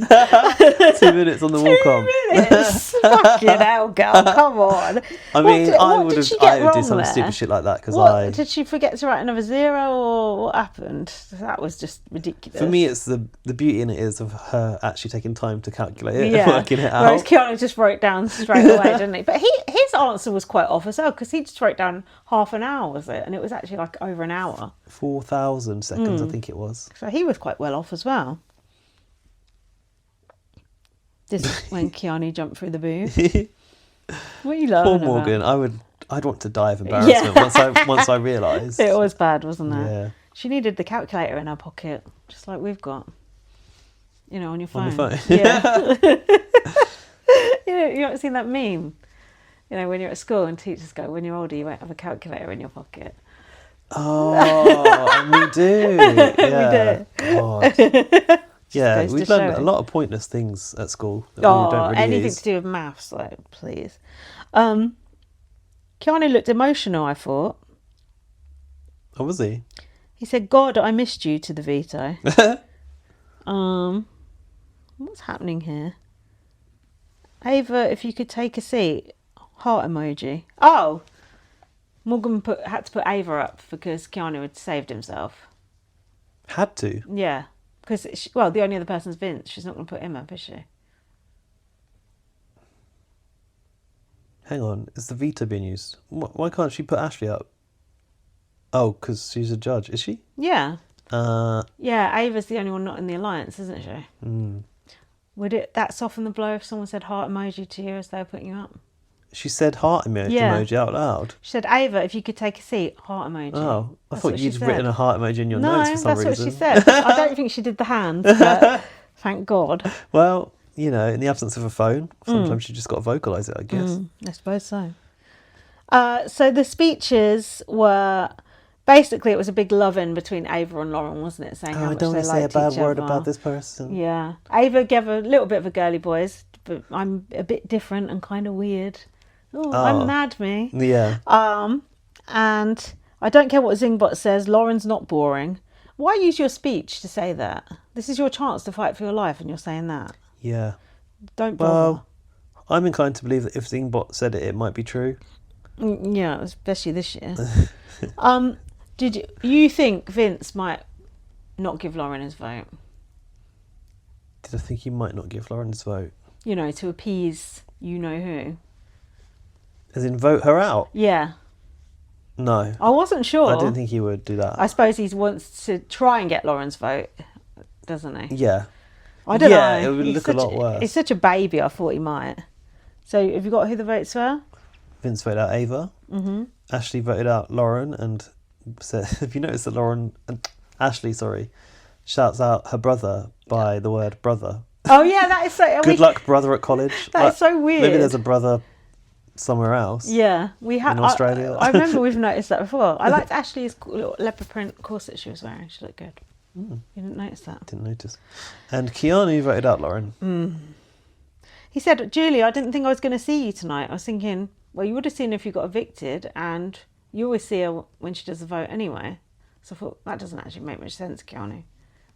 2 minutes on the wall comp. Minutes. Fucking hell, girl, come on. I mean, I what would did have. she get I would do wrong some there? stupid shit like that because What, did she forget to write another zero, or what happened? That was just ridiculous. For me, it's the beauty in it is of her actually taking time to calculate it and working it Whereas out. Keanu just wrote down straight away, didn't he? But his answer was quite off as well, because he just wrote down half an hour, was it? And it was actually like over an hour. 4,000 seconds, I think it was. So he was quite well off as well. This is when Keanu jumped through the booth. What are you laughing Poor Morgan. about? I'd want to die of embarrassment once I realised. It was bad, wasn't it? Yeah. She needed the calculator in her pocket, just like we've got. You know, on your phone. On your phone. Yeah. You haven't seen that meme? You know, when you're at school and teachers go, when you're older, you won't have a calculator in your pocket. Oh, and we do. Yeah. God. Yeah, goes we've to learned show. a lot of pointless things at school that we don't really anything use. to do with maths, like, please. Keanu looked emotional, I thought. Oh, was he? He said, God, I missed you, to the veto. What's happening here? Ava, if you could take a seat. Heart emoji. Oh! Morgan had to put Ava up because Keanu had saved himself. Had to. Yeah. Because, the only other person's Vince. She's not going to put him up, is she? Hang on, is the veto being used? Why can't she put Ashley up? Oh, because she's a judge, is she? Yeah. Uh, Yeah, Ava's the only one not in the alliance, isn't she? Would that soften the blow if someone said heart emoji to you as they were putting you up? she said heart emoji out loud. She said, Ava, if you could take a seat, heart emoji. Oh, I That's thought what she you'd said. written a heart emoji in your No, notes for some that's reason. what she said. I don't think she did the hands, but thank God. Well, you know, in the absence of a phone, sometimes you just got to vocalise it, I guess. I suppose so. So the speeches were... Basically, it was a big love-in between Ava and Lauren, wasn't it? Saying how I much don't they want to say a liked bad each word other. about this person. Yeah. Ava gave a little bit of a girly boys, but I'm a bit different and kind of weird. Oh, I'm mad, me. Yeah. And I don't care what Zingbot says, Lauren's not boring. Why use your speech to say that? This is your chance to fight for your life and you're saying that. Yeah. Don't bother. Well, I'm inclined to believe that if Zingbot said it, it might be true. Yeah, especially this year. Did you think Vince might not give Lauren his vote? Did I think he might not give Lauren his vote? You know, to appease you know who. As in vote her out? Yeah. No. I wasn't sure. I didn't think he would do that. I suppose he wants to try and get Lauren's vote, doesn't he? Yeah. I don't know. Yeah, it would look a lot worse. He's such a baby, I thought he might. So have you got who the votes were? Vince voted out Ava. Mm-hmm. Ashley voted out Lauren, and said, have you noticed that Ashley, shouts out her brother by the word brother? Oh yeah, that is so... Good luck, brother, at college. That is so weird. Maybe there's a brother somewhere else. Yeah, we have in Australia. I remember we've noticed that before. I liked Ashley's little leopard print corset she was wearing. She looked good. You didn't notice that? Didn't notice. And Keanu voted out Lauren. He said, Julie, I didn't think I was going to see you tonight. I was thinking, well, you would have seen her if you got evicted, and you always see her when she does the vote anyway. So I thought, that doesn't actually make much sense, Keanu.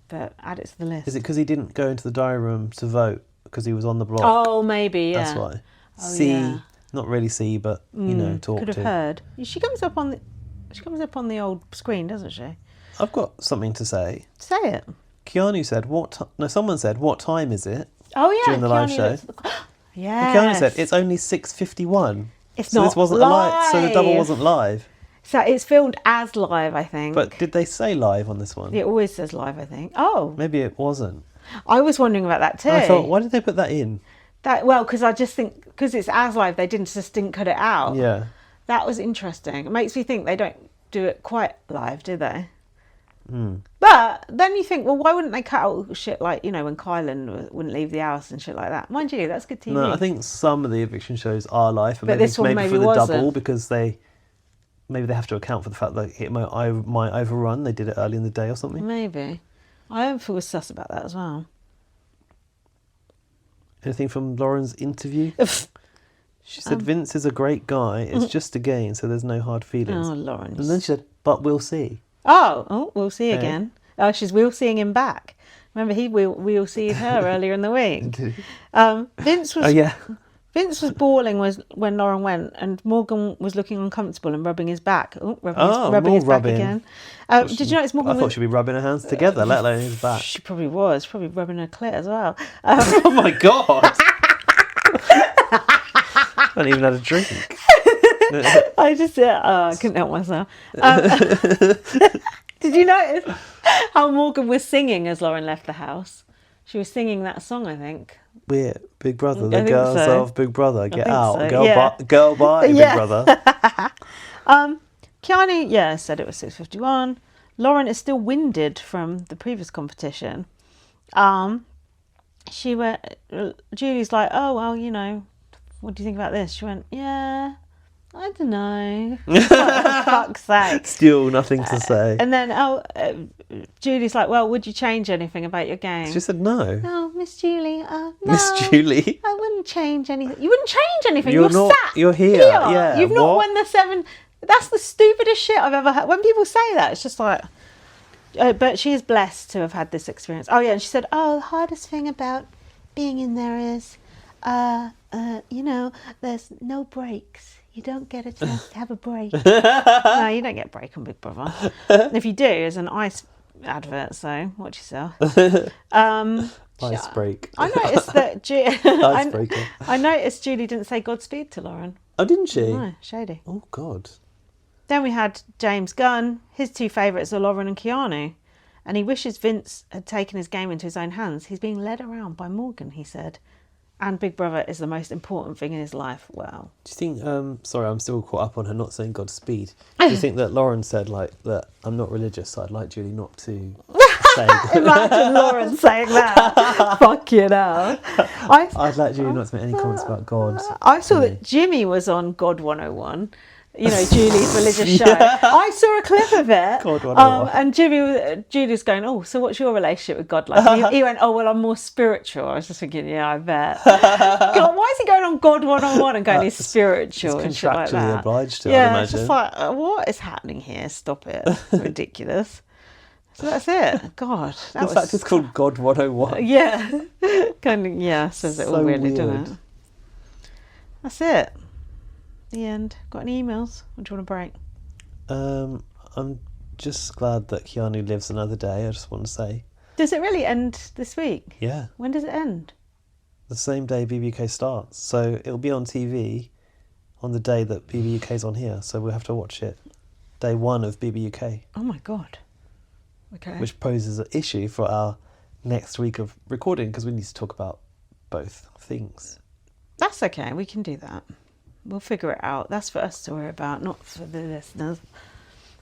But add it to the list. Is it because he didn't go into the diary room to vote because he was on the block? Oh, maybe, yeah. That's why. Yeah. Not really see, but, talk Could have to. heard. She comes up on the old screen, doesn't she? I've got something to say. Say it. Keanu said, someone said, what time is it? Oh, yeah. During the live show. Yeah. Keanu said, it's only 6:51. It's so not this wasn't live. So the double wasn't live. So it's filmed as live, I think. But did they say live on this one? It always says live, I think. Oh. Maybe it wasn't. I was wondering about that too. I thought, why did they put that in? Because I just think, because it's as live, they didn't cut it out. Yeah. That was interesting. It makes me think they don't do it quite live, do they? But then you think, well, why wouldn't they cut out shit like, when Kylan wouldn't leave the house and shit like that? Mind you, that's good TV. No, I think some of the eviction shows are live, but this one maybe for the wasn't. double, because maybe they have to account for the fact that it might overrun. They did it early in the day or something. Maybe. I was sus about that as well. Anything from Lauren's interview? She said, Vince is a great guy. It's just a game, so there's no hard feelings. Oh, Lauren. And then she said, but we'll see. Oh, we'll see again. Oh, she's we'll seeing him back. Remember, we'll see her earlier in the week. Vince was. Oh yeah. Vince was bawling when Lauren went, and Morgan was looking uncomfortable and rubbing his back. Rubbing his back again. Did you notice Morgan? I thought she'd be rubbing her hands together, let alone his back. She probably was. Probably rubbing her clit as well. Oh my god! I haven't even had a drink. I couldn't help myself. Did you notice how Morgan was singing as Lauren left the house? She was singing that song, I think. We're Big Brother, I the think girls so. of Big Brother, get out, so, girl, yeah. girl bye, Yeah. Big Brother. Keanu, said it was 6:51. Lauren is still winded from the previous competition. Julie's like, oh, well, what do you think about this? She went, yeah, I don't know. For fuck's sake. Still nothing to say. And then, Julie's like, well, would you change anything about your game? She said no. No, Miss Julie, no. Miss Julie? I wouldn't change anything. You wouldn't change anything. You're not- sat you're here. Yeah, You've not what? won the 7... That's the stupidest shit I've ever heard. When people say that, it's just like... but she is blessed to have had this experience. Oh, yeah, and she said, the hardest thing about being in there is, there's no breaks. You don't get a chance to have a break. No, you don't get a break on Big Brother. And if you do, it's an ice advert, so watch yourself. Ice break. I noticed that Icebreaker. I noticed Julie didn't say Godspeed to Lauren. Oh, didn't she? No, shady. Oh, God. Then we had James Gunn. His two favourites are Lauren and Keanu. And he wishes Vince had taken his game into his own hands. He's being led around by Morgan, he said. And Big Brother is the most important thing in his life. Well, Do you think, sorry, I'm still caught up on her not saying Godspeed. Do you think that Lauren said, that I'm not religious, so I'd like Julie not to say imagine Lauren saying that. Fuck you know. I'd like Julie not to make any comments about God. I saw that Jimmy was on God 101. Julie's religious show. I saw a clip of it. God 101. And Julie's going, oh, so what's your relationship with God like? And he went, oh, well, I'm more spiritual. I was just thinking, yeah, I bet. God, why is he going on God 101 and going, he's spiritual He's and shit like contractually that? obliged to, yeah, I'd imagine. it's just like, what is happening here? Stop it. It's ridiculous. So that's it. God. In fact, it's called God 101. Yeah. Says it all So weirdly, weird. doesn't it? That's it. The end. Got any emails? Or do you want to break? I'm just glad that Keanu lives another day, I just want to say. Does it really end this week? Yeah. When does it end? The same day BBUK starts. So it'll be on TV on the day that BBUK's on here. So we'll have to watch it. Day 1 of BBUK. Oh my God. Okay. Which poses an issue for our next week of recording because we need to talk about both things. That's okay. We can do that. We'll figure it out. That's for us to worry about, not for the listeners.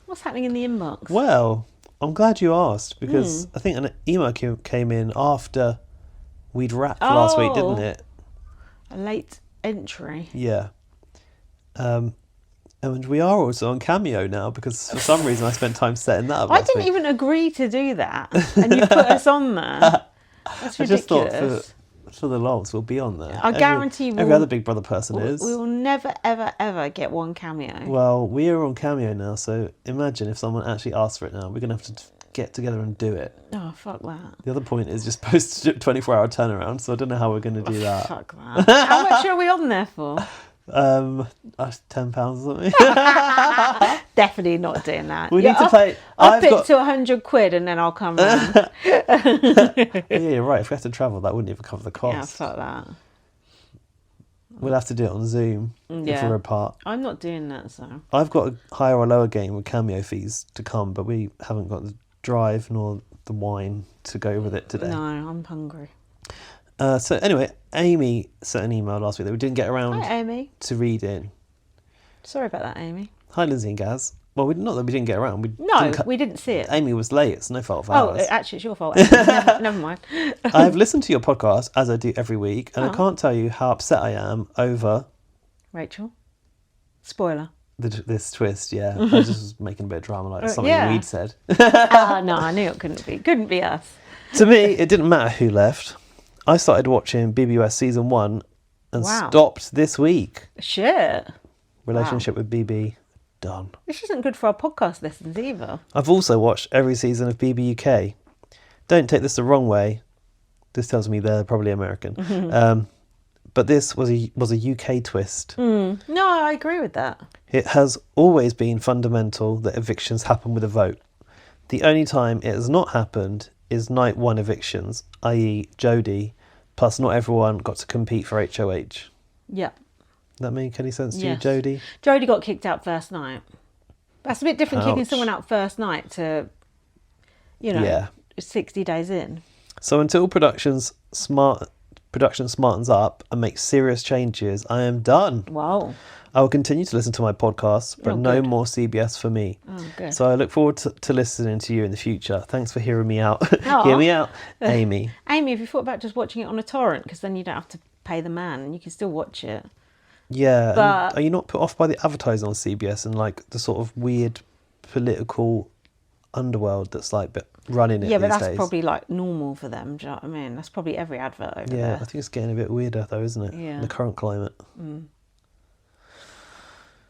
What's happening in the inbox? Well, I'm glad you asked because I think an email came in after we'd wrapped last week, didn't it? A late entry. Yeah. And we are also on Cameo now because for some reason I spent time setting that up. I didn't even agree to do that, and you put us on there. That's ridiculous. I just thought for the lols we'll be on there. I guarantee every other Big Brother person is. We will never, ever, ever get one cameo. Well, we are on Cameo now, so imagine if someone actually asks for it now. We're going to have to get together and do it. Oh, fuck that. The other point is just post 24-hour turnaround, so I don't know how we're going to do that. Fuck that. How much are we on there for? £10 or something. Definitely not doing that. We need to play. Up it to 100 quid and then I'll come round. Yeah, you're right. If we have to travel, that wouldn't even cover the cost. Yeah, fuck that. We'll have to do it on Zoom if we're apart. I'm not doing that, so. I've got a higher or lower game with Cameo fees to come, but we haven't got the drive nor the wine to go with it today. No, I'm hungry. So anyway, Amy sent an email last week that we didn't get around Hi, Amy. to reading. Sorry about that, Amy. Hi, Lindsay and Gaz. Well, not that we didn't get around. We didn't see it. Amy was late. It's no fault of Oh, ours. actually, it's your fault. Never mind. I've listened to your podcast, as I do every week, and I can't tell you how upset I am over... Rachel? Spoiler. This twist, yeah. I just was making a bit of drama, like something we'd said. No, I knew it couldn't be. Couldn't be us. To me, it didn't matter who left. I started watching BBUS Season 1 and stopped this week. Shit. Relationship with BB, done. This isn't good for our podcast listens either. I've also watched every season of BBUK. Don't take this the wrong way. This tells me they're probably American. But this was a UK twist. No, I agree with that. It has always been fundamental that evictions happen with a vote. The only time it has not happened is night 1 evictions, i.e. Jodie, plus not everyone got to compete for HOH. Yeah. That make any sense to Yes. you, Jodie? Jodie got kicked out first night. That's a bit different kicking someone out first night to, 60 days in. So until production smartens up and makes serious changes, I am done. Wow. I will continue to listen to my podcasts, but no more CBS for me. Oh, good. So I look forward to listening to you in the future. Thanks for hearing me out. Aw. Hear me out, Amy. Amy, have you thought about just watching it on a torrent? Because then you don't have to pay the man and you can still watch it. Yeah. But are you not put off by the advertising on CBS and like the sort of weird political underworld that's like running it yeah, these but that's days? probably like normal for them. Do you know what I mean? That's probably every advert over Yeah, there. I think it's getting a bit weirder though, isn't it? Yeah. In the current climate.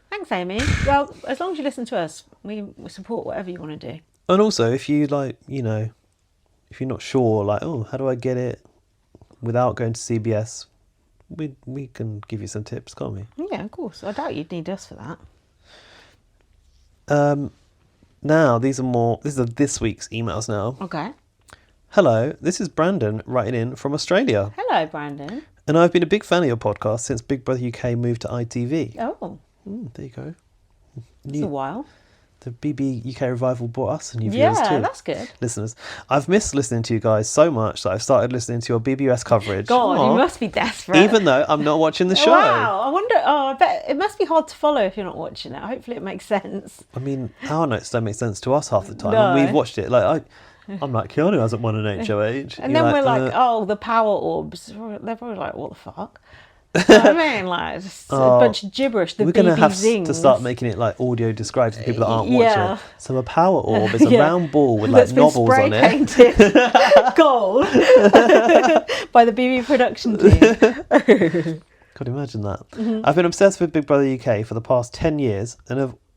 Thanks, Amy. Well, as long as you listen to us, we support whatever you want to do. And also, if you like, if you're not sure, like, oh, how do I get it without going to CBS? We can give you some tips, can't we? Yeah, of course. I doubt you'd need us for that. Now, these are this week's emails now. Okay. Hello, this is Brandon writing in from Australia. Hello, Brandon. And I've been a big fan of your podcast since Big Brother UK moved to ITV. Oh, There you go. it's a while. The BB UK revival brought us new viewers too. Yeah, that's good. Listeners, I've missed listening to you guys so much that I've started listening to your BBUS coverage. God, Aww. you must be desperate. Even though I'm not watching the show. Wow, I wonder. I bet it must be hard to follow if you're not watching it. Hopefully, it makes sense. I mean, our notes don't make sense to us half the time. No. And we've watched it. Like I'm like, Keanu hasn't won an HOH. And then we're like, oh, the power orbs. They're probably like, what the fuck? You know what I mean? Like, just a bunch of gibberish. The we're going to have zings. to start making it like audio described to people that aren't watching Yeah. it. So a power orb is a round ball with like That's been novels on spray it. painted gold by the BB production team. Could imagine that. I've been obsessed with Big Brother UK for the past 10 years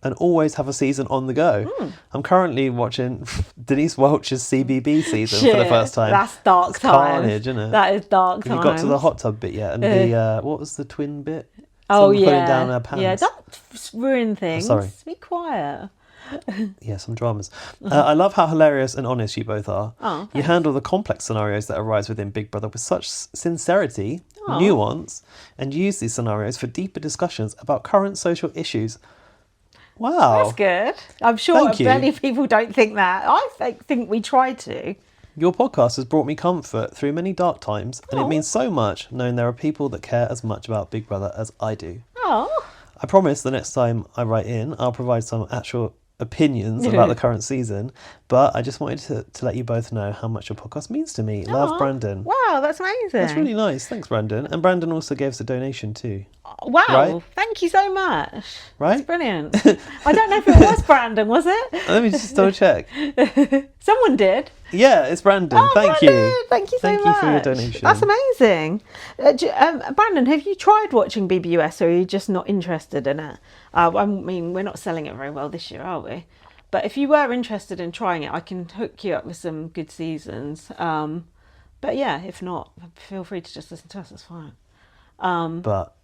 and always have a season on the go. I'm currently watching Denise Welch's CBB season for the first time. That's dark It's times. carnage, isn't it? That is dark Have times. you got to the hot tub bit yet? And the what was the twin bit? Oh, Someone yeah. putting down her pants. Yeah, don't ruin things. Sorry. Be quiet. some dramas. I love how hilarious and honest you both are. Oh, you handle the complex scenarios that arise within Big Brother with such sincerity, nuance, and use these scenarios for deeper discussions about current social issues. Wow. That's good. I'm sure Thank you. many people don't think that. I think we try to. Your podcast has brought me comfort through many dark times, and it means so much knowing there are people that care as much about Big Brother as I do. Oh. I promise the next time I write in, I'll provide some actual opinions about the current season, but I just wanted to let you both know how much your podcast means to me. Love, Brandon. Wow, that's amazing. That's really nice. Thanks, Brandon. And Brandon also gave us a donation too. Wow, Right? Thank you so much. Right? That's brilliant. I don't know if it was Brandon, was it? Let me just double check. Someone did. Yeah, it's Brandon. Oh, Thank Brandon, you. Thank you so Thank much. you for your donation. That's amazing. Brandon, have you tried watching BBUS, or are you just not interested in it? I mean, we're not selling it very well this year, are we? But if you were interested in trying it, I can hook you up with some good seasons. But yeah, if not, feel free to just listen to us. It's fine. But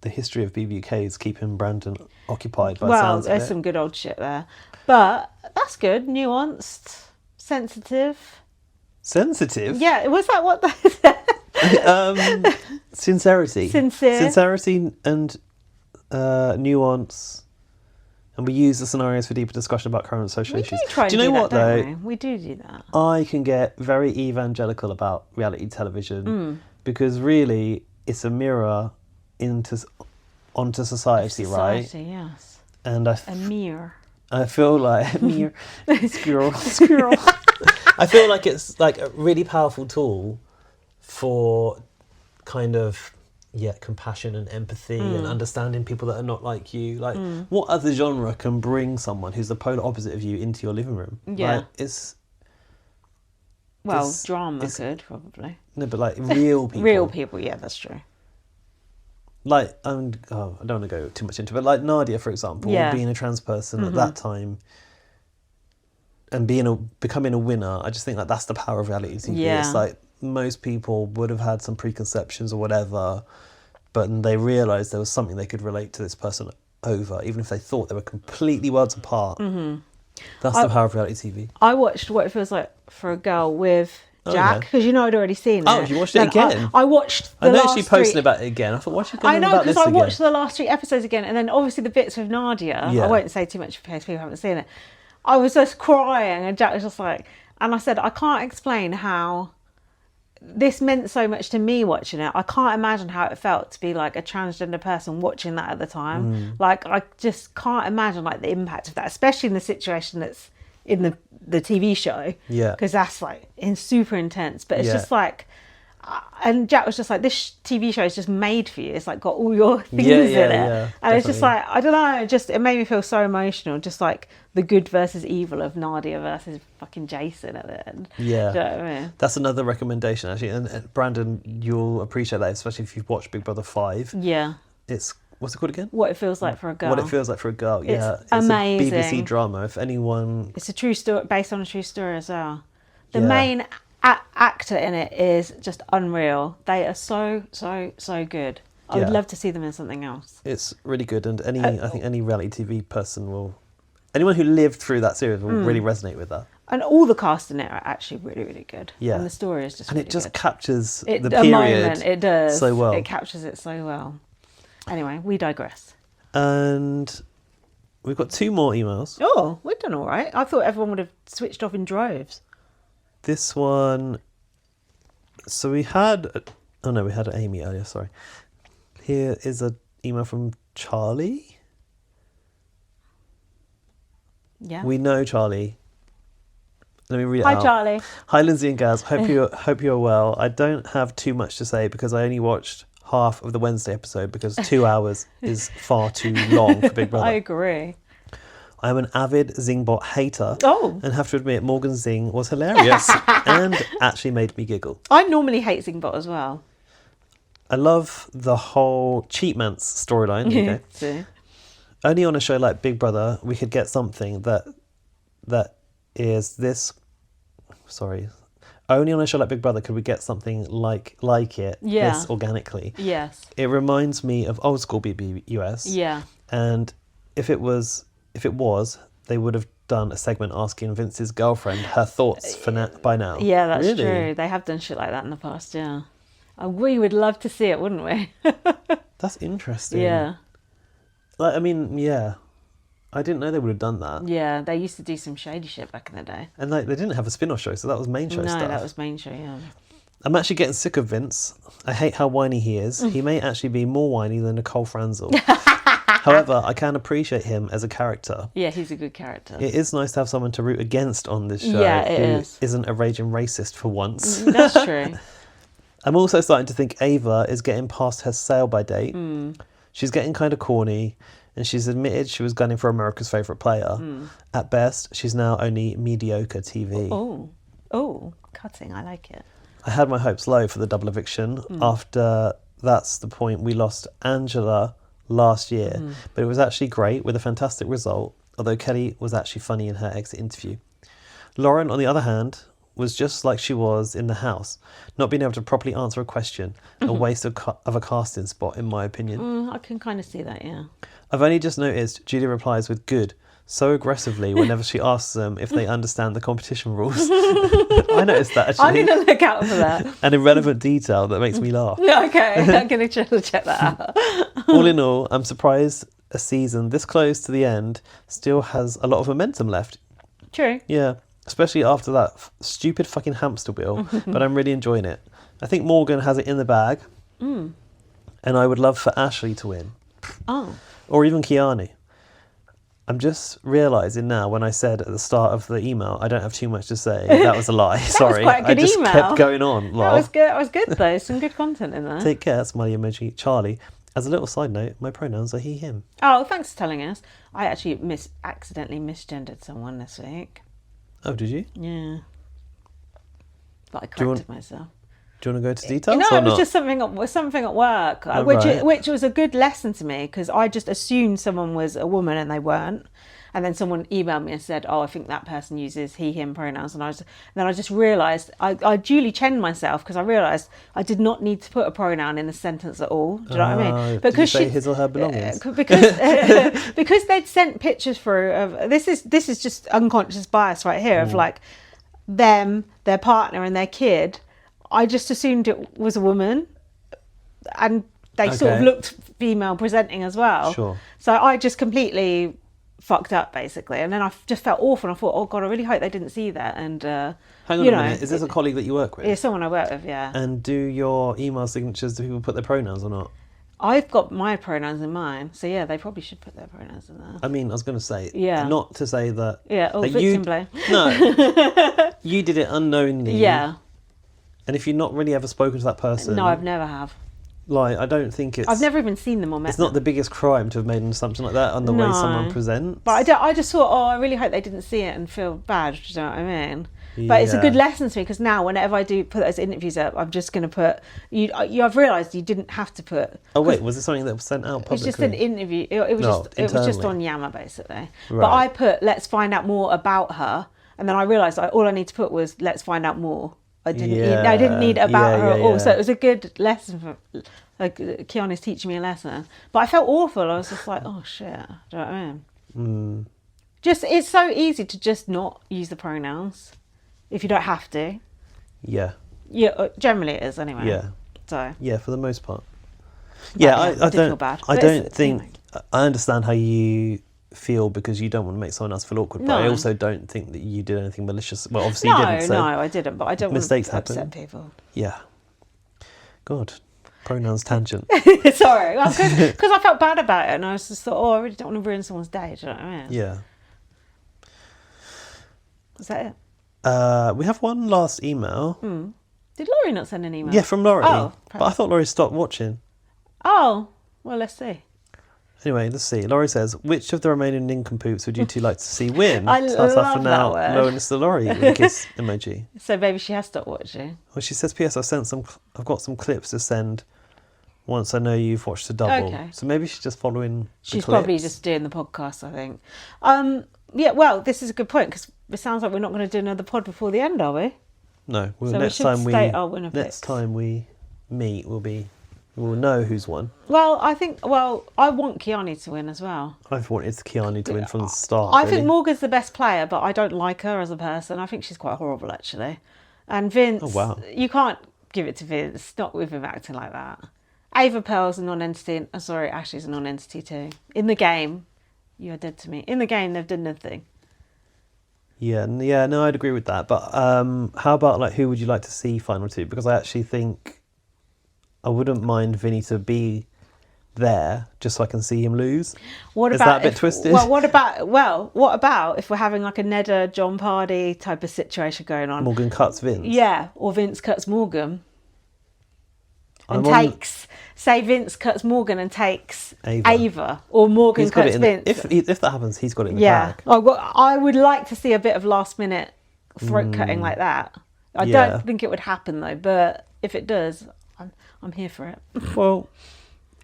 the history of BBK is keeping Brandon occupied by the Well, sounds of there's it. some good old shit there. But that's good. Nuanced, sensitive. Sensitive? Yeah, was that what that Sincerity. Sincere. Sincerity and nuance. And we use the scenarios for deeper discussion about current social We issues. do try and you know do what, that, though? don't we? We do that. I can get very evangelical about reality television because really it's a mirror onto society, right? Society, yes. And A mirror. I feel like mirror squirrel. I feel like it's like a really powerful tool for kind of compassion and empathy and understanding people that are not like you. Like what other genre can bring someone who's the polar opposite of you into your living room? Yeah. Like, it's Drama could, probably. no, but like real people. Real people, yeah, that's true. Like, I don't want to go too much into it, but like Nadia, for example, Yeah. being a trans person at that time and becoming a winner, I just think like that's the power of reality TV. Yeah. It's like most people would have had some preconceptions or whatever, but they realised there was something they could relate to this person over, even if they thought they were completely worlds apart. That's the power of reality TV. I watched What It Feels Like for a Girl with Oh, Jack, yeah. because I'd already seen it. Oh, you watched it again? I watched the I know last she posted three... about it again. I thought, what's she I going know, about this because I again? watched the last 3 episodes again, and then obviously the bits with Nadia. Yeah. I won't say too much in case people haven't seen it. I was just crying, and Jack was just like... And I said, I can't explain how this meant so much to me watching it. I can't imagine how it felt to be like a transgender person watching that at the time. Like, I just can't imagine like the impact of that, especially in the situation that's in the TV show. Yeah. Because that's like super intense. But it's Yeah. just like... And Jack was just like, this TV show is just made for you. It's like got all your things Yeah, in it. yeah, And it's just definitely. like, I don't know, it made me feel so emotional. Just like the good versus evil of Nadia versus fucking Jason at the end. Yeah. Do you know what I mean? That's another recommendation, actually. And Brandon, you'll appreciate that, especially if you've watched Big Brother 5. Yeah. It's, what's it called again? What It Feels Like for a Girl. What It Feels Like for a Girl. It's Yeah. It's amazing. a BBC drama. If anyone... It's a true story, based on a true story as well. The Yeah. main actor in it is just unreal. They are so good. I would Yeah. love to see them in something else. It's really good. And I think any reality TV person will... Anyone who lived through that series will really resonate with that. And all the cast in it are actually really, really good. Yeah. And the story is just And really it just good. captures It, the a period moment, it does. so well. It captures it so well. Anyway, we digress. And we've got 2 more emails. Oh, we've done all right. I thought everyone would have switched off in droves. This one... So we had... Oh no, we had Amy earlier, sorry. Here is an email from Charlie. Yeah. We know Charlie. Let me read it Hi, out. Charlie. Hi, Lindsay and Gaz. Hope you're well. I don't have too much to say because I only watched half of the Wednesday episode because 2 hours is far too long for Big Brother. I agree. I'm an avid Zingbot hater. Oh. And have to admit, Morgan Zing was hilarious and actually made me giggle. I normally hate Zingbot as well. I love the whole cheatmance storyline. Okay. So, Only on a show like Big Brother we could get something that is this. Sorry. Only on a show like Big Brother could we get something like it Yeah. this organically. yes. It reminds me of old school BBUS. Yeah. And if it was, they would have done a segment asking Vince's girlfriend her thoughts by now. Yeah, that's Really? true. They have done shit like that in the past, yeah. We would love to see it, wouldn't we? That's interesting. Yeah. Like, I mean, yeah. I didn't know they would have done that. Yeah, they used to do some shady shit back in the day. And like, they didn't have a spin-off show, so that was main show stuff. No, that was main show, yeah. I'm actually getting sick of Vince. I hate how whiny he is. He may actually be more whiny than Nicole Franzel. However, I can appreciate him as a character. Yeah, he's a good character. It is nice to have someone to root against on this show Yeah, it who is. isn't a raging racist for once. That's true. I'm also starting to think Ava is getting past her sale-by date. She's getting kind of corny, and she's admitted she was gunning for America's favourite player. At best, she's now only mediocre TV. Oh, cutting, I like it. I had my hopes low for the double eviction. After that's the point we lost Angela last year, but it was actually great with a fantastic result, although Kelley was actually funny in her exit interview. Lauren, on the other hand, was just like she was in the house, not being able to properly answer a question, a waste of a casting spot, in my opinion. I can kind of see that, yeah. I've only just noticed Julia replies with good so aggressively whenever she asks them if they understand the competition rules. I noticed that, actually. I'm going to look out for that. An irrelevant detail that makes me laugh. Okay, I'm going to try to check that out. All in all, I'm surprised a season this close to the end still has a lot of momentum left. True. Yeah, especially after that stupid fucking hamster wheel, but I'm really enjoying it. I think Morgan has it in the bag, and I would love for Ashley to win. Oh. Or even Keanu. I'm just realising now when I said at the start of the email, I don't have too much to say. That was a lie. Sorry. quite a good I just email. kept going on. That was good. That was good, though. Some good content in there. Take care, smiley emoji, Charlie. As a little side note, my pronouns are he, him. Oh, thanks for telling us. I actually accidentally misgendered someone this week. Oh, did you? Yeah. But I Do you corrected myself. Do you want to go into details No, or it was not? just something at work, Oh, which right. which was a good lesson to me, because I just assumed someone was a woman and they weren't. And then someone emailed me and said, "Oh, I think that person uses he/him pronouns." And then I just realised I duly chenned myself, because I realised I did not need to put a pronoun in a sentence at all. Do you know what I mean? Did you say his or her belongings? Because they'd sent pictures through of this is just unconscious bias right here of like them, their partner, and their kid. I just assumed it was a woman, and they sort of Okay. looked female presenting as well. Sure. So I just completely fucked up, basically, and then I just felt awful, and I thought, oh god, I really hope they didn't see that. And Hang on you a know, minute. Is this a colleague that you work with? yeah, someone I work with, yeah. And do your email signatures, do people put their pronouns or not? I've got my pronouns in mine, so yeah, they probably should put their pronouns in there. I mean, I was going to say, Yeah. not to say that... Yeah, oh, that victim blame. No. You did it unknowingly. Yeah. And if you've not really ever spoken to that person... No, I've never have. Like, I don't think it's... I've never even seen them or met It's not them. the biggest crime to have made an assumption like that on the way No. someone presents. But I just thought, oh, I really hope they didn't see it and feel bad. Do you know what I mean? But it's a good lesson to me, because now whenever I do put those interviews up, I'm just going to put you. I've realised you didn't have to put. Oh wait, was it something that was sent out publicly? It's just an interview. It was No, just on internally. Yammer, basically. But Right. I put, let's find out more about her, and then I realised all I need to put was let's find out more. I didn't need about her at all. So it was a good lesson for like Keanu's teaching me a lesson. But I felt awful. I was just like, oh shit. Do you know what I mean? Just it's so easy to just not use the pronouns if you don't have to. Yeah. Yeah, generally it is anyway. Yeah. So Yeah, for the most part. But Yeah, yeah, I I did don't. feel bad. I But don't it's- think. anyway. I understand how you feel, because you don't want to make someone else feel awkward. But I No. also don't think that you did anything malicious. Well, obviously you didn't. So No, I didn't. But I don't mistakes want to upset happen. people. Yeah. God, pronouns tangent. Sorry, because I felt bad about it, and I was just thought, oh, I really don't want to ruin someone's day. Do you know what I mean? Yeah. Is that it? We have one last email. Did Laurie not send an email? Yeah, from Laurie. Oh, but I thought Laurie stopped watching. Oh, well, let's see. Anyway, let's see. Laurie says, which of the remaining nincompoops would you two like to see win? I Starts off love for that now. word. Lowness to Laurie with a kiss emoji. So maybe she has stopped watching. Well, she says, P.S. I've got some clips to send once I know you've watched the double. Okay. So maybe she's just following the She's clips. probably just doing the podcast, I think. Yeah, well, this is a good point, because it sounds like we're not going to do another pod before the end, are we? No. Well, So we next should time state our winner next picks. time we meet will be We'll know who's won. Well, I want Keanu to win as well. I've wanted Keanu to win from the start. I think Morgan's the best player, but I don't like her as a person. I think she's quite horrible, actually. And Vince, you can't give it to Vince, not with him acting like that. Ava Pearl's a non-entity. Sorry, Ashley's a non-entity too. In the game, you're dead to me. In the game, they've done nothing. Yeah, no, I'd agree with that. But how about, like, who would you like to see final two? Because I actually think I wouldn't mind Vinny to be there just so I can see him lose. Is that a bit twisted? Well, what about if we're having like a Nedda, John Pardy type of situation going on? Morgan cuts Vince. Yeah, or Vince cuts Morgan. Say Vince cuts Morgan and takes Ava, or Morgan cuts Vince. If that happens, he's got it in the bag. I would like to see a bit of last minute throat cutting like that. I don't think it would happen though, but if it does, I'm here for it. Well,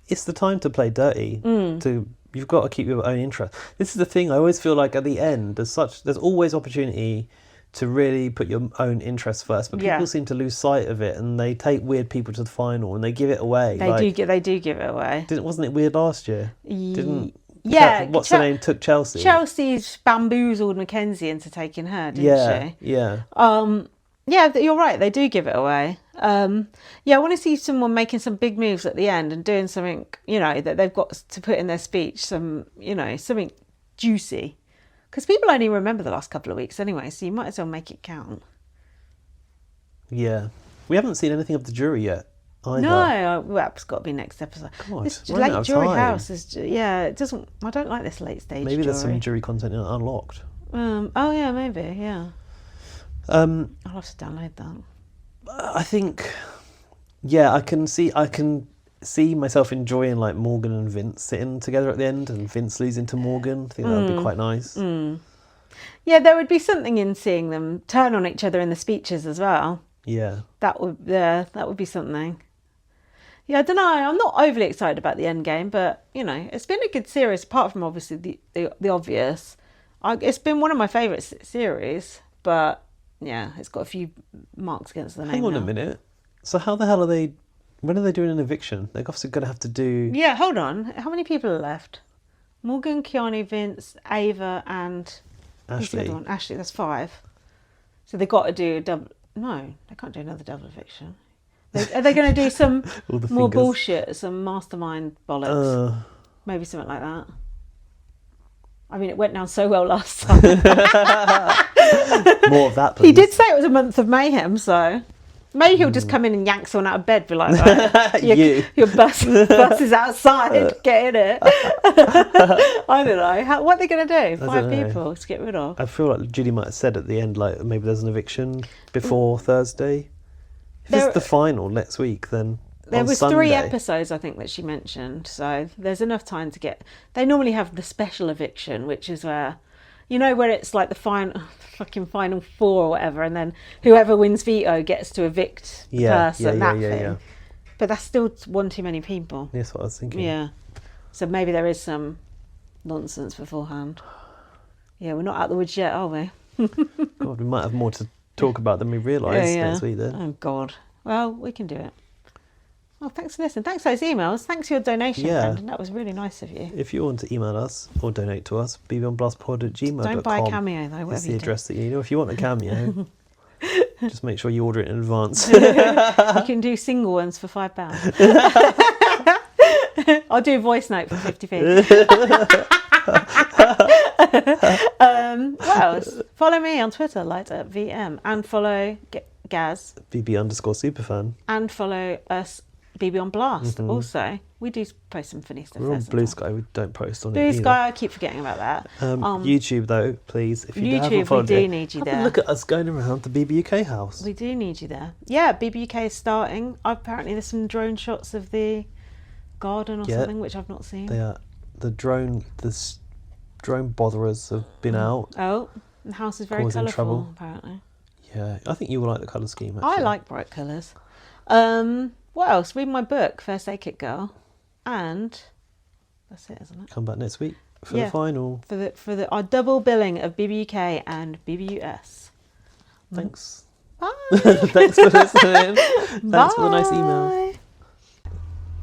it's the time to play dirty. You've got to keep your own interest. This is the thing. I always feel like at the end, there's always opportunity to really put your own interests first, but people seem to lose sight of it, and they take weird people to the final and they give it away. They do give it away. Wasn't it weird last year? What's her name took Chelsea? Chelsea's bamboozled Mackenzie into taking her, didn't she? Yeah. Yeah, you're right. They do give it away. I want to see someone making some big moves at the end and doing something, that they've got to put in their speech. Something juicy. Because people only remember the last couple of weeks anyway, so you might as well make it count. Yeah. We haven't seen anything of the jury yet either. No, it's got to be next episode. God, this late jury house is... Yeah, it doesn't... I don't like this late stage Maybe jury. There's some jury content unlocked. Maybe, yeah. I'll have to download that. I think... Yeah, I can see myself enjoying like Morgan and Vince sitting together at the end and Vince losing to Morgan. I think that would be quite nice. Yeah, there would be something in seeing them turn on each other in the speeches as well. Yeah. That would be something. Yeah, I don't know. I'm not overly excited about the end game, but it's been a good series apart from obviously the obvious. It's been one of my favourite series, but yeah, it's got a few marks against the name. Hang on a minute. So how the hell are they... When are they doing an eviction? They're obviously going to have to do... Yeah, hold on. How many people are left? Morgan, Keanu, Vince, Ava and... Ashley. Ashley, that's 5. So they've got to do a double... No, they can't do another double eviction. Are they going to do some more bullshit, some mastermind bollocks? Maybe something like that. I mean, it went down so well last time. More of that, please. He did say it was a month of mayhem, so... Maybe he'll just come in and yank someone out of bed, be like, right, your bus is outside, get in it. I don't know. What are they going to do? 5 people to get rid of? I feel like Judy might have said at the end, like, maybe there's an eviction before Thursday. If it's the final next week, then there was Sunday. 3 episodes, I think, that she mentioned. So there's enough time to get... They normally have the special eviction, which is where... where it's like the fucking final 4 or whatever, and then whoever wins veto gets to evict the person, that thing. Yeah. But that's still one too many people. That's what I was thinking. Yeah. So maybe there is some nonsense beforehand. Yeah, we're not out the woods yet, are we? God, we might have more to talk about than we realise next week then. Oh, God. Well, we can do it. Well, thanks for listening. Thanks for those emails. Thanks for your donation, Brendan. That was really nice of you. If you want to email us or donate to us, bbonblastpod@gmail.com. Don't buy a cameo, though. That's the address that you need. If you want a cameo, just make sure you order it in advance. You can do single ones for £5. I'll do a voice note for 50p. What else? Follow me on Twitter, light@VM, and follow Gaz. BB_superfan. And follow us, BB on Blast. Also, we do post some funny stuff. We're on Blue Sky. We don't post on Blue Sky. I keep forgetting about that. YouTube though, please. If you haven't followed we do need you there. Have a look at us going around the BBUK house. We do need you there. Yeah, BBUK is starting. Apparently, there's some drone shots of the garden or something, which I've not seen. They are the drone botherers have been out. Oh, the house is very colourful. Apparently. Yeah, I think you will like the colour scheme. Actually. I like bright colours. What else? Read my book, First Aid Kit Girl, and that's it, isn't it? Come back next week for the final. For our double billing of BBUK and BBUS. Thanks. Bye. Thanks for listening. Thanks for the nice email.